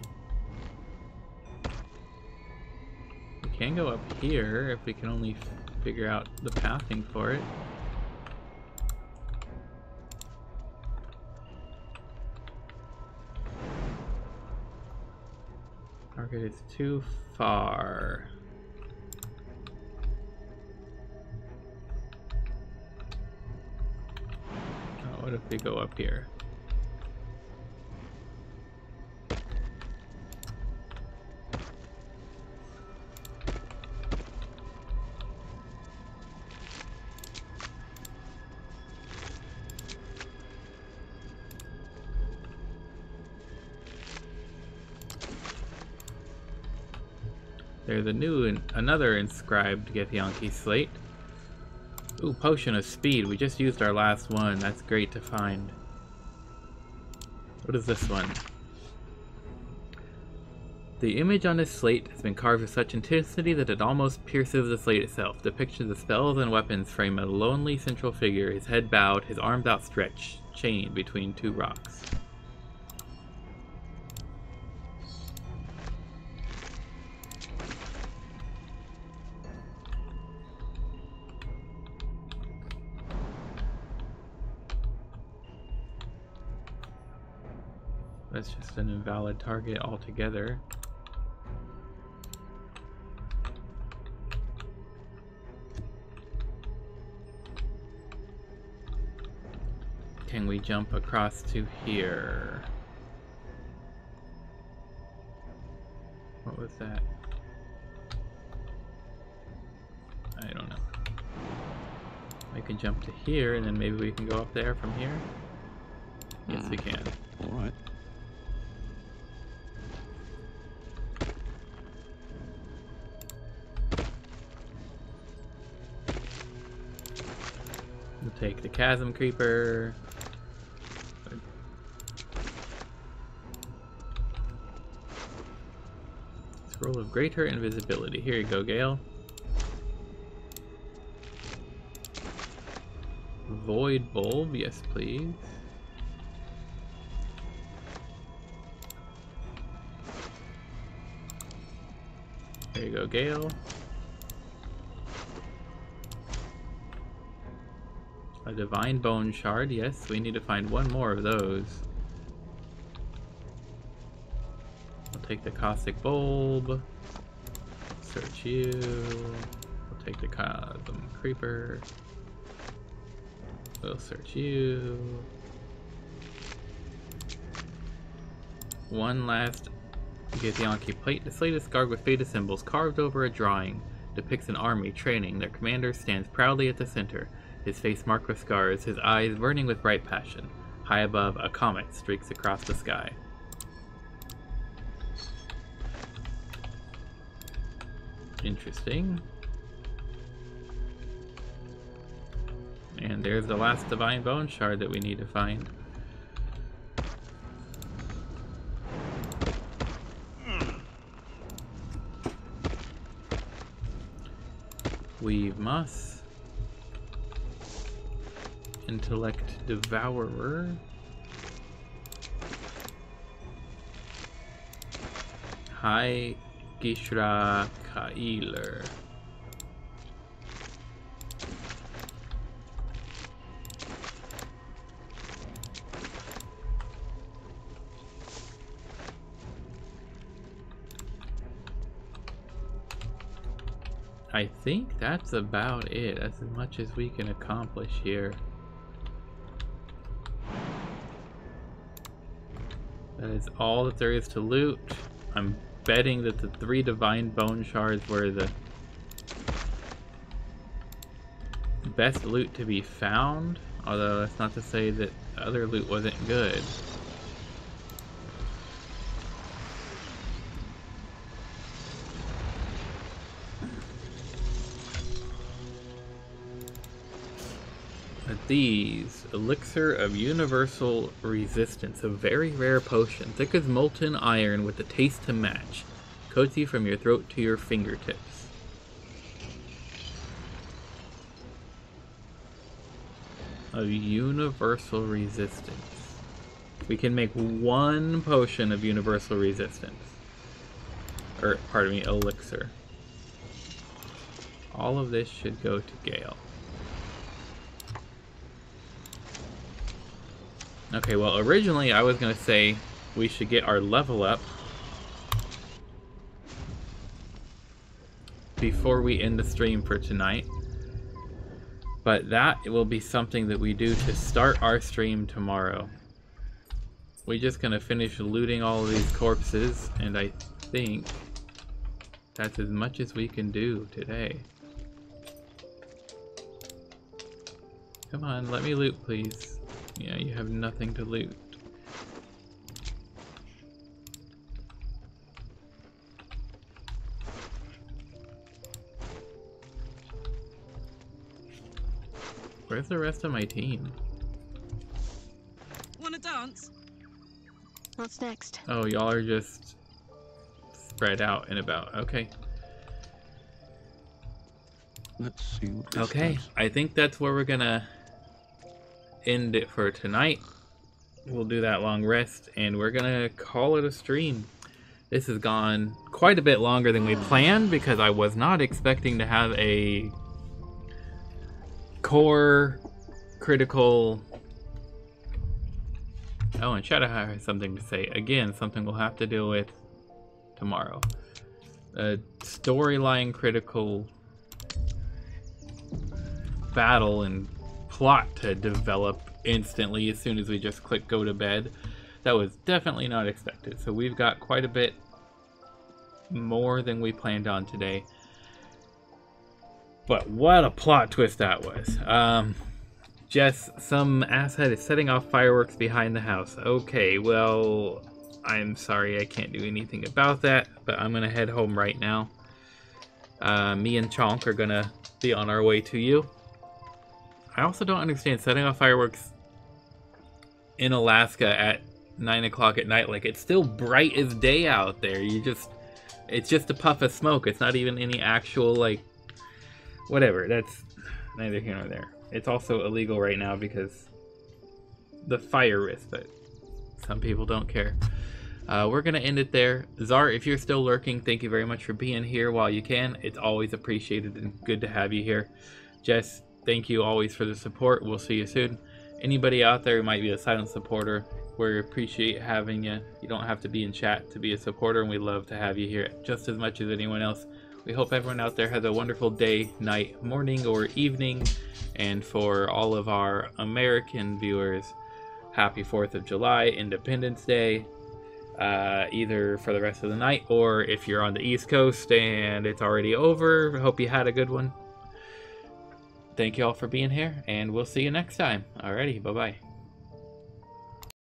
We can go up here if we can only figure out the pathing for it. Target is too far. What if we go up here? There's another inscribed Githyanki slate. Ooh, potion of speed. We just used our last one. That's great to find. What is this one? The image on this slate has been carved with such intensity that it almost pierces the slate itself. Depictions of spells and weapons frame a lonely central figure, his head bowed, his arms outstretched, chained between two rocks. That's just an invalid target altogether. Can we jump across to here? What was that? I don't know. We can jump to here, and then maybe we can go up there from here? Yes, we can. Alright. We'll take the chasm creeper. Scroll of greater invisibility. Here you go, Gale. Void bulb, yes please. There you go, Gale. A divine bone shard, yes, we need to find one more of those. I'll take the caustic bulb. Search you. We'll take the chasm creeper. We'll search you. One last Githyanki plate. The slate is scarred with Veda symbols carved over a drawing. Depicts an army training. Their commander stands proudly at the center, his face marked with scars, his eyes burning with bright passion. High above, a comet streaks across the sky. Interesting. And there's the last divine bone shard that we need to find. Weave moss. Intellect devourer. High Gishra Kailer. I think that's about it. That's as much as we can accomplish here. That is all that there is to loot. I'm betting that the 3 divine bone shards were the best loot to be found, although that's not to say that other loot wasn't good. These, Elixir of Universal Resistance, a very rare potion, thick as molten iron with a taste to match, coats you from your throat to your fingertips. Of Universal Resistance. We can make 1 potion of Universal Resistance. Or, pardon me, Elixir. All of this should go to Gale. Okay, well, originally I was going to say we should get our level up before we end the stream for tonight. But that will be something that we do to start our stream tomorrow. We're just going to finish looting all of these corpses, and I think that's as much as we can do today. Come on, let me loot, please. Yeah, you have nothing to loot. Where's the rest of my team? Wanna dance? What's next? Oh, y'all are just spread out and about. Okay. Let's see what this Okay, does. I think that's where we're gonna end it for tonight. We'll do that long rest and we're gonna call it a stream. This has gone quite a bit longer than we planned because I was not expecting to have a core critical Oh, and Shadow has something to say. Again, something we'll have to deal with tomorrow. A storyline critical battle and plot to develop instantly as soon as we just click go to bed. That was definitely not expected. So we've got quite a bit more than we planned on today. But what a plot twist that was. Jess, some asshat is setting off fireworks behind the house. Okay, well, I'm sorry I can't do anything about that, but I'm gonna head home right now. Me and Chonk are gonna be on our way to you. I also don't understand setting off fireworks in Alaska at 9 o'clock at night. Like, it's still bright as day out there. It's just a puff of smoke. It's not even any actual, like, whatever. That's neither here nor there. It's also illegal right now because the fire risk, but some people don't care. We're going to end it there. Zar, if you're still lurking, thank you very much for being here while you can. It's always appreciated and good to have you here. Jess, thank you always for the support. We'll see you soon. Anybody out there who might be a silent supporter, we appreciate having you. You don't have to be in chat to be a supporter, and we love to have you here just as much as anyone else. We hope everyone out there has a wonderful day, night, morning, or evening. And for all of our American viewers, happy 4th of July, Independence Day, either for the rest of the night, or if you're on the East Coast and it's already over, hope you had a good one. Thank you all for being here, and we'll see you next time. Alrighty, bye-bye.